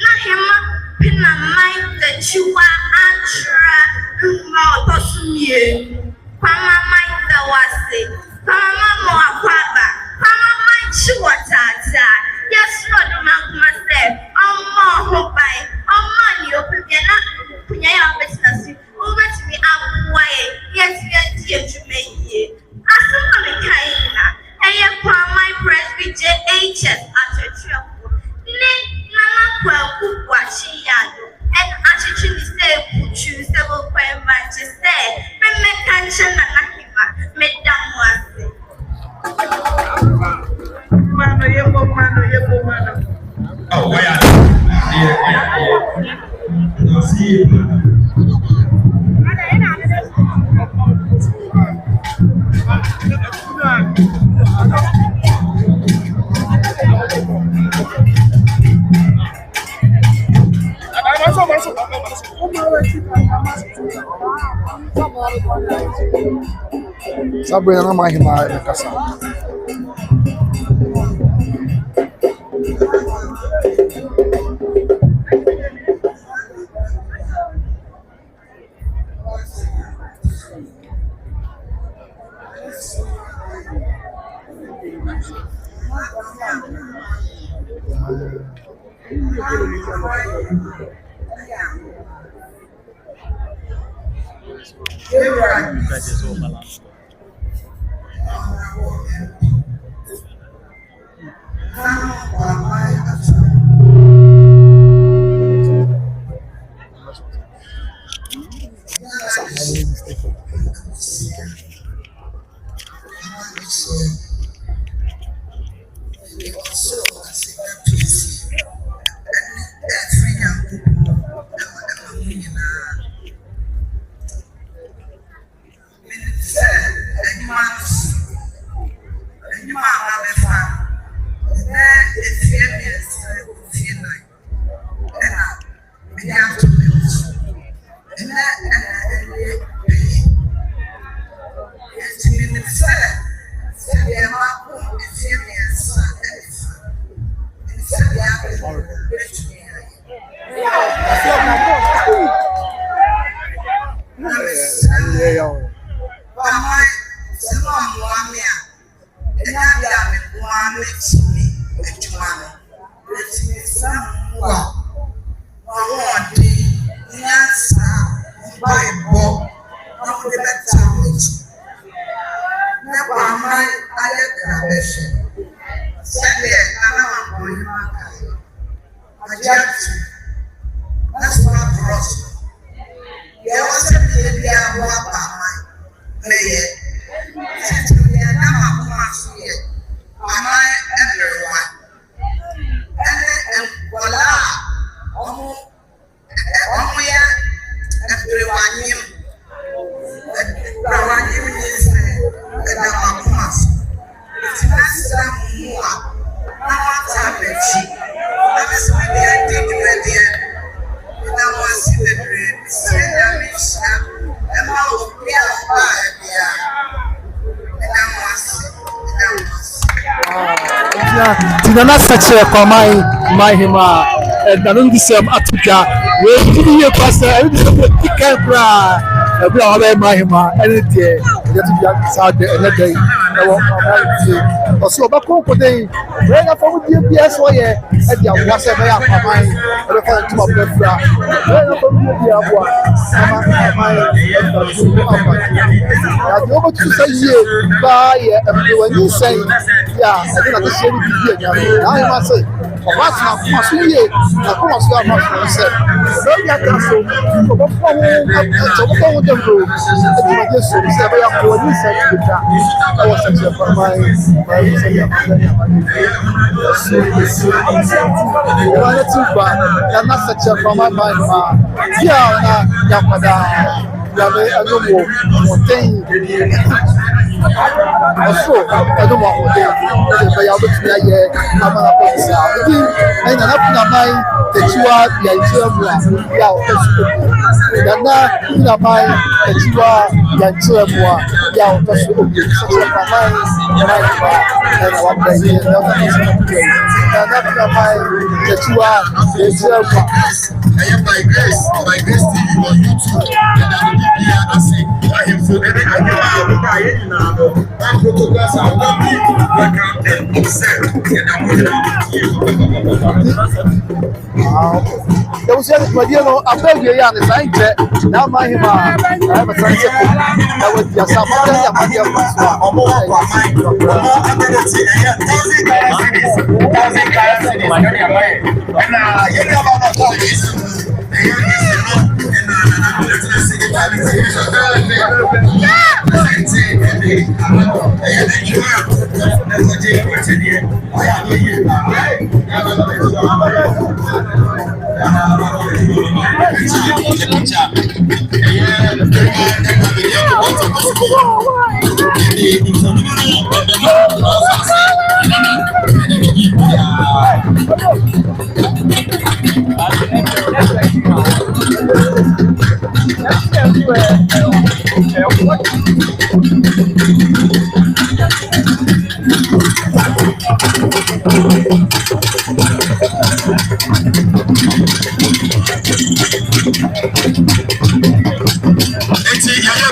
Nahima, Pinamai, the Chua Antra, Motosumie, Kwamangmanhemaa, Kwamangmanhemaa, Kwamangmanhemaa, yes, Lord, myself, more by, money, open your business. Over to me, I'm quiet. Yes, we are dear to me. Asanteman Kaina, I am my press VJHS at a trouble. Nana Kwashi Yado, and actually say, put you several Kwamangman to say, Madam Wansi. Sabrina Kwamangmanhemaa in Kasa. Tinana sache Kwamangmanhemaa nanon disem atuka we gidi ye pasa e disem tika bra e bra Kwamangmanhemaa ene de yetu ya sade ene dey e wo Kwamangmanhemaa oso obako kodey we na famu die bia so ye e dia wase be ya Kwamangmanhemaa e fa tuma befra we na famu die abua ama Kwamangmanhemaa ya de obo tu say ye ba ye e wani say ya e na to say ni bia ya na ma say what's not possible here? I come and see how much say. Don't get that so. Go for them go. I just say we are going to say that. I was saying for my I'm not such a for my mind. Yeah, also, I don't want to be able to hear Amana Police. And I'm not mind that you are the Algeria. Nana, you are mine that you are the Algeria. Yeah, that's what you such a mind. And I want to hear another person. And I'm not mind that you are the Algeria. I am my grace TV on YouTube. And I will be here and say, I am so many. I know I'm photographs are not people background and upset. And I'm going there was a video of a baby and a sign now Kwamangmanhemaa. I have a sign that was just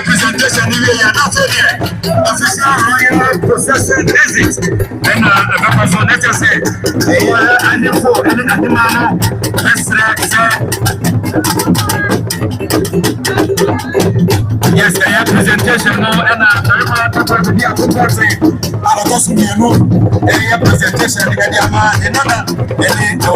Presentation official royal procession exit. And the person say, and the four, and the man, yes, I have presentation now, and I'm going to be a presentation, and another, and the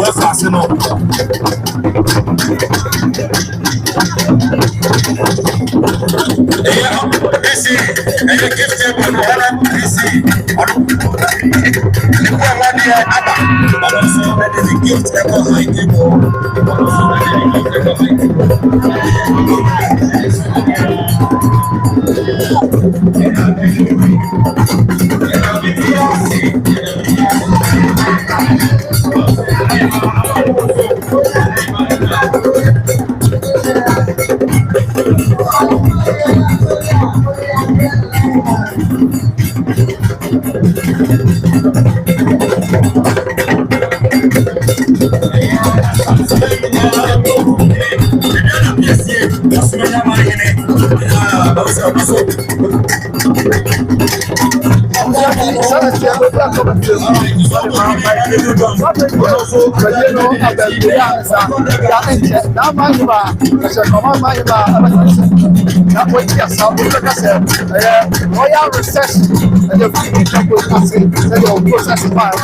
royal recession and the people say your process file.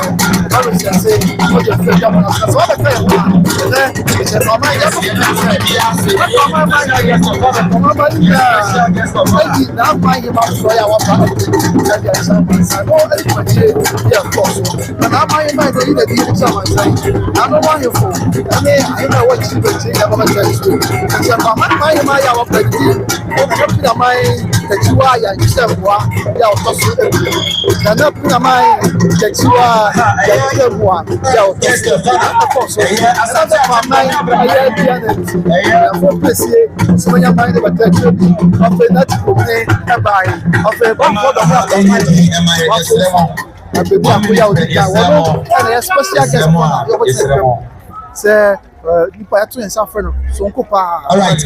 Alright,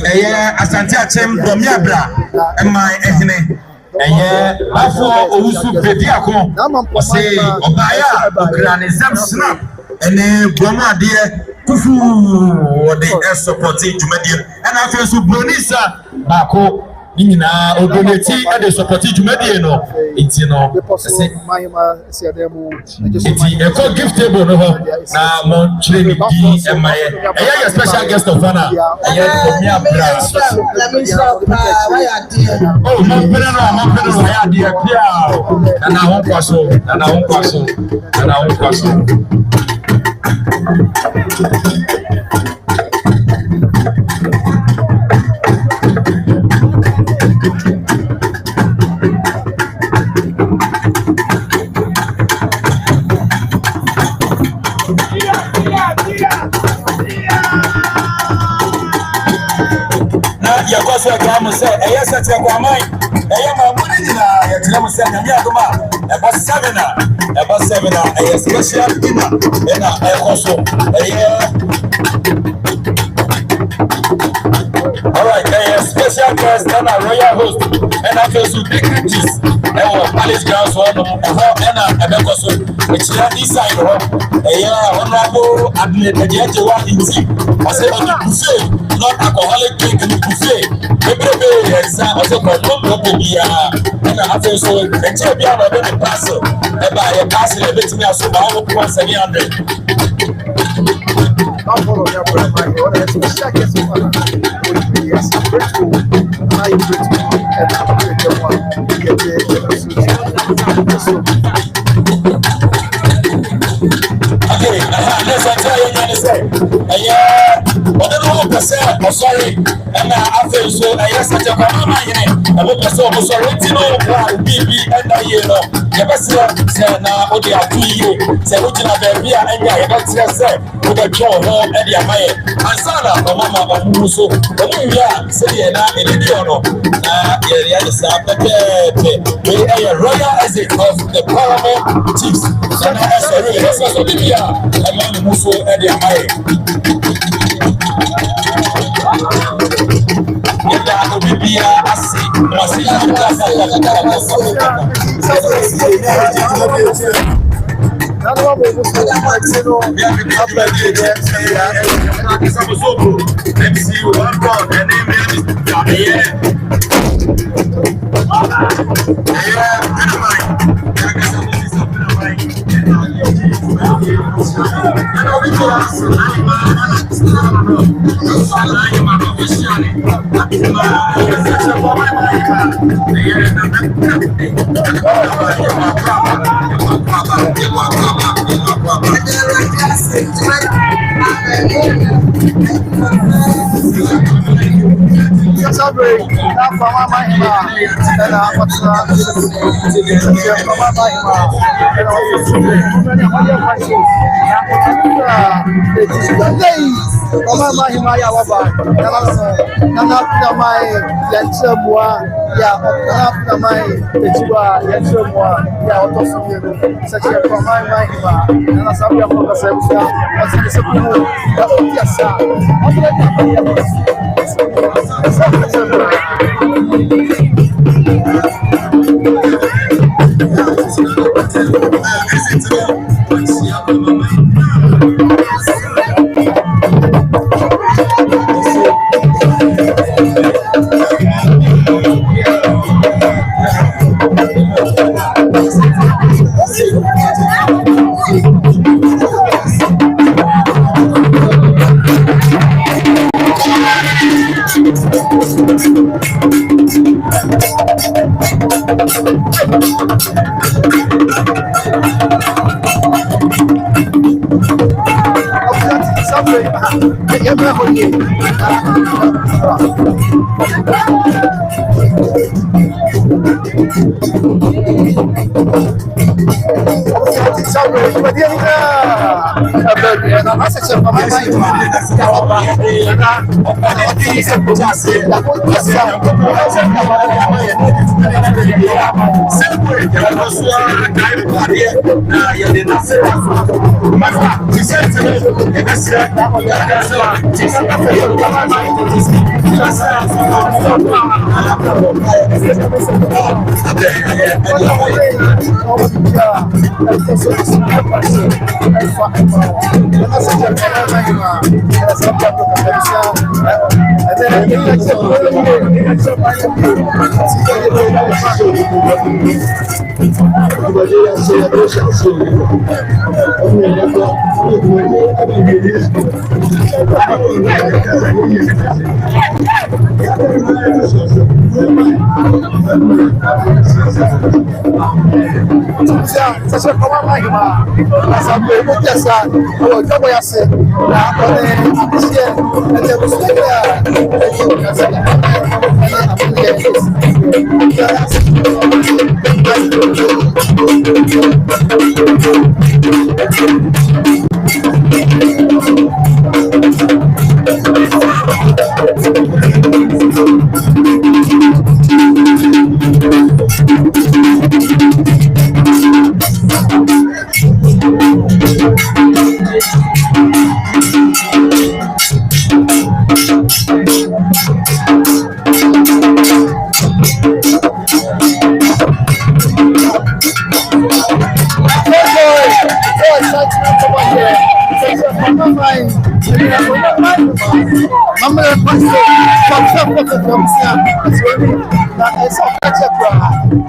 Asantehene Domiabra, Kwamangman. Afọ owusu bedi akọ say obaya okran exam snap ene gboma de kufu de support jumadi and afọ so bonisa bako nyina odoneti e de support jumadi no enti no say enti e ko gift table no ho na mo chire ni di emaye e special guest of honor e Domiabra. Oh, my brother, I had the appeal, and I won't pass on, and I won't pass on, and I won't pass on. Kwamangman say, yes, I tell Kwamangman. My money na ya say na me adoma. About 7 a special dinner. And also all right, a special guest and a royal host. And I feel so big riches. Palace grounds one and a also which this side honorable administrative one in tea. I say on the buffet, not alcoholic drink in the buffet. Every also called and I feel so the champion of the parcel. And by a parcel, everything else about 1,700. Let's tell you say, whatever percent, sorry, and I so yes, I just Kwamangmanhemaa. I hope so. So let's know why BB and I you best say na o dey atu you say o jina baby a enya you don't say o dey draw no e dey amaye ansana mama omu so omu ya say na e dey ono na area is apete we are royal exit of the paramount chiefs so na so BB a omu so e dey amaye yeah, BB a say was Kwamangmanhemaa ya waba na mai yanchemwa ya na mai ejiba yanchemwa ya otosumiro sache Kwamangmanhemaa na sababu ya kwa sababu asante kumu ya otiasa Sasa Kwamangmanhemaa sababu moja sana au kama yase na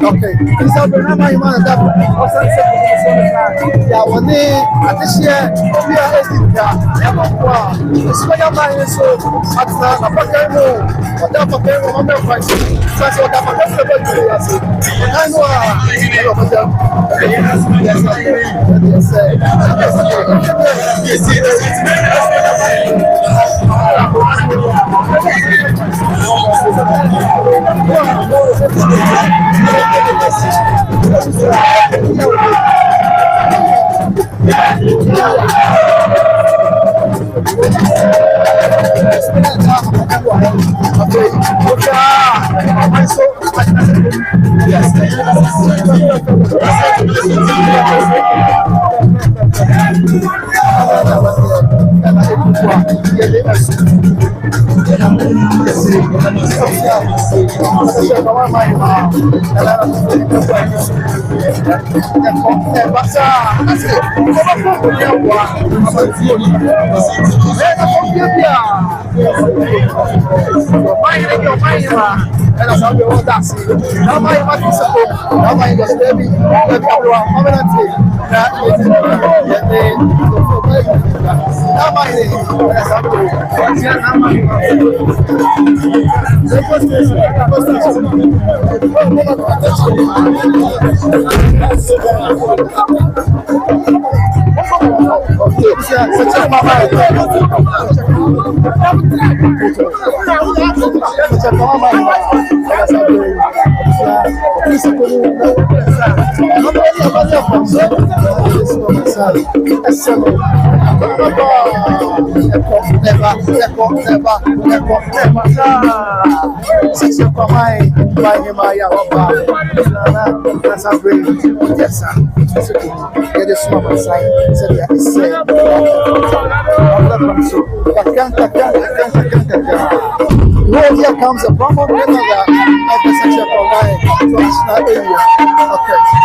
okay. Isa Kwamangmanhemaa na dapo. Asante ya wone atishia pia ezika ya kwa. Sipaya mai so atna na pakemo. Wada pakemo mambo kwa. Sasa wada pakemo kwa yasi. Kanwa Here comes a promo winner of the section for my traditional area. Okay.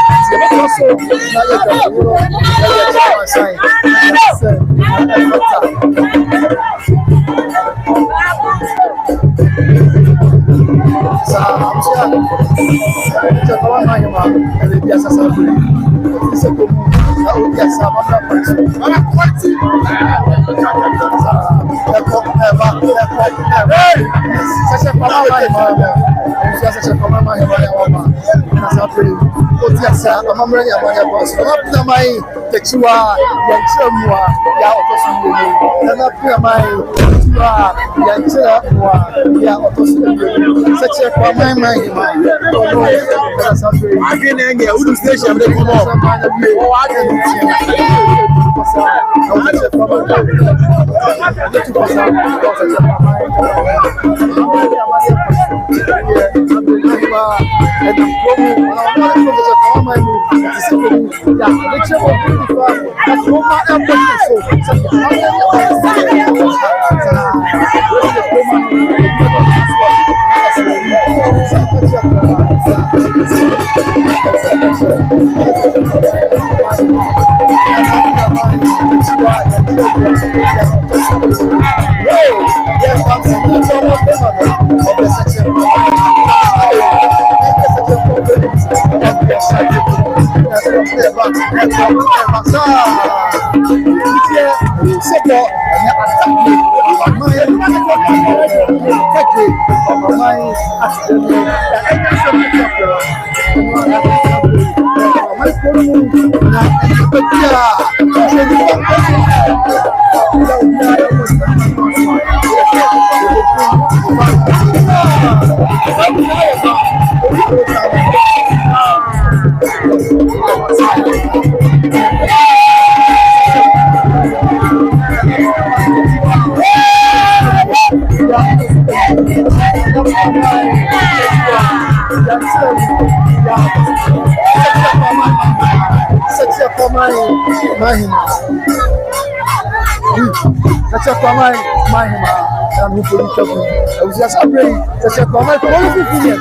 That's a Kwamangmanhemaa. I'm who put it up. I was just agreeing. That's a Kwamangman. What is it?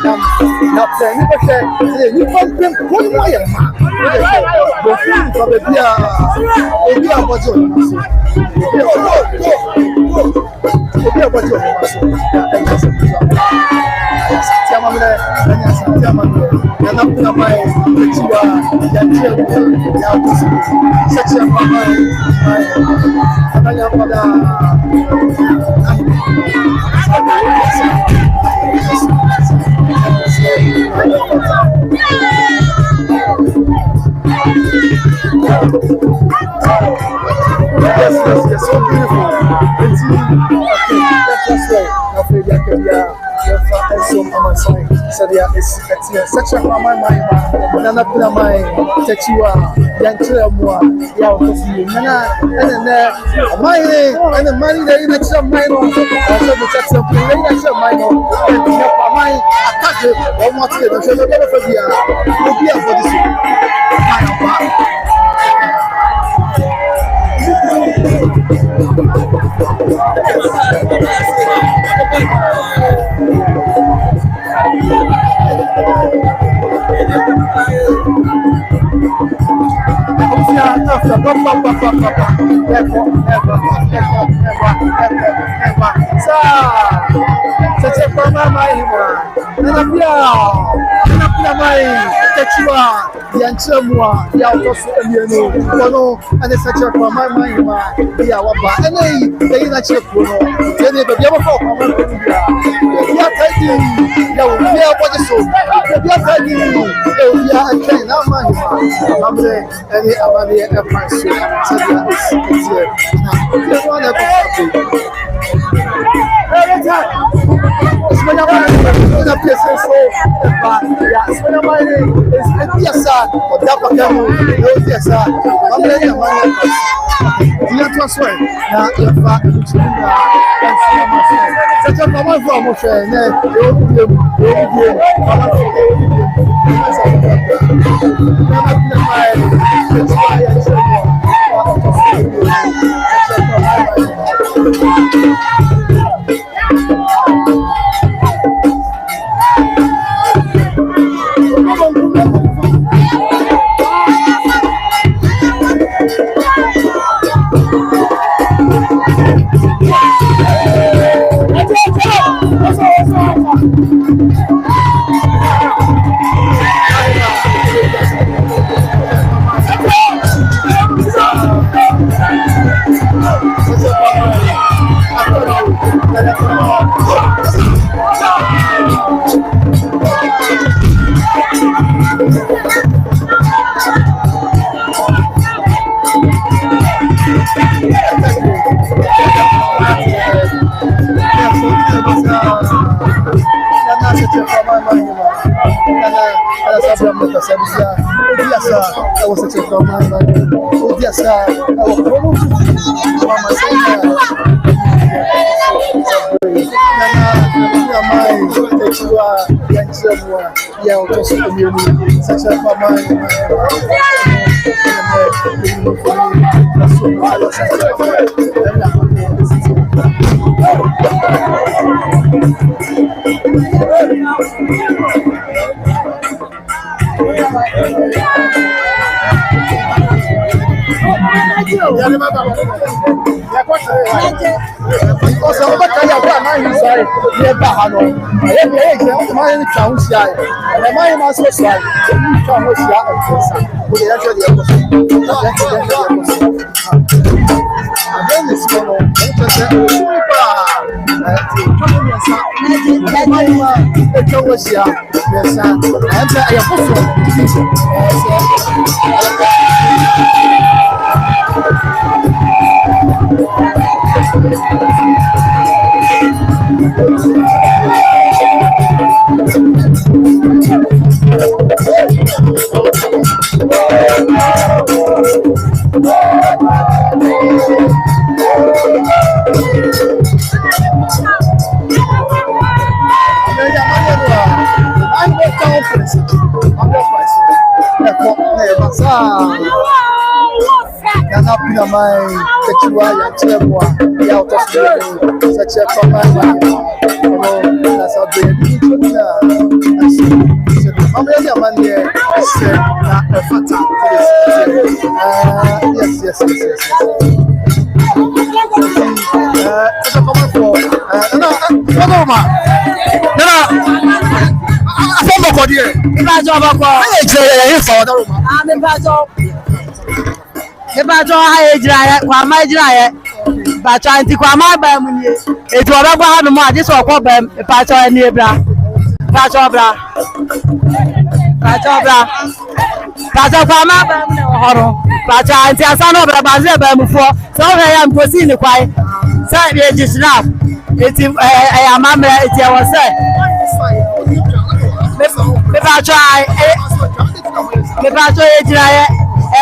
Not saying you can say you can't bring one way. But you from the beer, we are what you Sadia is such a Kwamangmanhemaa, Nana Pinamai, Tetua, Yanchua, Yao, Nana, and then mining and the money that in extra minor, also the tax of the extra minor, and the mine attack it, or what it is, and the other for the will be a Yanchua, Yaos, BONO, and the such a Kwamangmanhemaa, Yawaba, and they in a chip, then they be able to we are taking your body so. We are taking we are again now, I'm saying, any of the price.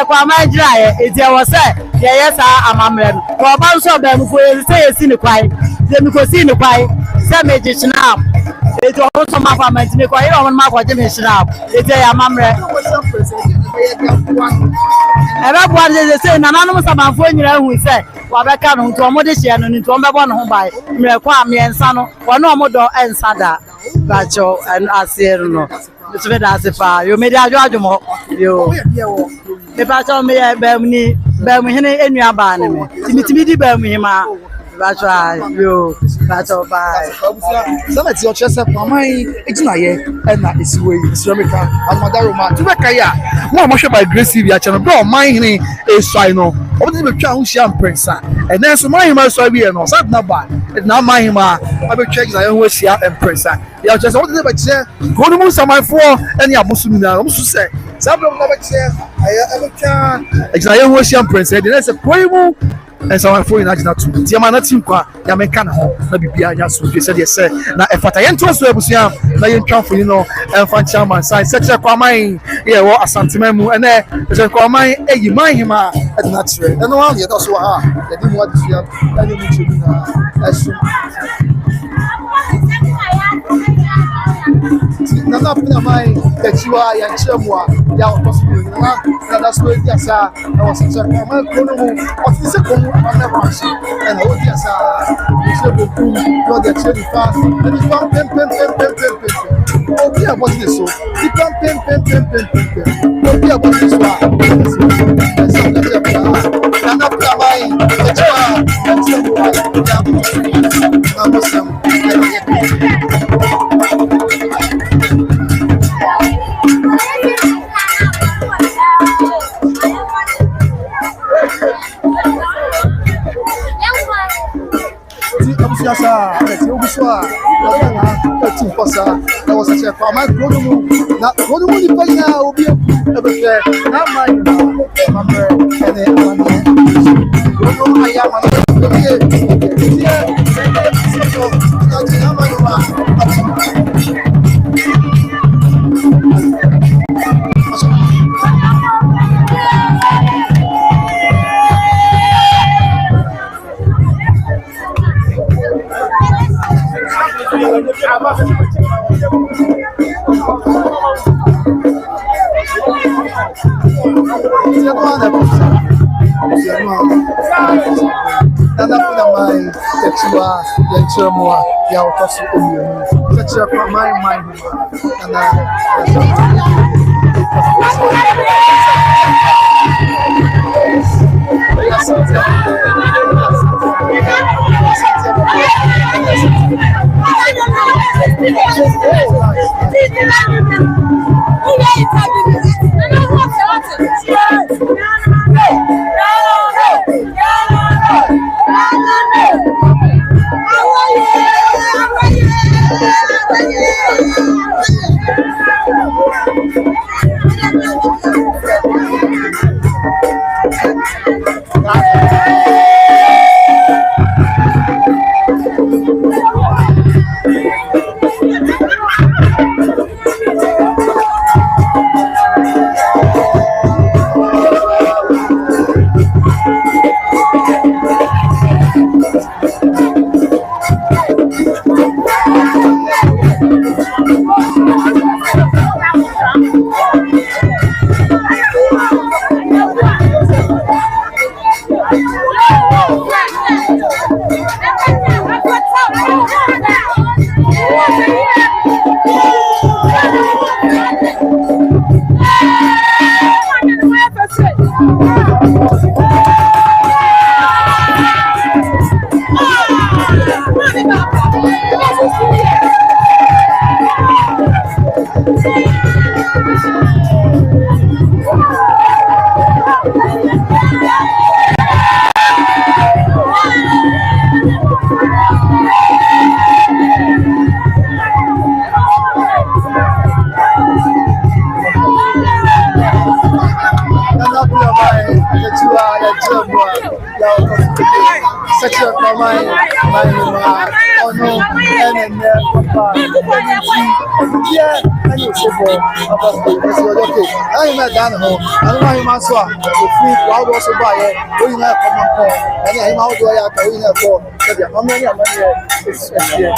Kwamangman is your say, yes, I'm a man. For a bunch of them who say, see the quiet, then we could see the quiet, some magician up. It's also my family to make on my coordination up. It's a mamma. Everyone is saying anonymous about when you know who said, Wabaka to a modician and into a one home by Kwame and Sano, or no more and Sada, Bacho, and I say, no. It's very as if you made a judge more. You, if I told me, Belmini, and your banner, Timothy Belmihima. That's right, you. That's all by. Somebody your chest up, my ignaye, and that is way, Ceramica, and Madaruma, Tubakaya. More much by Gracie, your channel, bro, mine is Sino, or the Chausian Prince, and then so my must be an or something about it. Now my I will check I always see and Prince. You just wanted to say, go to Musa my four, and your Muslim, also say, some of them say, I ever can. Exile Ocean Prince, and there's a poem. And so I'm following that too. The man team kwa ya meka na ho na bibia nya so said yes na efata ye nto so abusia na ye ntwa fo no emfa chairman sai section Kwamangman ye wo Asanteman mu ene se Kwamangman Kwamangmanhemaa at natural and no one ye do so ha ye di mo adisia and you need na asu na na pina mai techiwa ya chemwa ya possible na that's where yes na was such a Kwamangman kono what is it kono and all yes you should go through your the training fast and you pam oh yeah what is so you pam oh yeah what is so na na pina mai techiwa ya chemwa ya muslim Yasa, eti obuswa, na eti fosa, na wasa Kwamangman na godu mu ni panya obi ebeke na mai mamre ene amane. Godu ayama na obi tie so na jama ma. Nana pina mai techiwa ya chemwa ya otosu omienu techiwa Kwamangman nana you say for about the okay. I am not done home. I don't know him as well. The free crowd also buy it. We have Kwamangman, and I'm out there. We have for the money. It's here.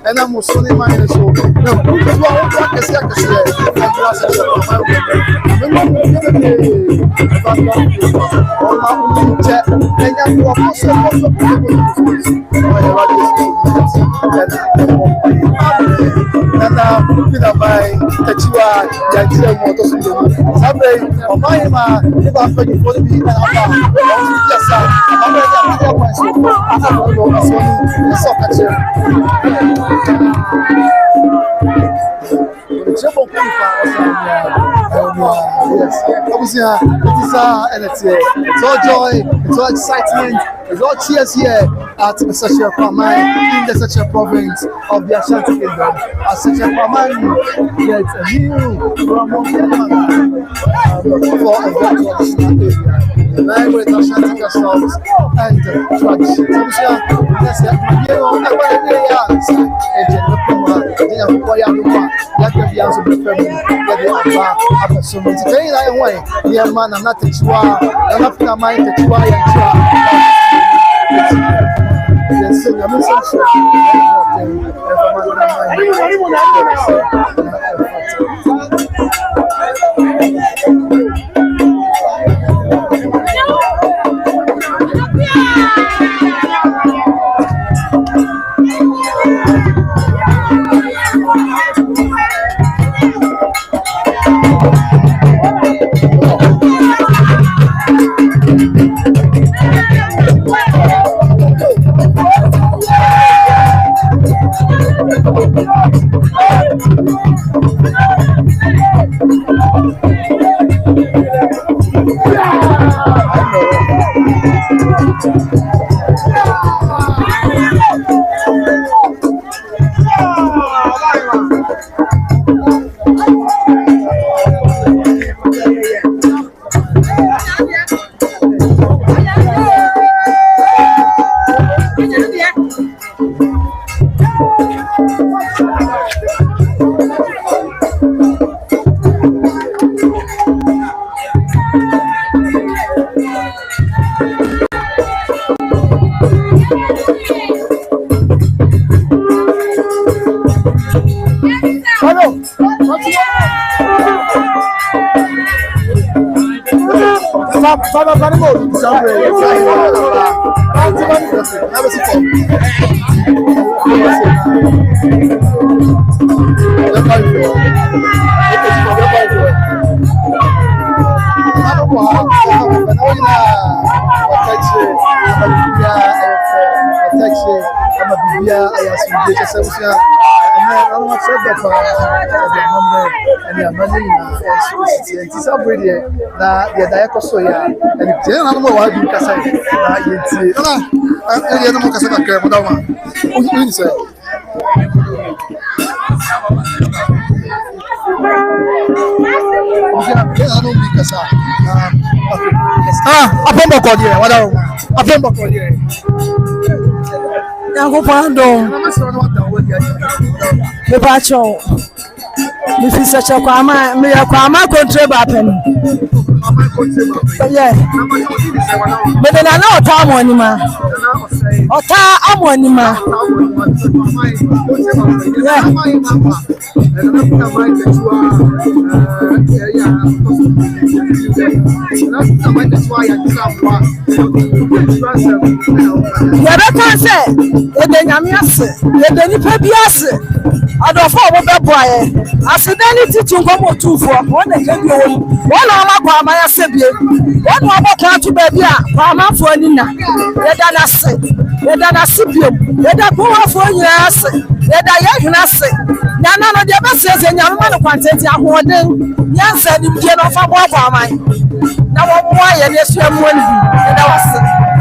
and I'm also in my soul. No, it's all joy, it's all excitement, it's all cheers here at Asantehene Kwamangman in the Asantehene province of the Ashanti Kingdom. Asantehene Kwamangman gets a new Kwamangman for a very traditional area. Very great Ashanti customs and traditions. This is such a Kwamangman, me a Kwamangman country bapen. Yeah. But then I know time anima. Ota amonima. Yeah. Yeah, that can say. Then Yamias. Then you pay bias. I don't follow that boy. I said, any teaching come to for one again. One of my Kwamangman Sebia. One of my country baby. Kwamangman for Nina. Let us say. Let us see you. Let us go for years. Let us say. Nana, the best says, and young man of quantity are holding. Yes, and you get off a Kwamangman. Now, why? And yes, you have one. And I was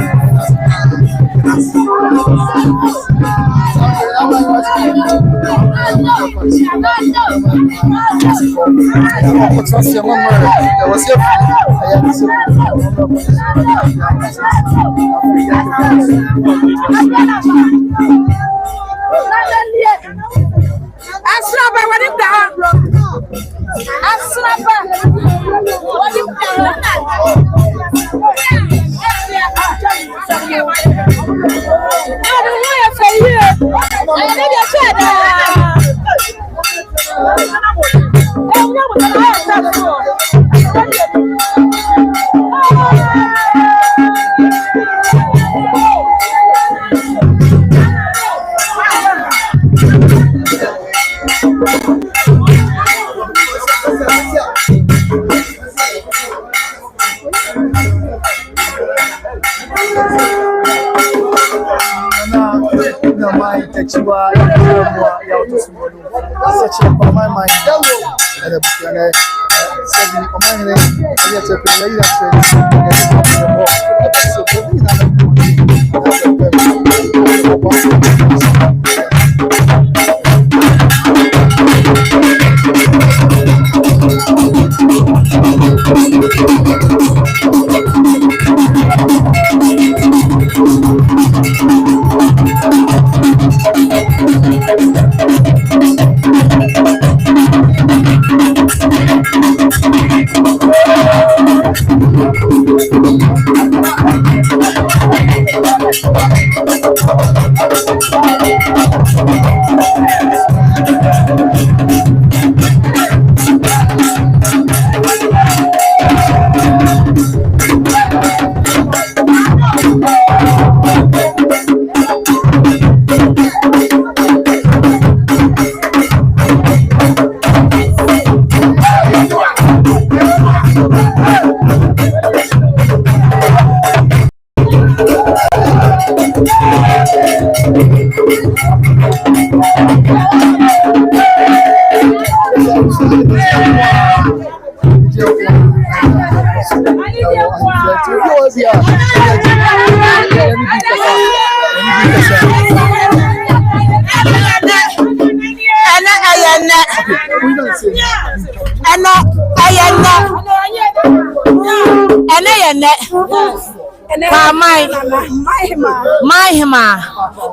Kwamangmanhemaa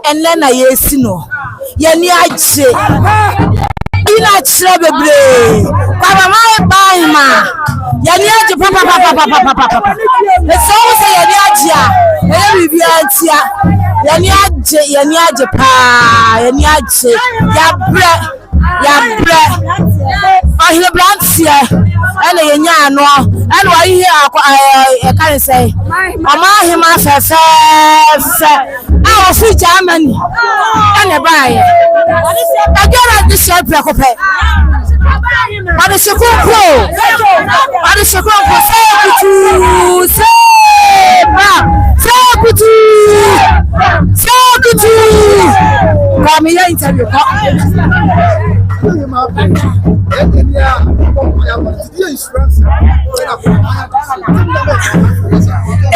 and then I yes no yani ache ina chire bebre Kwamangmanhemaa yani ache papa so say yani ache a bibi antia yani ache pa yani ache ya bre ahile brantia and yenya no and why here can say Kwamangmanhemaa fefe our Germany and a buy again this year precope but the come here interview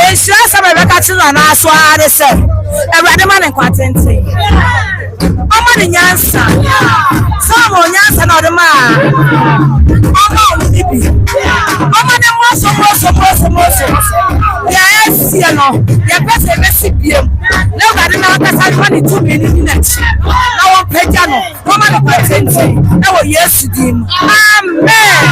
insurance America children are so hard to say a random and quantity. I'm on Yansa. Some on Yansa or the man. I'm on the most. Yes, you know, your best recipe. Nobody now has money 2 minutes. Now I'm Pejano. Come on, quantity. Now, yes, you did. Amen.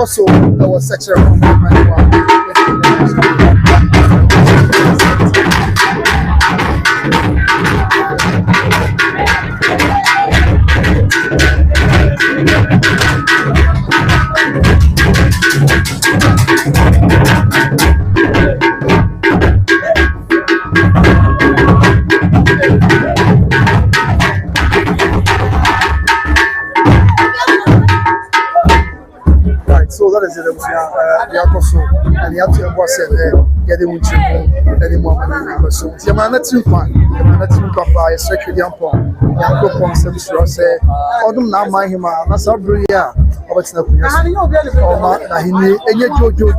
So there was such a so that is it. We are also, and you have to go get the winter any more. So, the man that's in one, the man that's in Papa, a second young pond, young Pond, service, say, Odom now, my him, that's a brilliant. What's not in your Jojo.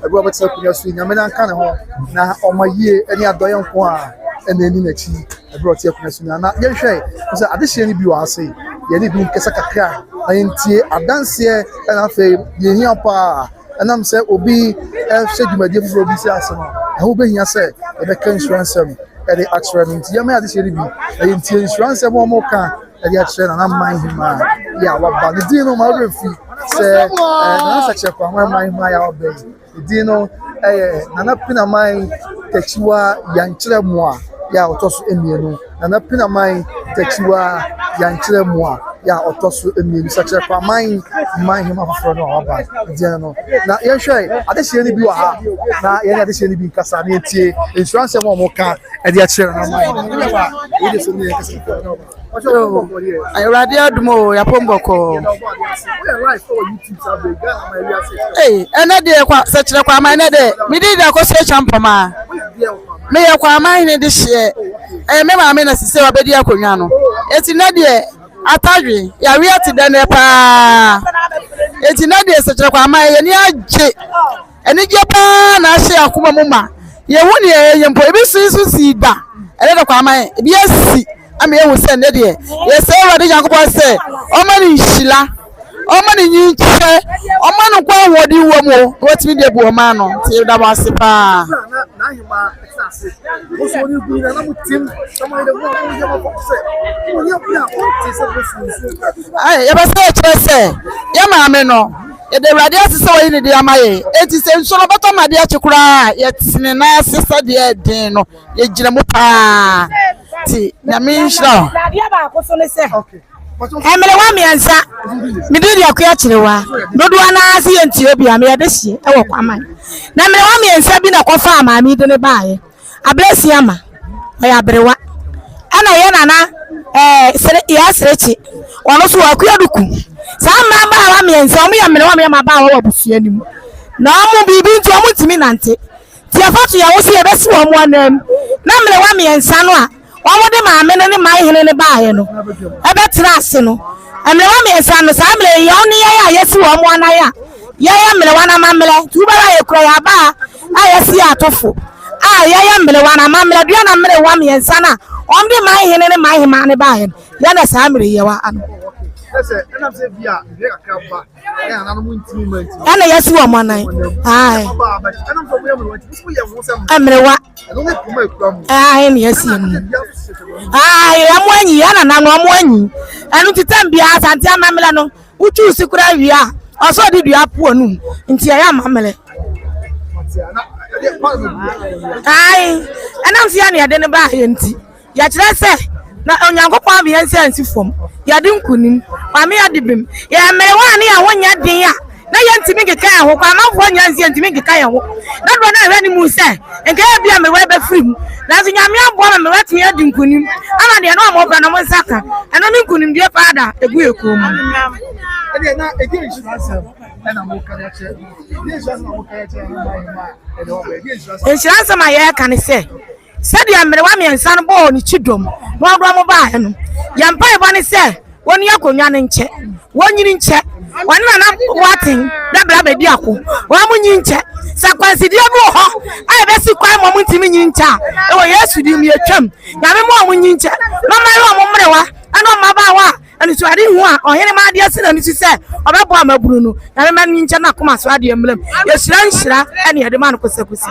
I go over to your swing. I mean, I can't hold now on my year, any other young one, and then in a tea. I brought your question. I'm not yet sure. So, additionally, you are saying, you need to get a car. I dance here and I say, you hear pa, and I'm saying, Obi, said you my dear for business. I hope you say, the insurance at the accident. You may have this the insurance one more car at the accident, and I'm minding yeah, what about the Dino Malgraphy? Say, that's such a my out there. The Dino, Nana Pina my Techua, young Chilemoa, yeah, or toss in you, Nana Pina my Techua, young Chilemoa. Yeah, or toss in such a Kwamangman for no about General. Now, you're sure I just really be now, yeah, this really be Casanity, insurance and one more car at the chair. I radio more, Yapomboko. Hey, another such a Kwamangman, we did a coast Sampa. May a Kwamangman this year. I remember I mean, as I say, Abedia Kunyano. It's in Nadia. Atadwi ya wiati dane pa eti na de sekyere kwa man ye ni agye eni gye pa na ahye akoma muma ye hu ne ye mpo ebi su si da ele de kwa man ebi asi am ye hu se ne de ye se wade Yankopon se o ma ni nhila o ma ni nyinche o ma no kwa wodi wo mo wotimi de bu o ma no ti da ba se pa na hima exase o so ni bu na mu tim someone de wo ye mo fokse o ni obi a o ti se bo su ai ye ba se chere se ye ma me no ye de radio se so yi ni de amaye eti se nso no boto ma de achekura ye tine na sesa de den no ye gire mu pa ti na me nhira radio ba ko so ne se okay emele wa miensa midiri akwa chirewa dodo na ase yenti obi ame de hie e wo kwaman na emele wa miensa bi na kofa ama mi de ne baaye ablesi ama oya abrewa ana ye nana sere ya serechi wono so akwa duku sa ma ba wa miensa omo ya mele wa me ma ba wa busua nim na omo bibi nti omo timi nante ti afatu ya wo se ye besi wo mo anam na mele wa miensa no a omo de ma amene ne ma hene ne baaye no ebe trase no amele wa miensa no sa amele ye oni ya yesi wo mo anaya ya mele wa na mamele tu ba ye kro ya ba ayesi atofo ya mele wa na mamele dua na mele wa miensa na omde ma hene ne ma hema ne baaye ya na sa amele ye wa ano ana se bia de akaba ya na no ntimi manti ana yesi wo mo anan ai ana so mo mo ntimi ye wo sam amele wa ai ni yesi ai amwanyi ya na no amwanyi anu titambia asante amamele no uchu sikura wia oso di dua po nu nti ya amamele ai ana mfia ne de ne ba ye nti ya kire se na Onyankopon be yense ansi fom ya de nkunim ma me ya de bim ya mere wa ne ya wonya kaya ho kwa manfo nyansi ntimi nkeka ye ho na do na hwe ni mu se nka e bia me we be free mu na so nyame abo me watimi adi nkunim ama de na amobra na mo saka eno ni nkunim de faada egu ekom ade na again insurance na mo kaya che insurance na mo kaya che insurance ma ye kan se said ya mere wa me nsa no bo ni chidom no do mo ba he no ya mpa e bo ni se woni akonwa ne nche wonyini nche wani na watin da bra be di ako wa mu nyi nche sakwansi di agu ho ai be si kwai mo mu ntimi nyi ncha e wo Yesu di mi atwam ya me mo nyi nche mama yo mo mre wa ana ma ba wa ani so ade hu a ohene ma ade ase na ni se obebo amaburu no ya me ma nyi nche na koma so ade emlem ye shira nshira ene ye de ma no kosakusi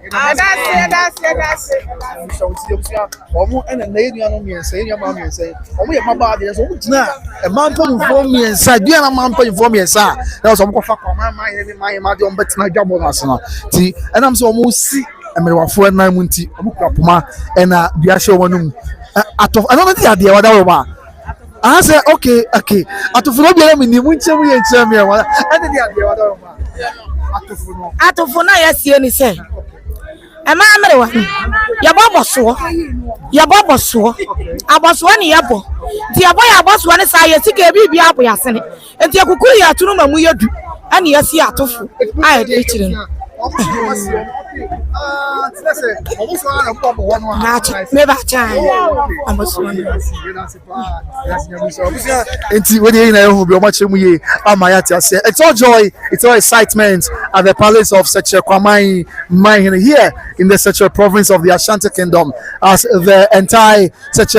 that's so omo ene na yenu anu miensa yenu ma miensa omo ye maba de so mutuna e mampa mfo miensa dia na mampa mfo miensa na so mko fa kwa ma de ombetina dwabo na so ti enam so omo si emerewafo na mu nti omo kwapoma ena bia hye wonum atof anona ti ade wada wo ma I say okay atof no bia me ni mu nche mu ye nche me wa ene di ade wada wo ma atof na ya sie ni se Ema amerewa ya bobo so aboso ni yabo ti abo ya aboso ni sa ye sika bibia abo ya sene enti akukuru ya tunu mamu yedu ani ya si atofu aye de chire no it's all joy, it's all excitement at the palace of Kwamangman here in the Sechel province of the Ashanti Kingdom, as the entire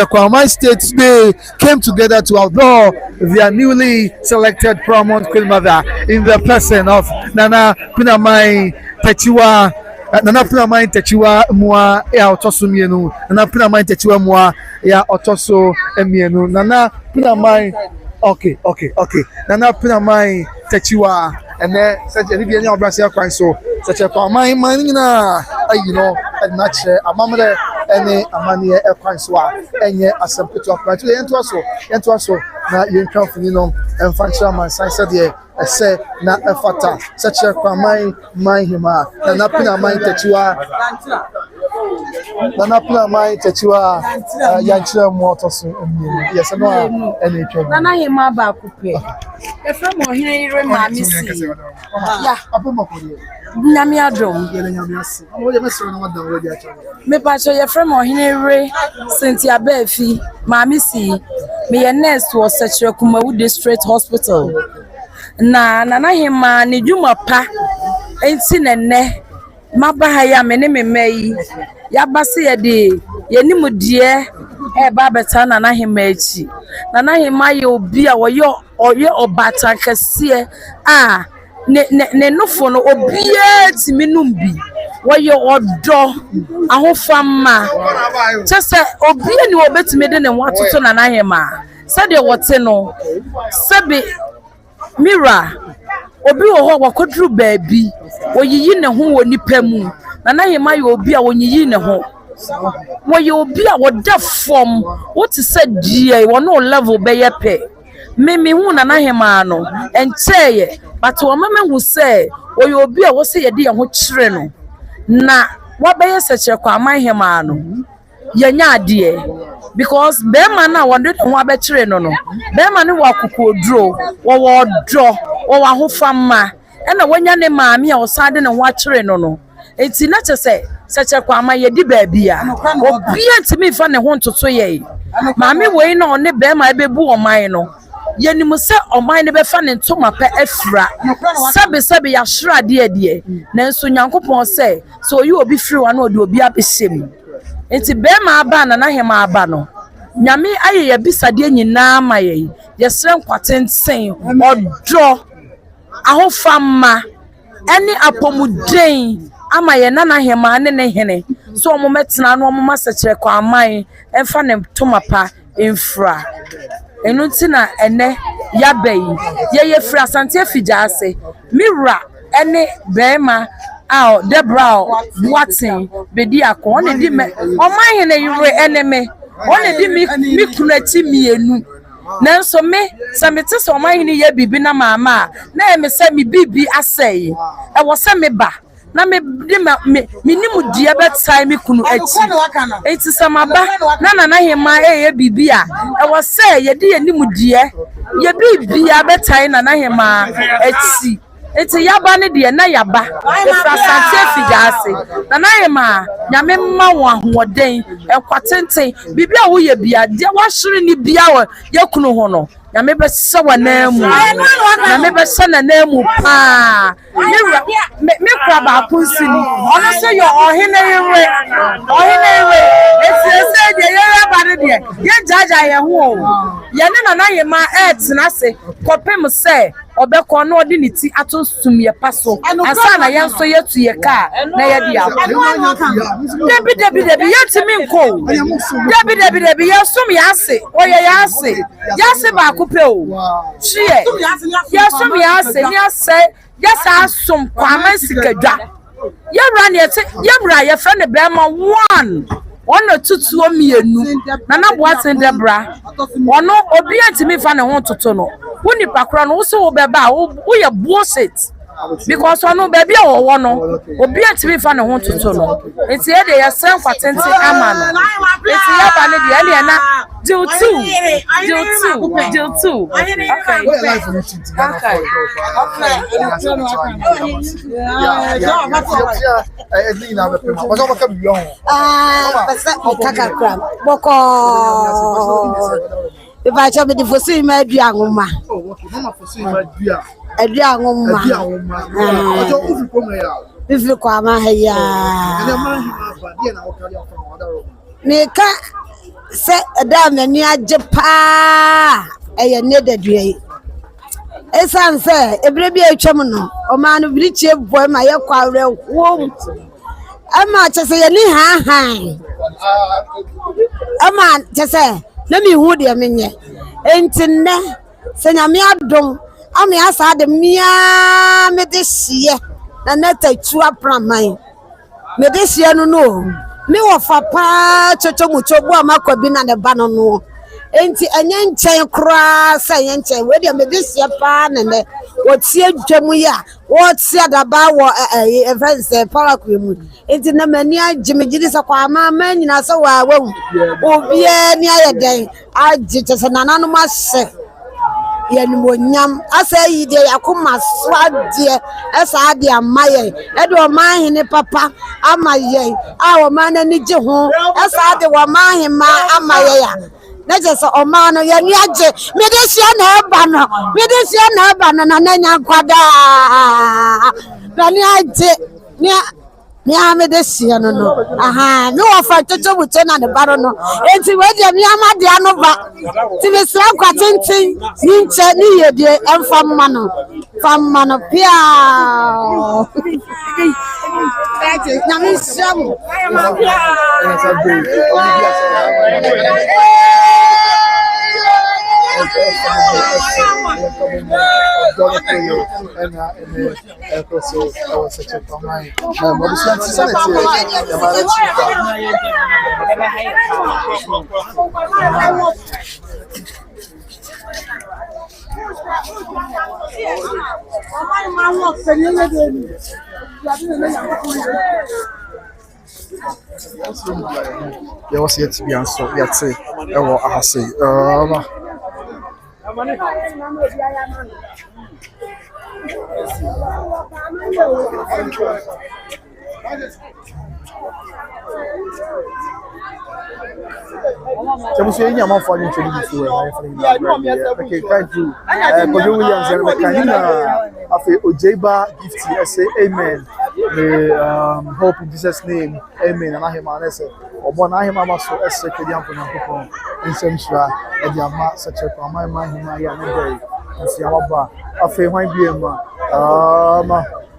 Kwamangman state today came together to adore their newly selected paramount queen mother in the person of Nana Pinamai Techiwa. Nana Pinamai Techiwa Mua ya Otoso Mienu. Nana Pinamai Techiwa Mua ya Otoso Mienu. Nana Pinamai. Okay. Nana Pinamai Techiwa. And then such a Libyan Brasia Cry so such a Kwamangman you know, and not a mamma any amania Equanswa and yet as some put up right to the end to us so now you come from and function my science there. I say na efata such a Kwamangmanhemaa na Pinamai Techiwa yanchira mu otoso yes no any trouble Nana Hema ba kupe e from ohene ire ma mi si ya apomokode nyame adom me pa so ye from ohene ire Cynthia Befi ma mi si me ye nurse wo Sechel Kumawu District Hospital na Nana Hema ni dwuma pa enti nenne maba ya me ne meyi ya base ye de ye ni mudie e ba beta Nana Hema echi Nana Hema ye obi a oye obata kese a ne nofo no obia timi numbi woye odo ahofama chese obia ni obetimi de ne watoto Nana Hema sade wote no sebe mira obi wo ho wakodru baabi oyiyi ne ho woni pamu Nana Hema ye obi a wonyiyi ne ho woye obi a woda form what say die wono level be ye pe me hu Nana Hema no encheye but wo mama hu say woye obi a wo say ye de ye ho kire no na wabeye Sechel Kwamangman no yenya ade because be man na wonde ho abekire no be man ne wakokodro wo do wo ahofama ena wonya ne maami a osade ne ho akire no enti na chese Sechel Kwamangman ye di baabi a obi antimi fa ne ho ntoto ye maami wei na one be ma ebebu oman no yenimu se oman ne be fa ne ntoma pa afira sabe ya hra de nanso Nyankopon se so yi obi firi wa na odi obi abeshem enti be ma aba Nana Hema aba no nyame aye ya bisade nyina ma ye yesre nkwatenten odo ahofama eni apomuden ama ye Nana Hema ne hene so omo metena no omo Sechel Kwamangman emfa ne tomapa emfra enutina ene ya bayi ye fra Asante Fijase mira ene bema ao Debra Watson bedi akon one di me oman hene yure eneme one di mi kunati mienu nanso me se me te so Omahene ye bibi na mama na me se me bibi asai e wo se me ba na me nimu die betai me kunu achi enti samaba na Nanahema ye bibi a e wo se ye de ye nimu die ye bibi a betai Nanahema achi enti yaba ne de na yaba efra sante figase Nanahema nyame mma wo ahoden e kwatenten bibi a wo ye bia de wo hwere ni bia wo ye kunu ho no nyame be se wa na mu nyame be se na mu pa me kwa ba kunsini ono se yo ohene yewe esi de ye yaba ne de ye jaja ye ho ye ne Nanahema tena se kopem se obekọ no odi ni ti ato sumye paso asa na yenso yetu ye ka na ye bia debi yetimi nko debi yesum yase oye yase ba kupe o chie yesum yase ni ase yasa asum kwama sikadwa yebra ne yebra ye fe ne brema 1 ono tutuo mienu na boaten debra ono obi antimi fa ne ho toto no woni pakra no wo se wo beba wo ye bullshit because ono baby wo no obi antimi fa ne ho toto no enti e de ye sen kwatente ama no enti ya ba ne de ele na deal 2 if I tell me the foresee my dear woman, a dear woman, if you come here, make say a damn near Japan, a needed way. As I say, a baby a chamono, a man of rich boy, my aqua womb. A man to say, a man to say, let me wood your minion. Ain't ne, send a mere dome. I may ask the mere medicine, and not a true pram. Medicine, no. Me wa papa chocho mucho bua makwabina ne bano no enti enyenchen kra sa yenchen we de medisia pa ne wotie dwamu ya wotie daba wo events parakwemu enti na mani agimegidi sa kwa ama nyina so wa wawu obi ni ayeden agite nana no ma se yenimonyam asa yide yakoma swade esa ade amaye ede Omahene papa amaye a Omahene je ho esa ade Kwamangma amaye ya na je so Omahene ye ni age medesia na eba no na nanya kwada na ni age ni amedesia no aha no wafa toto buto na ne baro no enti we de mi amade ano ba ti be sra kwatenten ni nche ni yedie emfamma no pia na mi shamu Yeah, what's yet to be answered? Yeah, say, I say, Jamusi yenye amafo anyi chedi bisu okay, thank you. Kojo Williams and Kanina afi Ojeba gift say amen. We hope in Jesus name. Amen. Nanahema na say obo Nanahema maso ese kedi ampo nyankopon nsemsra e dia ma sache Kwamangmanhemaa ya ne nsi awaba afi hwan biema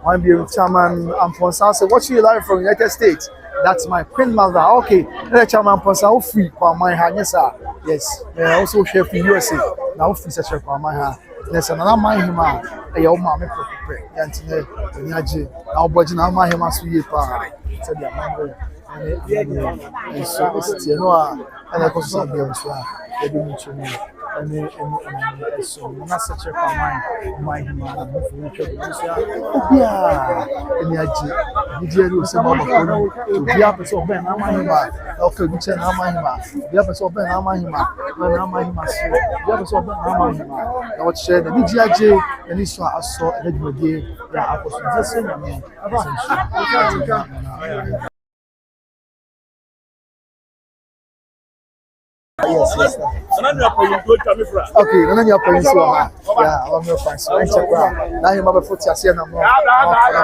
hwan biema chairman Amponsa say watching you live from United States. That's my queen mother. Okay, chairman Amponsa free Kwamangmanhemaa. Yes, also share for USA. Now free sache Kwamangmanhemaa. Yes, and Nanahema e yo ma me prepare yantine nyaje na oboji na Nanahema so ye pa say dia mango and so it's no a and I go so be so e be much me so na such a Kwamangman na move we twa obia eni agi video ro se mama ko no obia person ben na Kwamangman na o ka guche na Kwamangman obia person ben na Kwamangman na Kwamangman so obia person ben na Kwamangman na o share na video agi eni so aso na dwude ya akoso se na me Yes. Okay, none of your parents are. Yeah, I'm your friends. I check out. Now you have 40 years now. I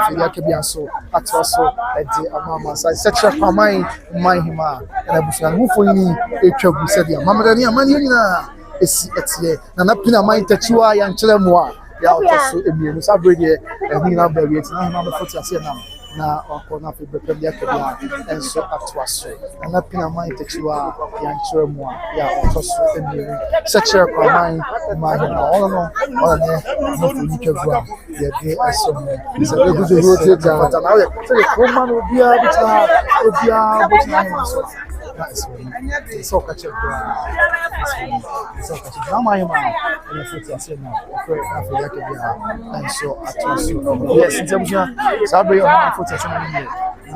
feel like you so. At also, at the mama side, such a Kwamangmanhemaa. And I was going for you. A trouble said, "Mama, Dania, man, you know, it's here. And up in a mind that you are young children. Yeah, also, if you are ready, and you have baby, it's not 40 years now. Na okona fi bekem ya kebia enso atwaso na pina mai techiwa ya nchwemu ya otoso emiri section Kwamangman all no fu kevua ya de aso is a good rotate but now ya say woman obia butna so that is so catch up so catch Kwamangman and fit ya say na for ya kebia enso atwaso yes in terms of sabre your na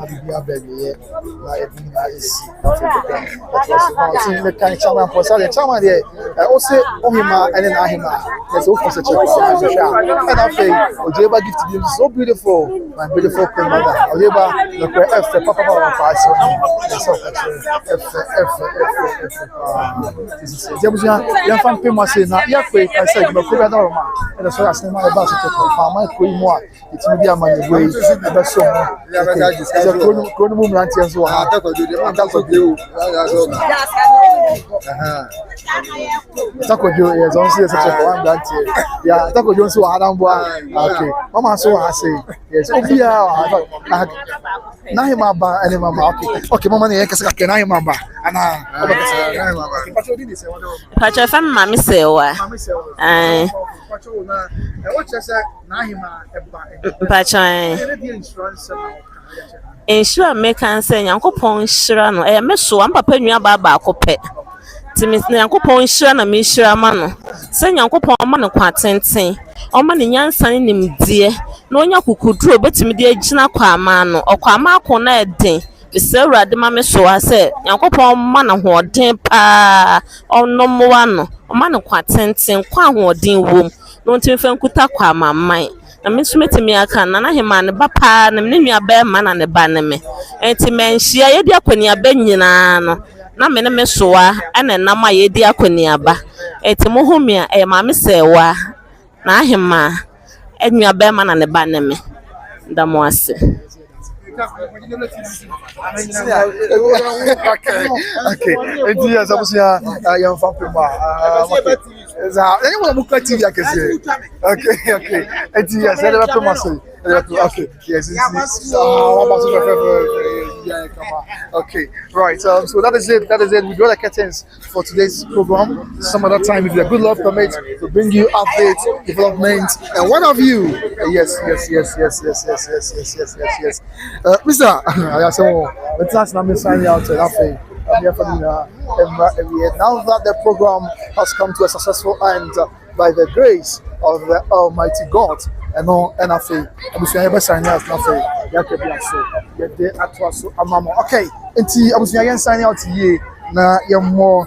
bibia baby na edina esi the kind chama posa the chama there o say ohima and na ahima there's o for such a and I say ojeba gift you so beautiful my beautiful grandmother ojeba the f papa pass so f jebuja ya fan pe mo say na ya pe ka say me ko da roma and so as na ma ba so to fa ma ko imu a itimi dia ma ne we e be so Kono mu mranti enso ha takojo yes on see such a one mranti yeah takojo nso ha dan bo okay mama so ha say yes obia na hima ba ene mama okay mama ne kesa ka na hima ba ana na hima ba pacho di se wado pacho fam mama sewa pacho na what you say na hima eba pacho ensure make an say Yankopon hyira no me so am papa nua ba akopɛ timi Yankopon hyira na me hyira ma no sɛ Yankopon ma no kwa tenten o ma ne nyansa ne nimdie na onya kukuduro betimi de agina kwama no okwama akɔ na eden bese urade ma me so sɛ Yankopon ma na hoɔden pa ɔnomwa no o ma no kwa tenten kwa hoɔden wom no ntimi fa nkuta Kwamangman na me sumeti aka na Hema ne ba pa na me nua ba ma na ne ba ne me enti menhia ye di akwani aba nyina no na me ne me soa ana nam a ye di akwani aba enti mo homia e ma me sewa na Hema enua ba ma na ne ba ne me ndamo ase okay enti ya sabusia ya mfapema anyone who can TV okay enti ya say the pema say okay yes okay right so that is it we draw the curtains for today's program. Some other time if your good love permits to bring you updates, development and what have you. Yes Mr. I say let's ask now sign out to nothing. Now that the program has come to a successful end by the grace of the Almighty God, and I feel I'm going sign out nothing. Okay, and sign out to you. Now you're more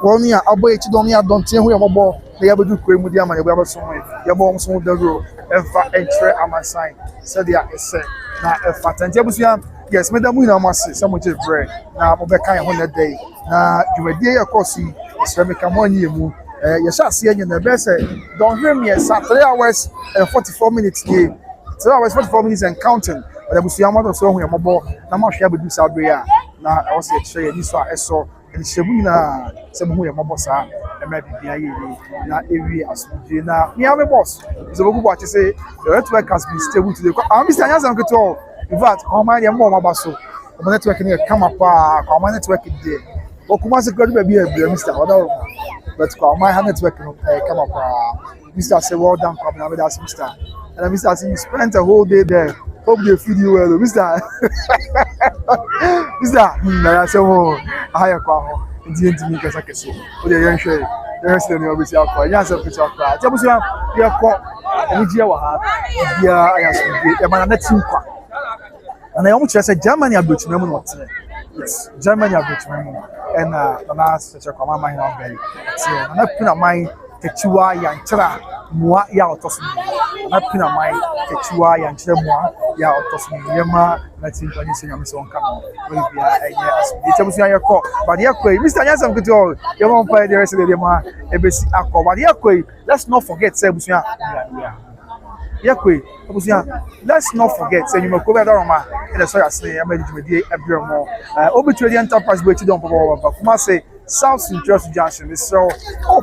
one year. I'll be to don't tell who you're more. They have to do cream with them and you're somewhere. You're more some of the road and for entry on my sign. So they are said. Now, if I tell you, yes, Madam Wina must so much bread. Now, Mobeka 100 day. Now, you were there, of course, it's going to come 1 year. You shall see in the best. Don't hear me, 3 hours and 44 minutes. 3 hours, 44 minutes and counting. But I was your mother, so we are mobile. Now, I'm sure we do Sabria. Now, I was saying, this one I saw. And Shabuna, some who are Mobosa, and maybe now every as we now. We have a boss. So, what you say, the network has been stable to the Mr. Yazan Control. In fact, how many more Mabaso? The network can come up, how many network there. Okumasi could be a Mr. But my network come up. Mr. say, well done, come with us, Mr. And Mr. say, you spent a whole day there. Hope they feed you well, Mr. Mr. I say, oh, I have come. Into me, because I can see. What are you showing? the rest of the obviously akwa nya asem kuti akwa je busia ye ko eni je wa ha bia ayaso ye mana na team kwa na yo mu chere say Germany abotuma mu no te it's Germany abotuma mu and na such a Kwamangman very so na pina mai techiwa yanchira mua ya otosu na pina mai techiwa yanchira mua ya otosu yema na tinka ni senya miso nka no we bia enye asbi tebusu ya ko but ya koi Mr. Nyasam kuto yema mpa the rest of the ma ebesi akọ but ya koi let's not forget say busu ya koi busu ya let's not forget say you mako be daroma e so ya say ya ma djumedi ebere mo obetwe enterprise bo chi don papa kuma say South Central Junction is so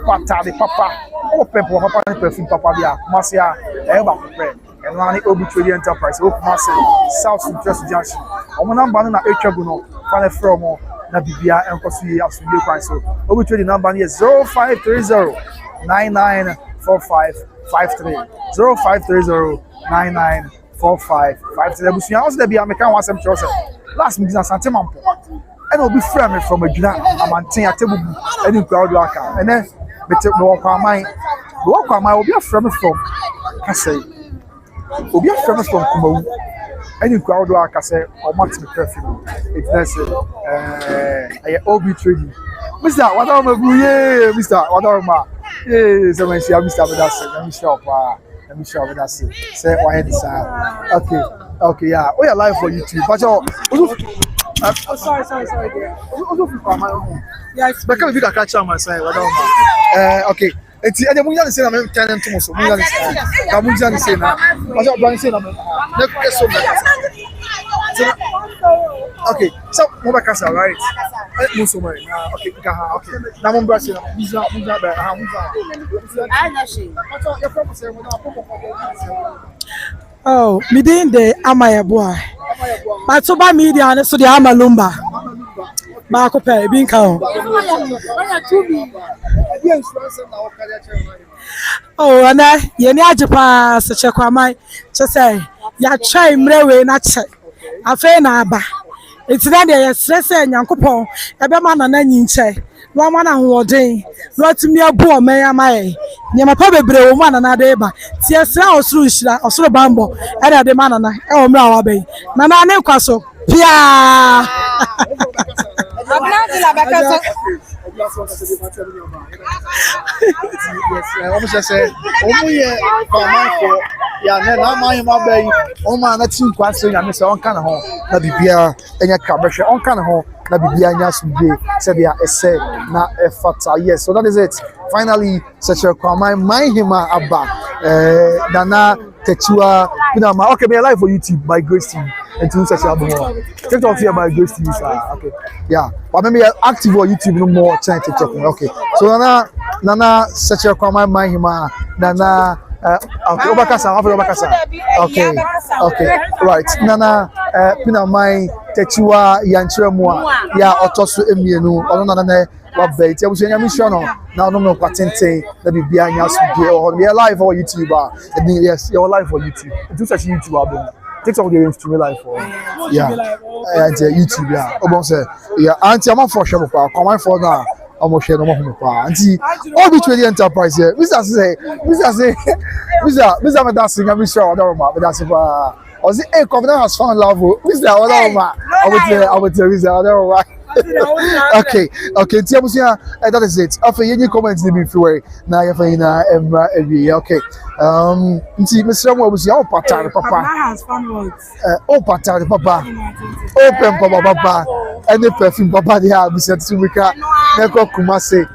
pata de papa people papa perfume papa bia masia e ba prepare and one obitwe enterprise o kuma say South Central Junction o mo number na etwagu no fa from na bibia enkoso yi asundie kwan so obitwe number is 0530 994553 0530 994553 busuya also there be American one sem chose last meeting Asanteman and will be friend from a Juna, a Mantin, a table, any crowd worker. And then, but Kwamangman will be a friend from Cassay. Will be a friend from Kumo, any crowd worker, say, or Martin perfume. It's necessary. Obi trading. Mr. What are my Mr. What are my so when she have Mr. Vedasi, let me show Vedasi. Say, why is okay, yeah. We are live for YouTube, but sorry. Also for Kwamangman. Yes. But can we catch on my side? Okay. It's the Munjan say I'm turning to Muso. Munjan say now. What's up, Brian? Say now. Okay. So, Mobakasa, right? Muso, okay. Okay. Now, Mumbrasi. Musa. Oh, me didn't the Amaya boy. But so by media, so the Amalumba. Marco Pay, being count. Oh, and I, Yeniaja, such a Kwamangman, to say, ya try mrewe na check. I feel naba. It's not a stress and Yankopon, a man and any check. One man who was doing, not to me a poor mayor, my Yama probably one another. Yes, I was through or bambo, and I demand on oh, no, Abbey. Nana Newcastle, Pia. Yeah, now my baby, oh man, that's too question. I miss on kind of home, not be beer, and your cabaret on kind of home, not be beer, and yes, said yeah, a say, not a factor. Yes, so that is it. Finally, such a Kwamangmanhemaa Abba, Nana Techua, okay, be alive for YouTube by Grace TV. And to such a album. TikTok here by Grace TV, okay. Yeah, but maybe active on YouTube no more trying TikTok. Okay, so Nana such a Kwamangmanhemaa, Nana. Okay, okay, right. Nana, Pinamai, Techua, Yanchemua, ya Otosu Emienu, or Nana, what bait. I was in a mission now, no patente, that be behind us, or be alive or YouTuber. And yes, you're live for YouTube. Do such a YouTube album. TikTok games to me live for and YouTube, yeah. Yeah, Auntie, I'm for sure. Come for now. Almost share no more auntie. All be trading enterprise here. Mr. Dancing. I'm sure I don't know. That's was it a covenant has found love? Mr. I would tell Mr. I don't know. Okay. That is it. After any comments, they be free. Now you're fine. Okay. Mr. was your pattern, Papa. Oh, pattern, Papa. Open, Papa. And the perfume, Papa. They have Mr. Tsumika. Neko Kumase.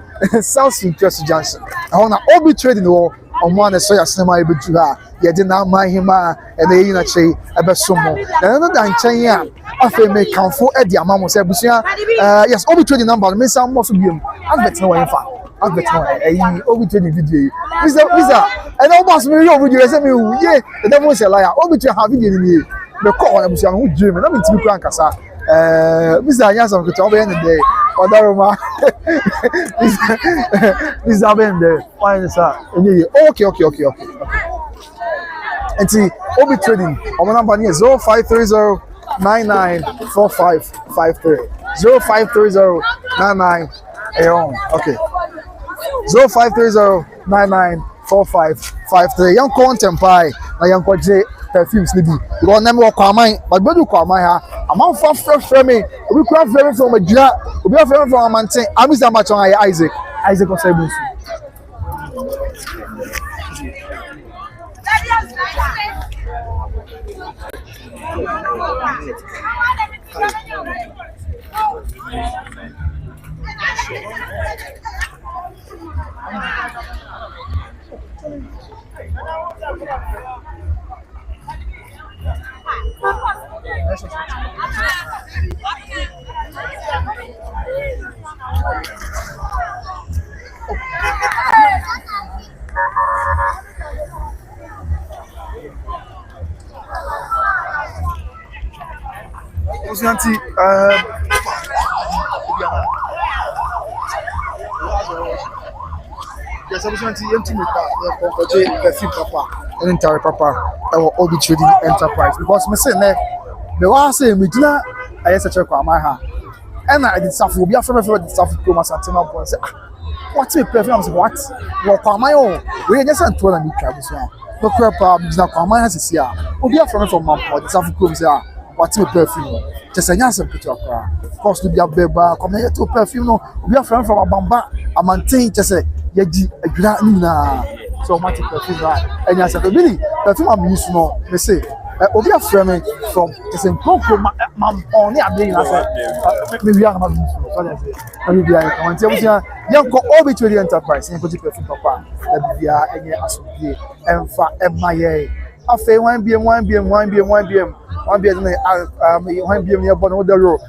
South Central Junction. I want to all be trading the war. On one so ya cinema able to her. You did not mind him and they in a tree about some more. Another than China, I feel make count for Eddie Amamo said, yes, all be trading number, may some more to be I'll bet no way far. I'll bet no way. All be trading video. Visa, and almost me over you as a me, yeah, the devil was a liar. All be to have video in you. The call I'm who dream and I'm in two crankers. Mr. Yasan could tell me any day. Odaroma. This happened there. Why is that? Okay. And see, Obi trading. Our number is 0530 994553. 0530 99. Okay. 0530994553 young content pie na young kwaje perfumes ni bi because na me wo Kwamangman but bedu Kwamangman ha amanfo frɛ me obi kura frɛ me from adua obi frɛ me from Amanten amisa machon aye Isaac Osabusu Osanti yes, Osanti Yentimika Kokoje perfume papa and entire papa our Obi Trading Enterprise because me say me wa say me gina ayeseche Kwamangman ha and I did suffer be after me for the suffer to my Asanteman boy say what me perfume say what Kwamangman we just want to na me try this one no crap gina Kwamangman has see ah obi after me from my the suffer to say ah what me perfume just a nyasem picture akra cost to be abeba come here to perfume no obi after from Abamba Amanten just say yaji adwira nina so much perfume right and nyasem really perfume am use no me say obi after me from just in conco mam on ya be na say me we are am use so let's say and we are come tell you yanko Obi Trading Enterprise yanko perfume papa e bia enye asodie emfa emaye afei one BM near BONO the road.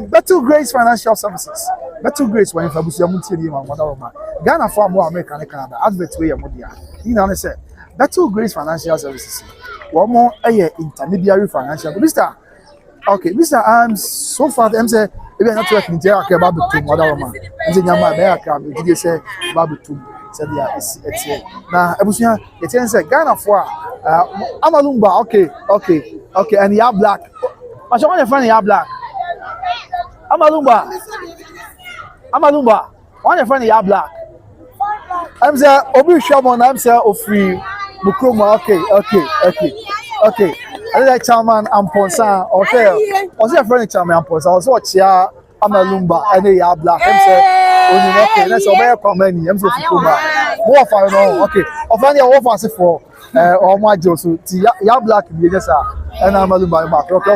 Better Grace Financial Services. Better Grace when Fabusia Munti and Madama. Ghana for more American Canada. Advert way of Modia. You know, I said, Better Grace Financial Services. One more intermediary financial. Mr. Okay, Mr. So far, I'm saying, if not working, there are Babutum, Madama. And then Yama Beaka, did say Babutum. Said yeah, it's here. Now, Abusia, the ten said Ghana for Amalumba, okay, and you are black. I shall want to find you are black. Amalumba, want to find you are black. I'm saying, Obi Shaman, I'm saying, Ofri, Mukuma, okay. I like Chairman and Ponsa, okay. Was your friend Chairman and Ponsa? I was watching Amalumba, and they are black. I'm saying, okay, let's obey Kwamangman. I'm saying, more for no, okay. Offending your offer for or my Josu, ya black, yes, and I'm a little bit back. Okay,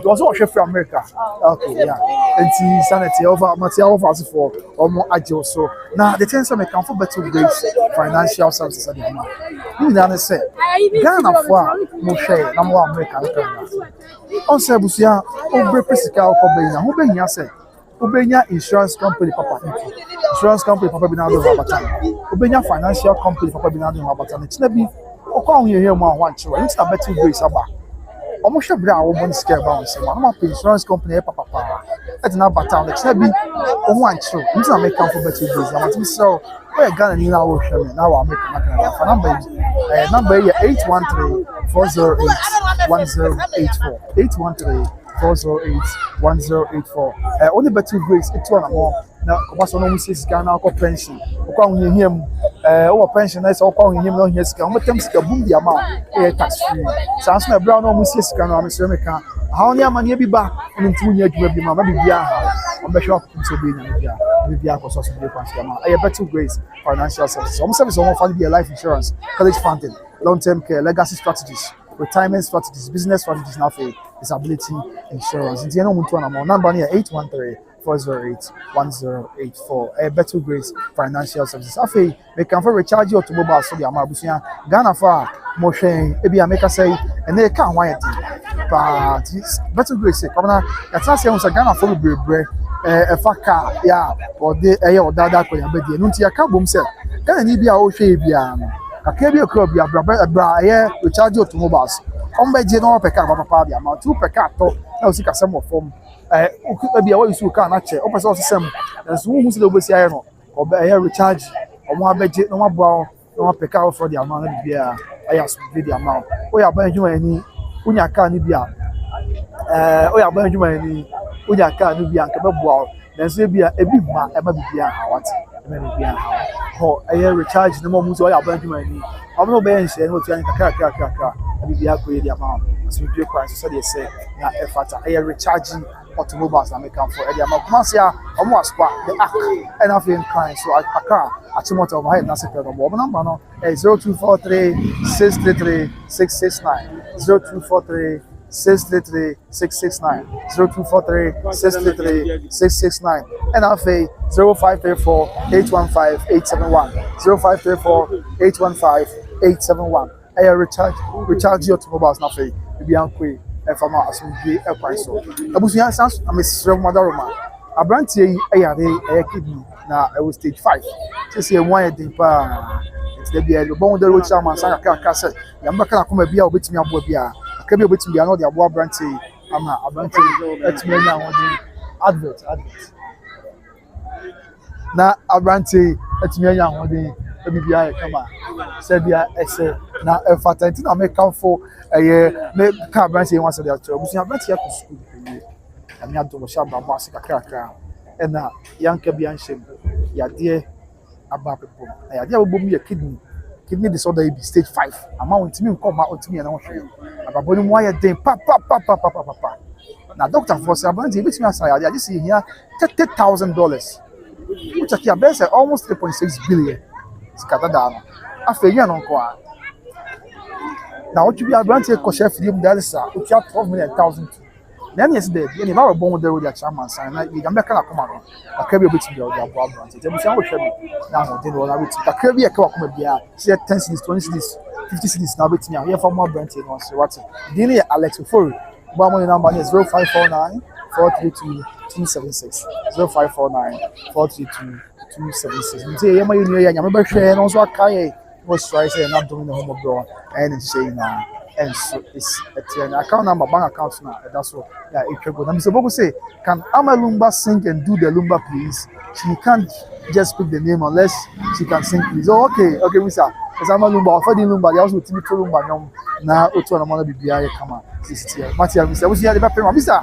also chef from America. Okay, yeah. And see, sanity over material offers for or more agile. So now the things I make come for better Grace Financial Services at the moment. You know, say Ghana for Moshe, number one American. On Sabusia, Obre Pesica, Obeyna, who been say. Obenya insurance company papa insurance company papa binado Rabatan Obenya financial company papa binado Rabatan it's na bi okwa here mo ahwan chewa it's a better Grace aba omo hwe bra wo money scare bounce ma no insurance company papa it's na batan it's na bi ohwan chewa it's na make for better Grace am think so we Ghana ni na wo hwe me na wa make na for number 813-408-1084 813-408-1084 only better Grace it's one more na kwaso no musis Ghana ko pension okwa hunhiem o pension na say okwa hunhiem no hia sika o metem sika bum dia ma e tax free sans na bra no musis sika no amese meka ha oni amane bi ba ntu nya adwuma bi ma ba bibia o be shop so be nya bibia ko so so be pension ma e better Grace Financial Services o service o fund be life insurance college funding long-term care legacy strategies retirement strategies business strategies na for disability insurance nti eno muntu na mo number na 813-408-1084 Better Grace Financial Services afei me can for recharge your automobile so the amabusia Ghana for mo hwen e bia make say and e ka hwan yeti but Better Grace come na yata say unsa Ghana for bebre faka ya or de odada ko ya bedi no nti aka bom say Ghana ni bia o hwe bia no kakra bia ko bia bra recharge your automobiles ombeje no peka papa bia ma tu peka to na o sika sem of form bia wa isu ka na che o pese o sem enso hu se do besi aye no o be recharge o mo abeje no maboa no peka o for the amount na bia aya so the amount o ya ba adwuma ni unya ka ni bia o ya ba adwuma ni unya ka ni bia nka be boa na enso bia ebi ma e ma bibia awate maybe be a ho air recharge no more muso ya bank money I'm no be nse no tia kakra and be a great amount so we price so they say na effort air recharging automobiles na make am for area makumasia omo aspa the arc and I feel kind so aka achimota of head na se pedo bo number no 0243 633 669 0243 633-669 0243-633-669 and I'll say 0534-815-871 0534-815-871 I recharge your automobiles now for you be unquay and from us will be a price so Abusian Sans I'm a Madaroma a brand tea a kidney now I was stage 5 just here one deeper it's the beer bone the road chairman Saka said Yambaka come a beer with me a beer Kebi obetumi ya no de abo abranti ama abranti etumi anya won advert na abranti etumi anya won de bibia e kama se bia ese na efatenti na make for eye me ka abranti wan se de acho busu abranti ya ku school ami ado mo sha baba se kakra e na yanka bia nshem ya de aba pepo na ya de abobom ya kidney disorder be stage 5 amount me come out me na hwe ababoni mo aye den pa na doctor for say abandi bit me asaya dey see here $30,000 which is about almost 3.6 billion skata da no afeya no ko a na what be abandi ko chef dim dalisa o tia 12 million na yes dey ni ba bon dey with the chairman sign na you make na come on akabi obit me o dey abo abandi dey busia wo hwe na ho dey no na bit akabi e ka come bia say 10 cities 20 cities 50 cities now betting here for more brand no so what dini Alex for my number is 0549 432 276 0549 432 276 say you may know ya me share no so akai was try say not doing the home bro and say na and so it's a account number bank account now that's what yeah it go na me say can Amalumba sing and do the Lumba please she can't just pick the name unless she can sing please oh okay Mr. Amalumba for the Lumba they also timi to Lumba na otu na mona bibia kama this year Matia Mr. we see the paper Mr.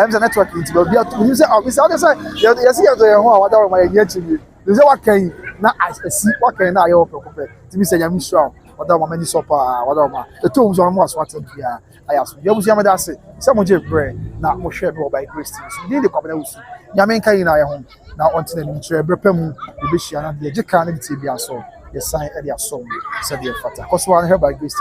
Mr. network into bibia you say oh Mr. say you see you ho wada my year chibi you say what can na I see what can na you preoccupy timi say yami sure wada ma mani sopa wada ma the two was on was what bia I ask you busia me that say some je pray na mo share be by grace so dey the company we see yami kan na ye ho na onti na ni chere brepam e be hia na de je kan na ti bia so the sign and their song said the factor because one here by grace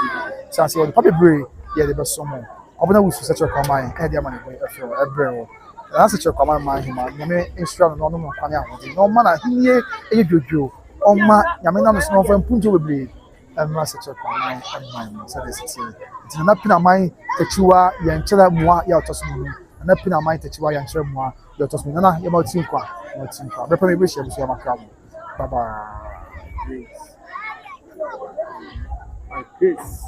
so say the paper bray yeah the best song obona we such a command and their money for every that's such a Kwamangmanhemaa nyame instruct no no kwane ahodi no man ahie ejojo oma nyame na no so for mpunjo bebre and such a Kwamangmanhemaa so this is it na pina man techiwa ya nchera mua ya otosumu na pina man techiwa ya nchera mua ya otosumu na ya ma tinkwa bepa me be share so makram baba Peace.